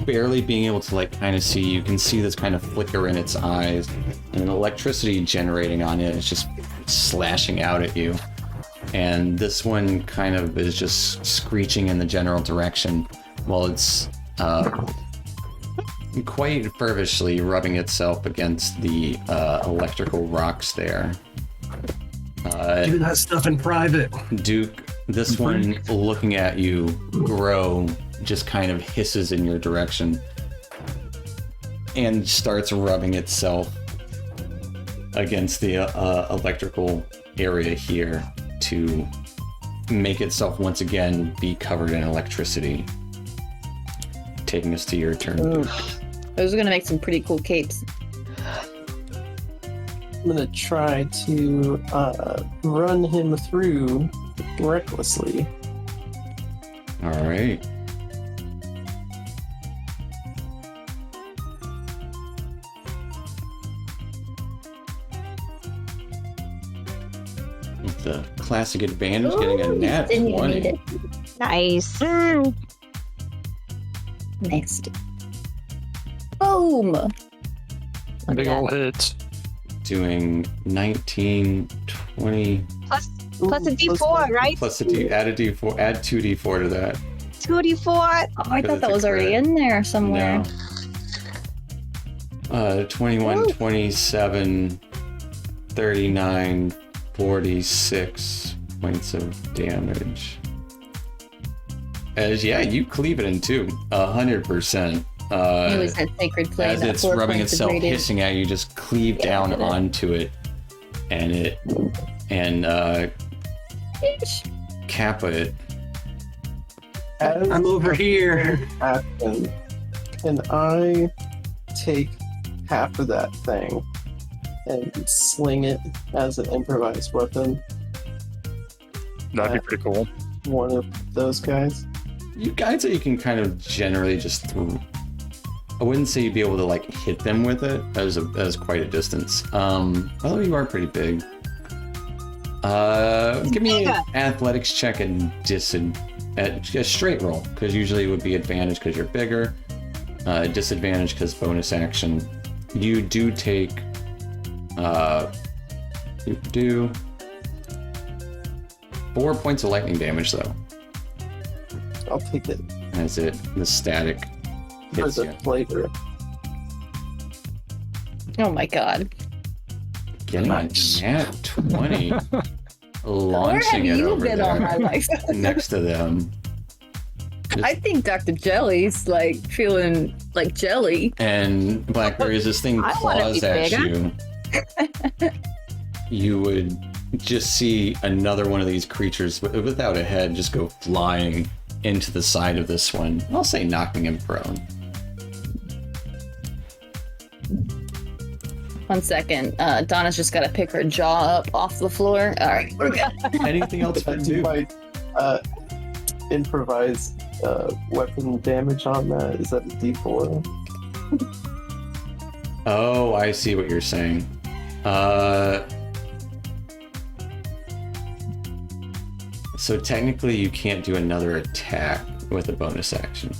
A: barely being able to, like, kind of see. You can see this kind of flicker in its eyes and electricity generating on it. It's just slashing out at you. And this one kind of is just screeching in the general direction while it's quite fervishly rubbing itself against the electrical rocks there.
E: Do that stuff in private.
A: Duke, this one looking at you grow just kind of hisses in your direction and starts rubbing itself against the electrical area here to make itself once again be covered in electricity. Taking us to your turn, Duke.
G: Those are gonna make some pretty cool capes.
F: I'm gonna try to run him through recklessly.
A: All right. With the classic advantage, getting a nat
B: Didn't even
A: 20.
B: need it.
D: Nice.
B: Nasty. Boom! Look at
C: Big
B: that.
C: ol' hits.
A: Doing 19, 20.
D: Plus, Plus a D4, right?
A: Plus add a D4, add 2D4 to that.
D: 2D4.
G: Oh, I
A: Because
G: thought
A: it's
G: that
A: a
G: was already
A: crit.
G: in there somewhere.
A: No. 21,
G: Woo.
A: 27, 39, 46 points of damage. As you cleave it in two, 100%.
G: It was that sacred flame.
A: As
G: that
A: it's
G: 4
A: rubbing
G: points of
A: itself,
G: radiant.
A: hissing at you, just cleave down
G: hit it.
A: onto it, and
G: Yeesh.
A: Kappa it.
F: As
E: I'm over here.
F: action, can I take half of that thing and sling it as an improvised weapon?
C: That'd be pretty cool.
F: One of those guys.
A: I'd say you can kind of generally just throw. I wouldn't say you'd be able to like hit them with it as quite a distance. Although you are pretty big. Give me an athletics check and at a straight roll, because usually it would be advantage because you're bigger. Disadvantage because bonus action. You do take. You do 4 points of lightning damage though,
F: I'll take it
A: as the static
F: for
A: hits
F: the
A: you.
F: flavor.
G: Oh my god.
A: Getting
C: Nice.
A: a nat 20.
G: Where
A: Launching
G: have
A: it
G: you
A: over
G: been all my
A: there
G: life?
A: next to them.
G: I think Dr. Jelly's like feeling like jelly.
A: And Blackberry, as this thing
D: I wanna be
A: claws at
D: bigger.
A: you would just see another one of these creatures without a head just go flying into the side of this one. I'll say knocking him prone.
G: 1 second. Donna's just got to pick her jaw up off the floor. All right, we're good.
A: Anything else
F: If I
A: for
F: do
A: you?
F: my improvised weapon damage on that, is that a D4?
A: Oh, I see what you're saying. So technically you can't do another attack with a bonus action.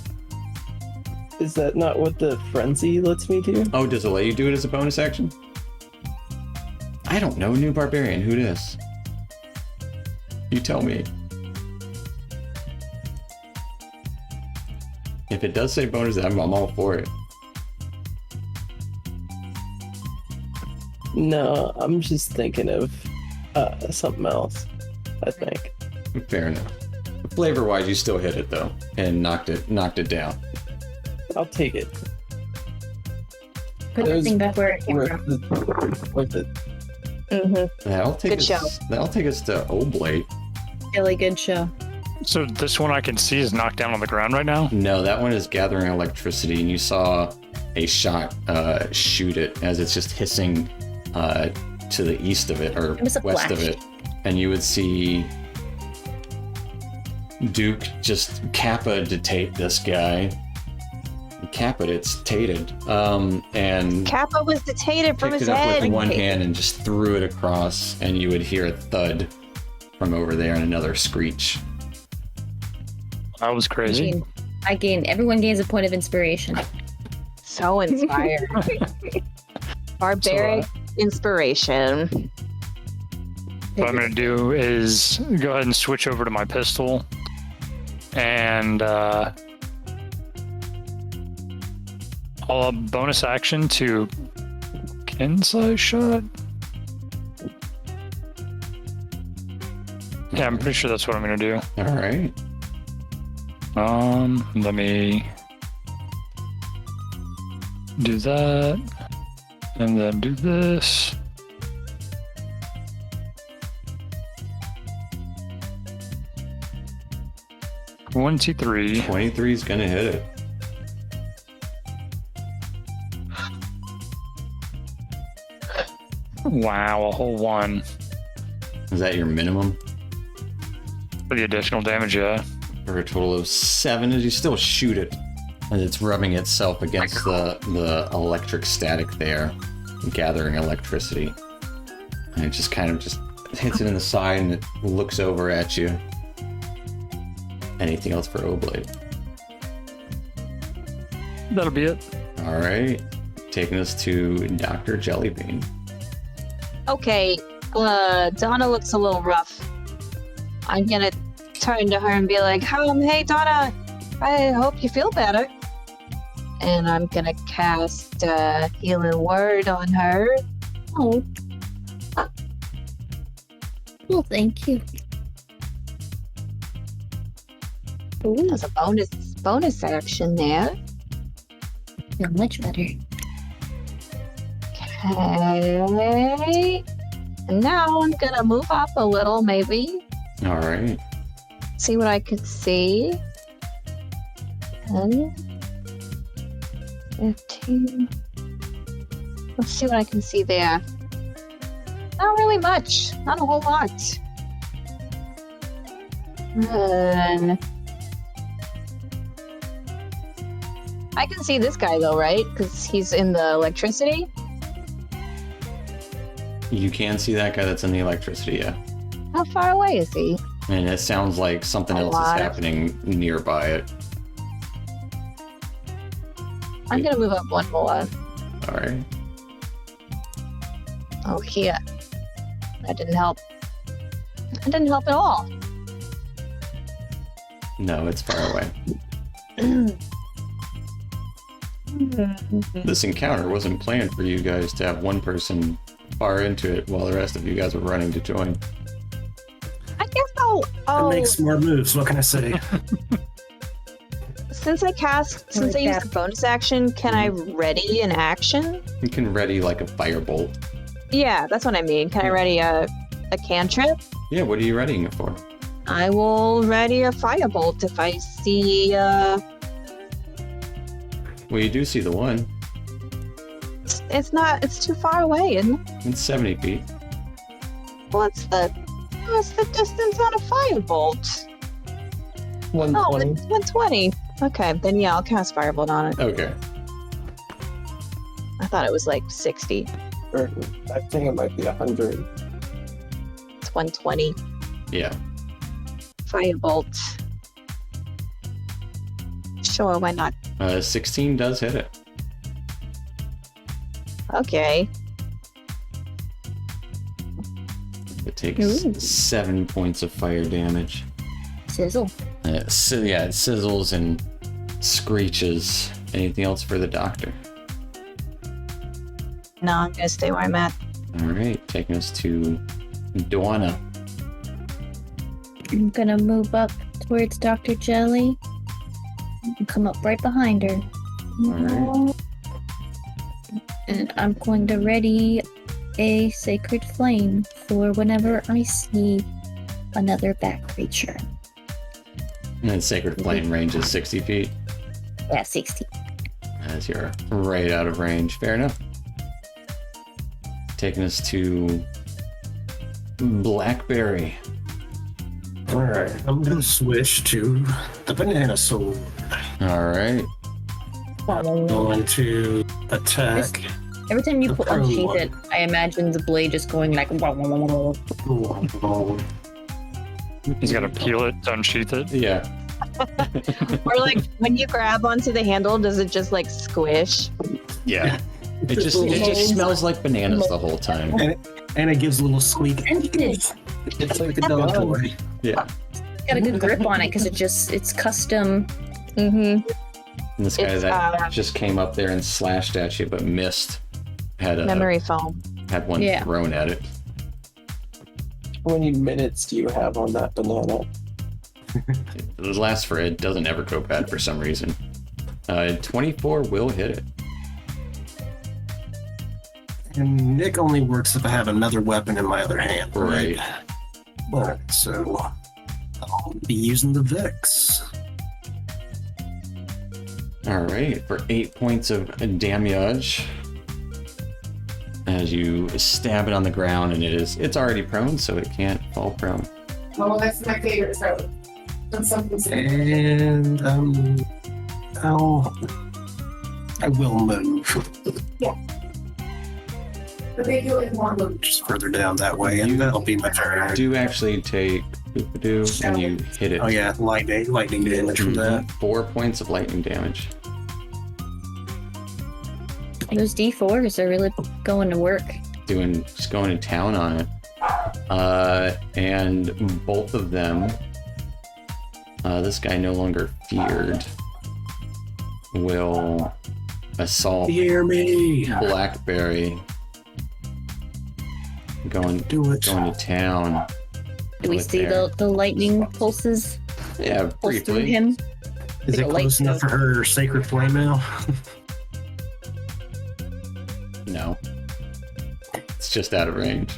F: Is that not what the frenzy lets me do?
A: Oh, does it let you do it as a bonus action? I don't know, new barbarian. Who dis? You tell me. If it does say bonus, I'm all for it.
F: No, I'm just thinking of something else, I think.
A: Fair enough. Flavor-wise, you still hit it though, and knocked it down.
F: I'll take it.
G: Put that thing back where it came
F: Worth
G: from.
F: it.
D: Mm-hmm. Good show.
A: That'll take us to Oblate.
G: Really good show.
C: So this one I can see is knocked down on the ground right now.
A: No, that one is gathering electricity, and you saw a shot shoot it as it's just hissing to the east of it, or
G: It was a
A: west of
G: flash.
A: it. And you would see Duke just Kappa-ditate this guy. Kappa-tated. And
D: Kappa was detated from
A: picked
D: his
A: it up
D: head.
A: with one hand and just threw it across, and you would hear a thud from over there and another screech.
C: That was crazy.
G: Everyone gains a point of inspiration.
D: So inspired. Barbaric inspiration.
C: What I'm going to do is go ahead and switch over to my pistol and I'll bonus action to Kinseye shot. Yeah, I'm pretty sure that's what I'm going to do.
A: All right.
C: Let me do that and then do this. One, two, three.
A: 23 is gonna hit it.
C: Wow, a whole one
A: Is that your minimum?
C: for the additional damage, yeah.
A: For a total of 7, as you still shoot it, and it's rubbing itself against the electric static there, gathering electricity. And it just kind of just hits it in the side, and it looks over at you. Anything else for Oblate?
C: That'll be it.
A: All right, taking us to Dr. Jellybean.
D: Okay, Donna looks a little rough. I'm gonna turn to her and be like, hey Donna, I hope you feel better. And I'm gonna cast Healing Word on her.
B: Oh. Well, thank you. Ooh,
D: There's a bonus action there.
B: feel much better.
D: Okay. And now I'm gonna move up a little, maybe.
A: All right.
D: See what I could see. 10, 15. Let's see what I can see there. Not really much. Not a whole lot. I can see this guy though, right? Because he's in the electricity.
A: You can see that guy that's in the electricity, yeah.
D: How far away is he?
A: And it sounds like something
D: A
A: else
D: lot.
A: is happening nearby it.
D: I'm gonna move up one more.
A: All right.
D: Oh, here. That didn't help. That didn't help at all.
A: No, it's far away. This encounter wasn't planned for you guys to have one person far into it while the rest of you guys were running to join.
D: I guess I'll
E: I make smart moves. What can I say?
D: since I used the bonus action, can I ready an action?
A: You can ready like a firebolt.
D: Yeah, that's what I mean. Can I ready a cantrip?
A: Yeah, what are you readying it for?
D: I will ready a firebolt if I see
A: Well, you do see the one.
D: it's too far away, isn't it?
A: It's 70 feet.
D: What's the distance on a firebolt?
F: 120.
D: Oh, it's 120. Okay, then yeah, I'll cast firebolt on it.
A: Okay.
D: I thought it was like 60.
F: Or I think it might be 100.
D: It's 120.
A: Yeah.
D: Firebolt. Sure, why not?
A: 16 does hit it.
D: Okay.
A: It takes
B: Ooh.
A: 7 points of fire damage.
B: Sizzle.
A: It sizzles and screeches. Anything else for the doctor?
D: No, I'm gonna stay where I'm at.
A: All right, taking us to Donna.
B: I'm gonna move up towards Dr. Jelly and come up right behind her.
A: Alright.
B: And I'm going to ready a sacred flame for whenever I see another bat creature.
A: And then Sacred Flame range is 60 feet.
B: Yeah, 60.
A: As you're right out of range. Fair enough. Taking us to Blackberry.
E: Alright, I'm gonna switch to the banana sword.
A: All right.
E: Going to attack.
G: Every time you
E: The
G: pull
E: prone
G: unsheath
E: one.
G: it, I imagine the blade just going like. Wah, wah, wah, wah, wah.
C: He's got to peel it to unsheath it.
A: Yeah.
D: Or like when you grab onto the handle, does it just like squish?
A: Yeah. It just smells like bananas the whole time.
E: And it gives a little squeak.
B: It's
E: It's like the dog toy.
A: Yeah.
G: Got a good grip on it because it's custom.
D: Mm-hmm.
A: And this guy
D: It's,
A: that just came up there and slashed at you but missed had
D: Memory foam.
A: had one
G: Yeah.
A: thrown at it.
F: How many minutes do you have on that banana?
A: It lasts for it doesn't ever go bad for some reason. 24 will hit it.
E: And Nick only works if I have another weapon in my other hand.
A: Right.
E: Alright, so I'll be using the Vex.
A: All right, for 8 points of damage. As you stab it on the ground, and it's already prone, so it can't fall prone.
H: Oh, that's my favorite. So that's something.
E: And I will move
H: But they do it more loop.
E: just further down that way, and that'll be my turn.
A: Do actually take Boop-a-doo, and you hit it.
E: Oh yeah, lightning damage from that.
A: 4 points of lightning damage.
G: Those D4s are really going to work.
A: Just going to town on it. And both of them, this guy no longer feared, will assault
E: Hear me.
A: Blackberry. Going
E: Do it.
A: to town.
G: Do we
A: with
G: see
A: their-
G: the lightning pulses
A: Yeah,
G: pulse through
A: briefly.
G: him?
E: Is
G: Like
E: it
G: a light
E: close enough for her sacred flame now?
A: No. It's just out of range.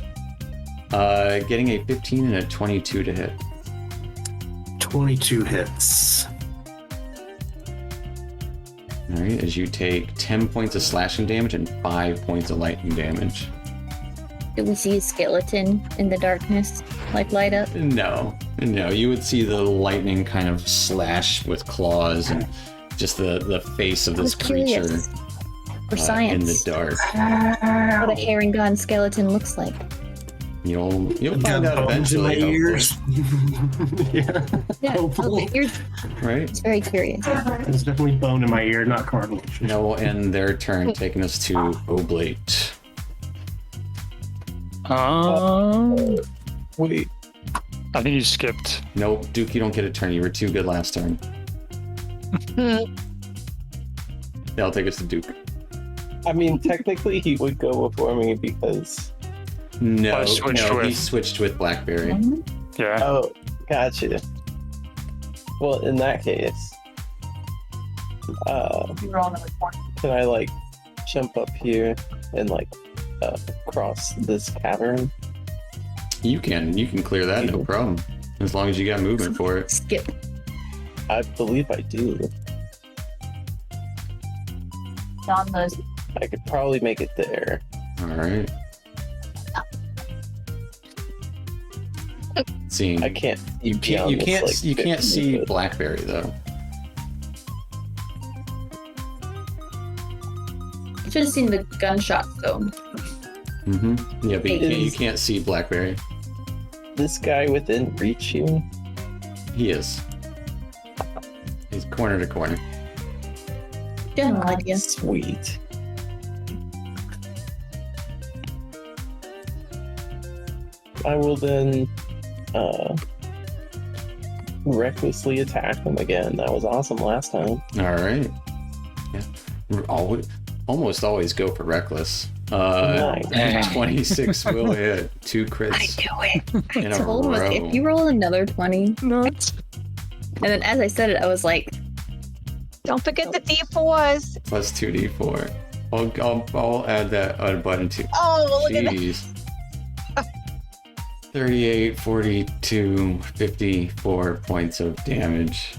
A: Getting a 15 and a 22 to hit.
E: 22 hits.
A: Alright, as you take 10 points of slashing damage and 5 points of lightning damage.
G: Do we see a skeleton in the darkness, like light up?
A: No, you would see the lightning kind of slash with claws and just the face of
G: I was
A: this creature
G: curious. For
A: in
G: science,
A: the dark.
G: what a herringon skeleton looks like.
A: You'll
E: Got
A: find out
E: bones in my
A: eventually,
E: ears. Yeah.
G: Yeah,
E: Hopefully.
G: okay, you're
A: hopefully, right?
G: it's very curious.
E: There's definitely bone in my ear, not cartilage.
A: That will end their turn, taking us to Oblate.
F: Wait,
C: I think you skipped.
A: Nope, Duke, you don't get a turn. You were too good last turn. That'll take us to Duke.
F: I mean, technically he would go before me because.
A: No,
C: switched
A: he
C: with-
A: switched with Blackberry.
C: Yeah.
F: Oh, gotcha. Well, in that case, can I like jump up here and like cross this cavern?
A: You can clear that, no problem. As long as you got movement for it.
G: Skip.
F: I believe I do.
G: On those.
F: I could probably make it there.
A: Alright. Seeing
F: I can't.
A: you can't see
F: 50 foot.
A: Blackberry though.
G: Should have seen the gunshots though.
A: Mm-hmm. Yeah, but you can't see Blackberry.
F: This guy within reach here.
A: He is. He's corner to corner.
G: General idea.
F: Sweet. I will then recklessly attack him again. That was awesome last time.
A: Alright. Yeah. Almost always go for reckless.
F: Nice.
A: 26 will hit. 2 crits in a
G: Told him,
A: row.
G: if you roll another 20, and then as I said it, I was like,
D: Don't forget the D4s.
A: Plus 2d4. I'll add that button too.
D: Oh, look at that.
A: Jeez. 38, 42, 54 points of damage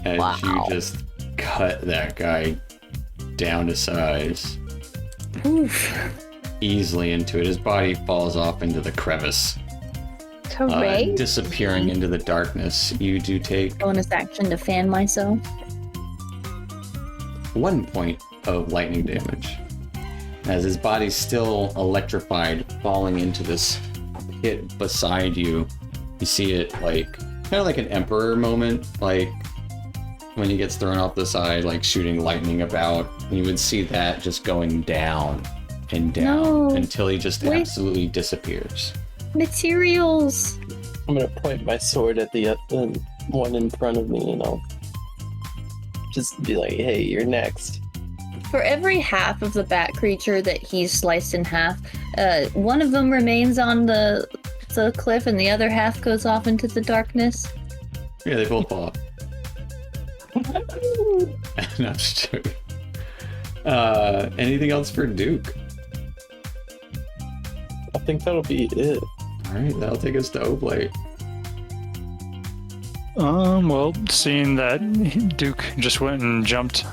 A: as you just cut that guy down to size
G: oof.
A: easily into it. His body falls off into the crevice,
D: Correct.
A: disappearing into the darkness. You do take
G: Bonus action to fan myself.
A: 1 point of lightning damage as his body's still electrified, falling into this pit beside you. You see it like kind of like an emperor moment, like when he gets thrown off the side, like shooting lightning about. And you would see that just going down and down
G: No.
A: until he just
G: Wait.
A: absolutely disappears.
G: Materials.
F: I'm gonna point my sword at the one in front of me, and I'll just be like, "Hey, you're next."
G: For every half of the bat creature that he's sliced in half, one of them remains on the cliff and the other half goes off into the darkness.
A: Yeah, they both fall off. No, I'm just joking. Anything else for Duke?
F: I think that'll be it.
A: Alright, that'll take us to Oblate.
C: Well, seeing that Duke just went and jumped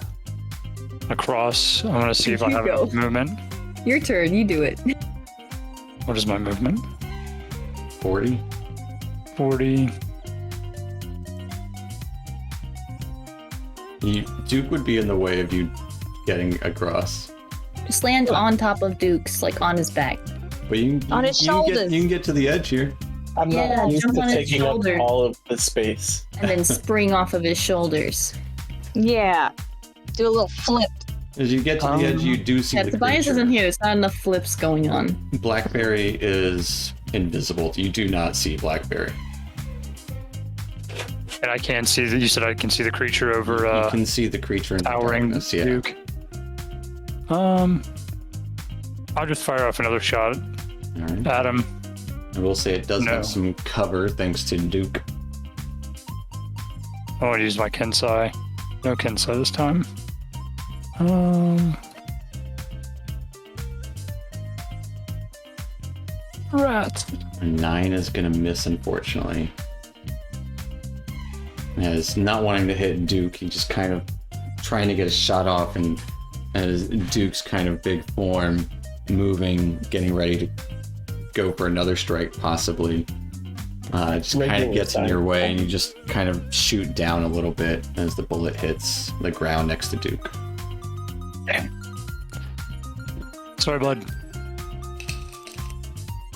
C: across, I'm gonna see if I
G: You
C: have
G: go.
C: enough movement.
G: Your turn, you do it.
C: What is my movement?
A: 40.
C: 40.
A: Duke would be in the way of you getting across.
G: Just land on top of Duke's, like on his back.
A: But
D: On his
A: you
D: shoulders.
A: can get to the edge here.
F: I'm
G: Yeah,
F: not used
G: jump
F: to
G: on his
F: taking up
G: shoulder.
F: all of the space.
G: And then spring off of his shoulders.
D: Yeah. Do a little flip.
A: As you get to the edge, you do see
G: Yeah,
A: the
G: Tobias
A: creature.
G: isn't here. There's not enough flips going on.
A: Blackberry is invisible. You do not see Blackberry.
C: And I can see that you said I can see the creature over
A: You can see the creature in the
C: towering
A: darkness, yeah.
C: Duke. I'll just fire off another shot
A: All right.
C: at him.
A: I will say it does
C: No.
A: have some cover thanks to Duke.
C: I want to use my Kensai. No Kensai this time. Rats.
A: A 9 is going to miss, unfortunately. As not wanting to hit Duke, he just kind of trying to get a shot off, and as Duke's kind of big form moving, getting ready to go for another strike, possibly. Just kind of
F: Regular
A: gets in
F: time.
A: your way, and you just kind of shoot down a little bit as the bullet hits the ground next to Duke.
C: Sorry, bud.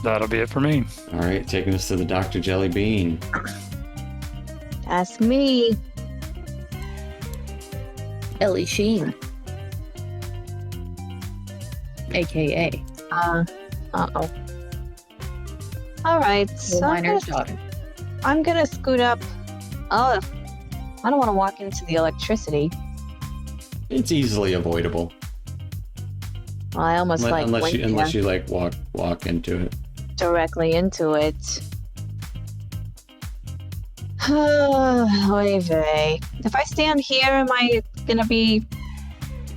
C: That'll be it for me.
A: All right, taking us to the Dr. Jelly Bean.
D: That's me.
G: Ellie Sheen. AKA
D: Uh-oh. All right,
G: the
D: so
G: miner's daughter.
D: I'm gonna scoot up. Oh, I don't want to walk into the electricity.
A: It's easily avoidable,
D: Well, I almost like
A: unless
D: went
A: you like walk into it.
D: directly into it. Oy vey. If I stand here, am I gonna be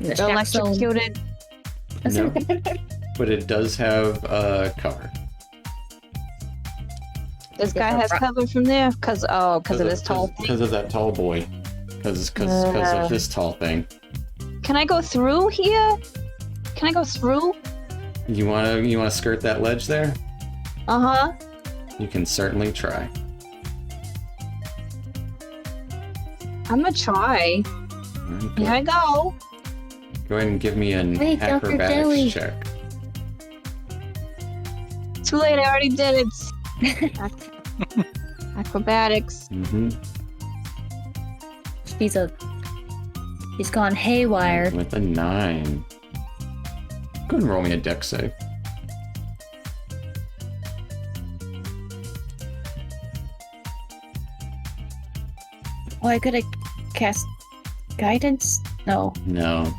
G: In the shack zone.
D: electrocuted?
A: No, but it does have cover.
D: This guy has cover from there, because of this tall thing.
A: Because of that tall boy. Because of this tall thing.
D: Can I go through here? Can I go through?
A: You wanna skirt that ledge there?
D: Uh-huh.
A: You can certainly try.
D: I'm gonna try.
A: All right,
D: Here I go.
A: go ahead and give me an
G: Wait, Dr. Jelly.
A: acrobatics check.
D: Too late, I already did it. Acrobatics.
A: Mm-hmm.
G: He's gone haywire.
A: With a 9. Go ahead and roll me a dex save.
G: Oh, I could have cast guidance. No,
A: No.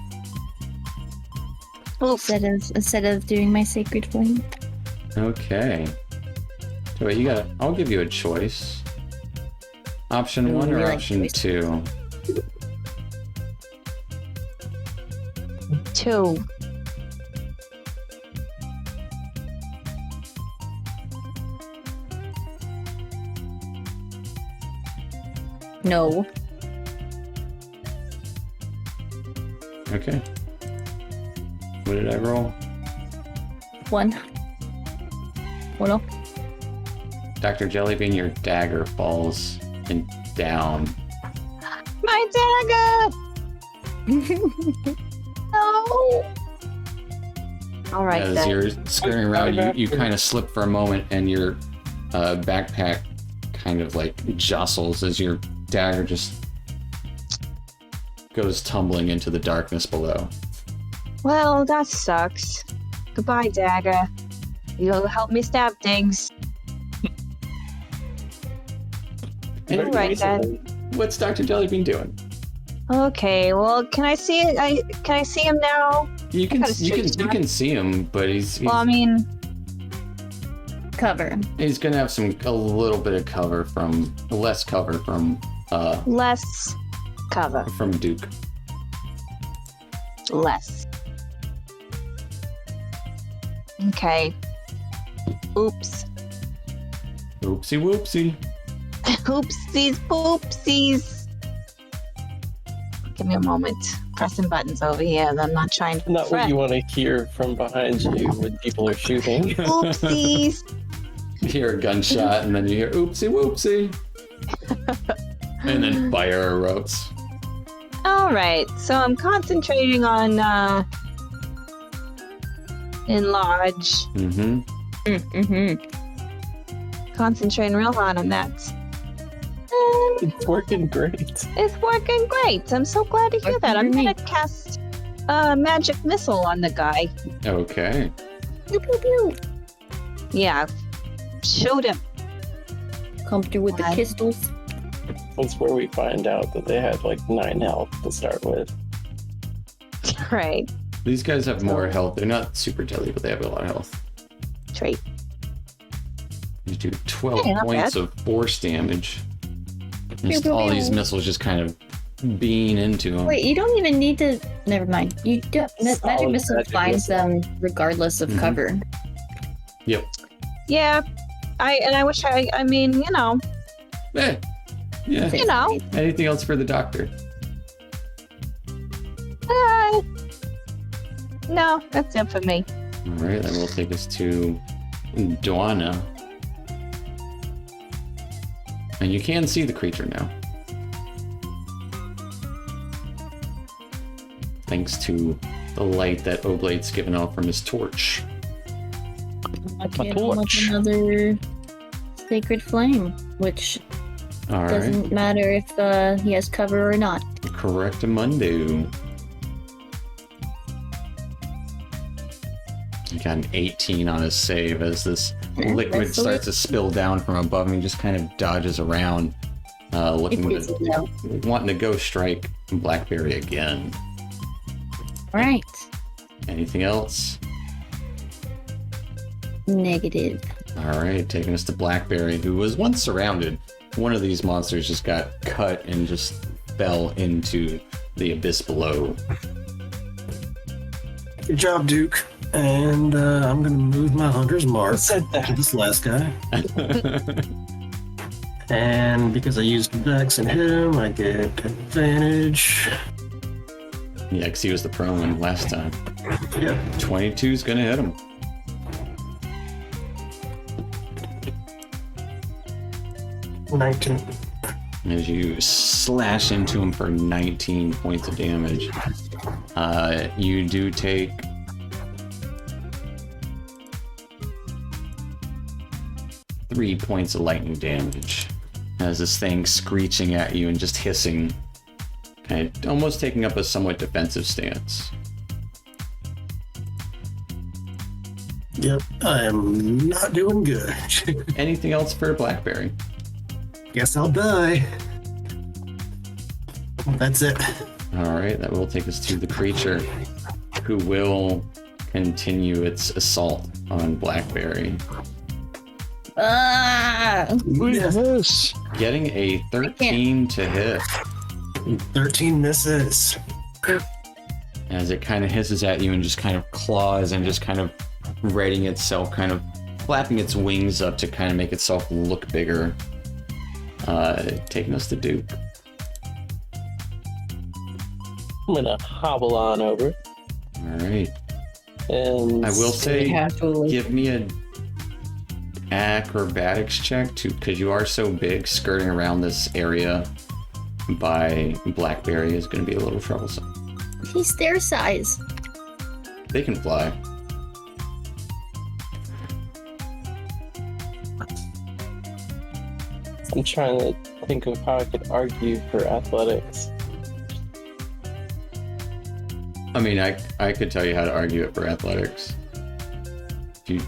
D: Oof.
G: instead of doing my sacred flame.
A: Okay. So wait, I'll give you a choice. Option 1 or
G: we like
A: option
G: choices.
A: 2?
D: 2.
G: No.
A: Okay. What did I roll?
G: 1. What up?
A: Dr. Jellybean, your dagger falls down.
D: My dagger! No! Alright
A: As
D: then.
A: you're scurrying around, you kind of slip for a moment, and your backpack kind of like jostles as your dagger just goes tumbling into the darkness below.
D: Well, that sucks. Goodbye, dagger. You'll help me stab things.
A: And
D: Alright then.
A: what's Dr. Jellybean doing?
D: Okay, well, can I see it? Can I see him now?
A: You can
D: gotta
A: you
D: shoot
A: can see him, but he's
D: Well, I mean,
G: Cover.
A: he's gonna have a little bit of cover from less cover from
D: less cover.
A: from Duke.
D: Less. Okay. Oops.
A: Oopsie whoopsie.
D: Oopsies, poopsies. Give me a moment. Pressing buttons over here. I'm not trying to
F: Not what
D: fret.
F: you want to hear from behind you when people are shooting.
D: Oopsies.
A: You hear a gunshot, and then you hear oopsie whoopsie. And then fire erupts.
D: All right. So I'm concentrating on enlarge.
A: Mm-hmm.
G: Mm-hmm.
D: Concentrating real hard on that.
F: It's working great.
D: It's working great. I'm so glad to hear that. I'm gonna cast a magic missile on the guy.
A: Okay.
G: Pew, pew, pew.
D: Yeah. Shoot him.
G: Come through with the
D: Why?
G: pistols.
F: That's where we find out that they had like 9 health to start with.
D: Right.
A: These guys have more health. They're not super deadly, but they have a lot of health.
D: Trait.
A: You do 12
D: Hey, not
A: points
D: bad.
A: of force damage. Just
G: pew,
A: all
G: pew.
A: these missiles just kind of beam into them.
G: Wait, you don't even need to. Never mind. You don't. Magic
F: Solid
G: missile
F: magic
G: finds them regardless of
A: Mhm.
G: cover.
A: Yep.
D: Yeah. I wish I mean, you know.
A: Eh, yeah.
D: You know.
A: Anything else for the doctor?
D: No, that's it for me.
A: All right, that will take us to Dwana. And you can see the creature now. Thanks to the light that Oblate's given off from his torch.
G: I can't
C: torch.
G: another sacred flame, which
A: All right,
G: doesn't matter if he has cover or not.
A: correctamundo. He got an 18 on his save as this liquid
G: That's a
A: starts to spill down from above him. He just kind of dodges around, looking wanting to go strike Blackberry again.
G: Right.
A: Anything else?
G: Negative.
A: All right, taking us to Blackberry, who was once surrounded. One of these monsters just got cut and just fell into the abyss below.
E: Good job, Duke. And I'm going to move my hunter's mark to this last guy. And because I used Dex and hit him, I get advantage.
A: Yeah, because he was the prone one last time.
E: Yep.
A: 22's gonna hit him.
E: $19.
A: As you slash into him for 19 points of damage. You do take 3 points of lightning damage as this thing screeching at you and just hissing, kind of almost taking up a somewhat defensive stance.
E: Yep, I am not doing good.
A: Anything else for Blackberry?
E: Guess I'll die. That's it.
A: All right, that will take us to the creature, who will continue its assault on Blackberry.
G: Ah!
C: What is this?
A: Getting a 13 to hit
E: 13 misses.
A: as it kind of hisses at you and just kind of claws and just kind of readying itself, kind of flapping its wings up to kind of make itself look bigger. Taking us to Duke.
F: I'm gonna hobble on over,
A: All right.
F: and
A: I will say,
G: Casually.
A: give me a acrobatics check too, because you are so big. Skirting around this area by Blackberry is going to be a little troublesome.
G: He's their size.
A: They can fly.
F: I'm trying to think of how I could argue for athletics.
A: I mean, I could tell you how to argue it for athletics. If you,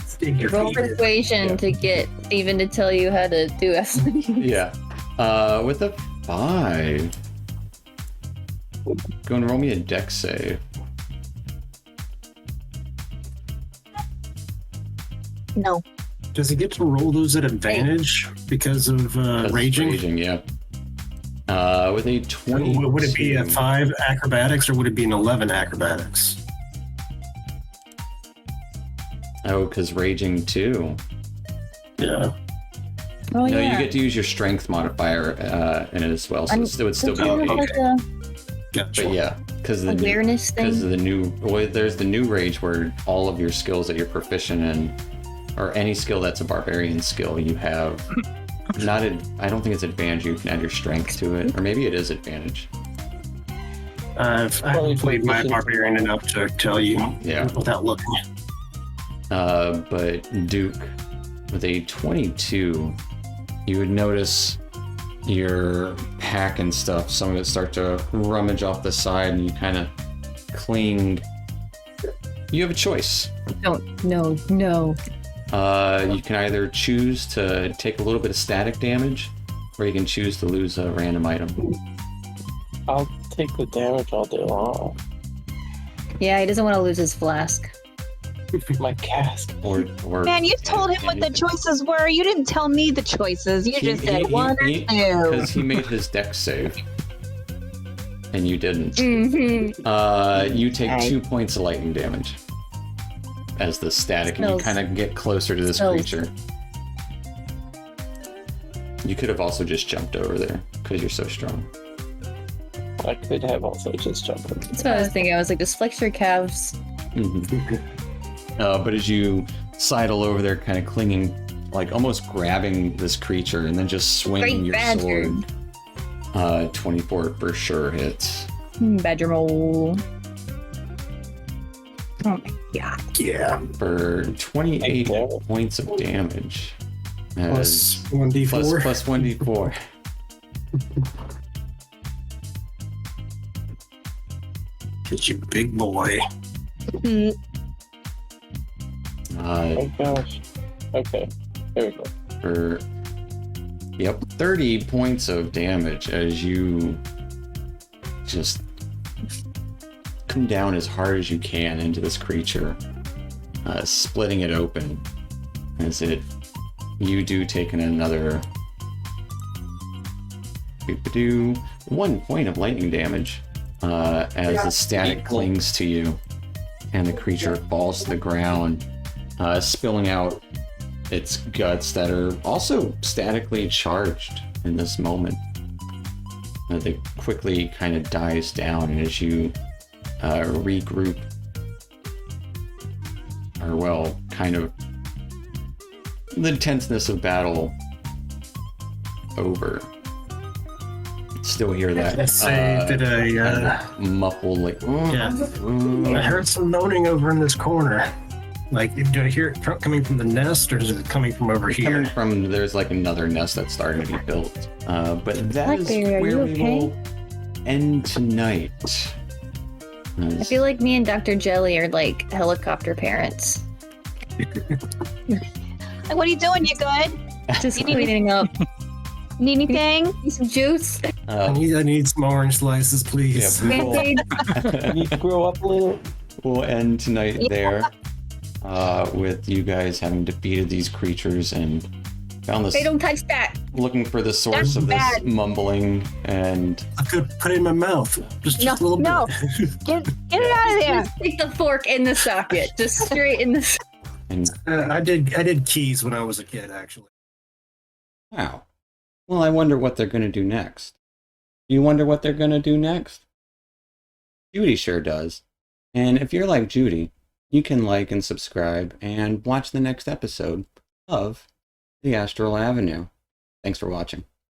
E: Stick your
G: Roll
E: feet.
G: persuasion
A: Yeah.
G: to get Steven to tell you how to do athletics.
A: yeah. With a 5. Go and roll me a dex save.
D: No.
E: Does he get to roll those at advantage because of
A: That's
E: raging?
A: Raging, yeah. With a 20.
E: Would it be a 5 acrobatics or would it be an 11 acrobatics?
A: Oh, because raging too.
E: Yeah.
G: Oh,
A: No,
G: yeah.
A: you get to use your strength modifier in it as well, so it would still be
G: Don't you
A: an
G: have
A: 8.
G: like
E: Gotcha.
A: But yeah, because
G: a awareness thing?
A: of the new, well, there's the new rage where all of your skills that you're proficient in, or any skill that's a barbarian skill, you have not. I don't think it's advantage. You can add your strength to it, or maybe it is advantage.
E: I haven't played my barbarian enough to tell you
A: Yeah.
E: without looking.
A: But Duke, with a 22, you would notice your pack and stuff. Some of it start to rummage off the side, and you kind of cling. You have a choice.
G: Don't. No.
A: You can either choose to take a little bit of static damage, or you can choose to lose a random item.
F: I'll take the damage all day long.
G: Yeah, he doesn't want to lose his flask.
F: My cask.
A: Or
D: Man, you told him what the choices were. You didn't tell me the choices. You just said one or two.
A: Because he made his dex save. And you didn't.
G: Mm-hmm.
A: You take 2 points of lightning damage. As the static, and you
G: Smells-
A: kind of get closer to this
G: smells-
A: creature. You could have also just jumped over there, because you're so strong.
F: I could have also just jumped in.
G: That's what I was thinking. I was like, just flex your calves.
A: But as you sidle over there, kind of clinging, like almost grabbing this creature, and then just swinging
G: Great
A: your
G: badger.
A: sword. 24 for sure hits.
G: Badger roll. Oh my god.
E: Yeah.
A: For 28
F: Okay.
A: points of damage.
E: Plus 1d4.
A: Plus 1d4.
E: Get you, big boy.
F: Oh gosh. Okay. There we go.
A: For 30 points of damage as you just come down as hard as you can into this creature, splitting it open as you do take in another 1 point of lightning damage as the static clings to you and the creature falls to the ground, spilling out its guts that are also statically charged in this moment. It quickly kind of dies down, and as you regroup, or well, kind of the tenseness of battle over, still hear that
E: Let's say that
A: muffled like
E: I heard some moaning over in this corner. Like, do I hear it coming from the nest, or is it coming from over here?
A: coming from, there's like another nest that's starting to be built, but that is
G: Blackberry, are
A: where
G: you
A: we
G: okay?
A: will end tonight.
G: I feel like me and Dr. Jelly are like helicopter parents.
D: Like, what are you doing? You good?
G: Just cleaning up.
D: Need anything?
G: Need some juice.
E: I need some orange slices, please.
A: Yeah,
G: Band-Aid.
F: I need to grow up a little.
A: we'll end tonight there, with you guys having defeated these creatures and found this,
G: Hey, don't touch that.
A: looking for the source
G: That's
A: of this
G: bad.
A: mumbling, and
E: I could put it in my mouth. Just a little
D: No.
E: bit.
D: Get it out of there.
G: Stick the fork in the socket. Just straight in the
A: and
E: I did keys when I was a kid, actually.
A: wow. Well, I wonder what they're going to do next. You wonder what they're going to do next? Judy sure does. And if you're like Judy, you can like and subscribe and watch the next episode of The Astral Avenue. Thanks for watching.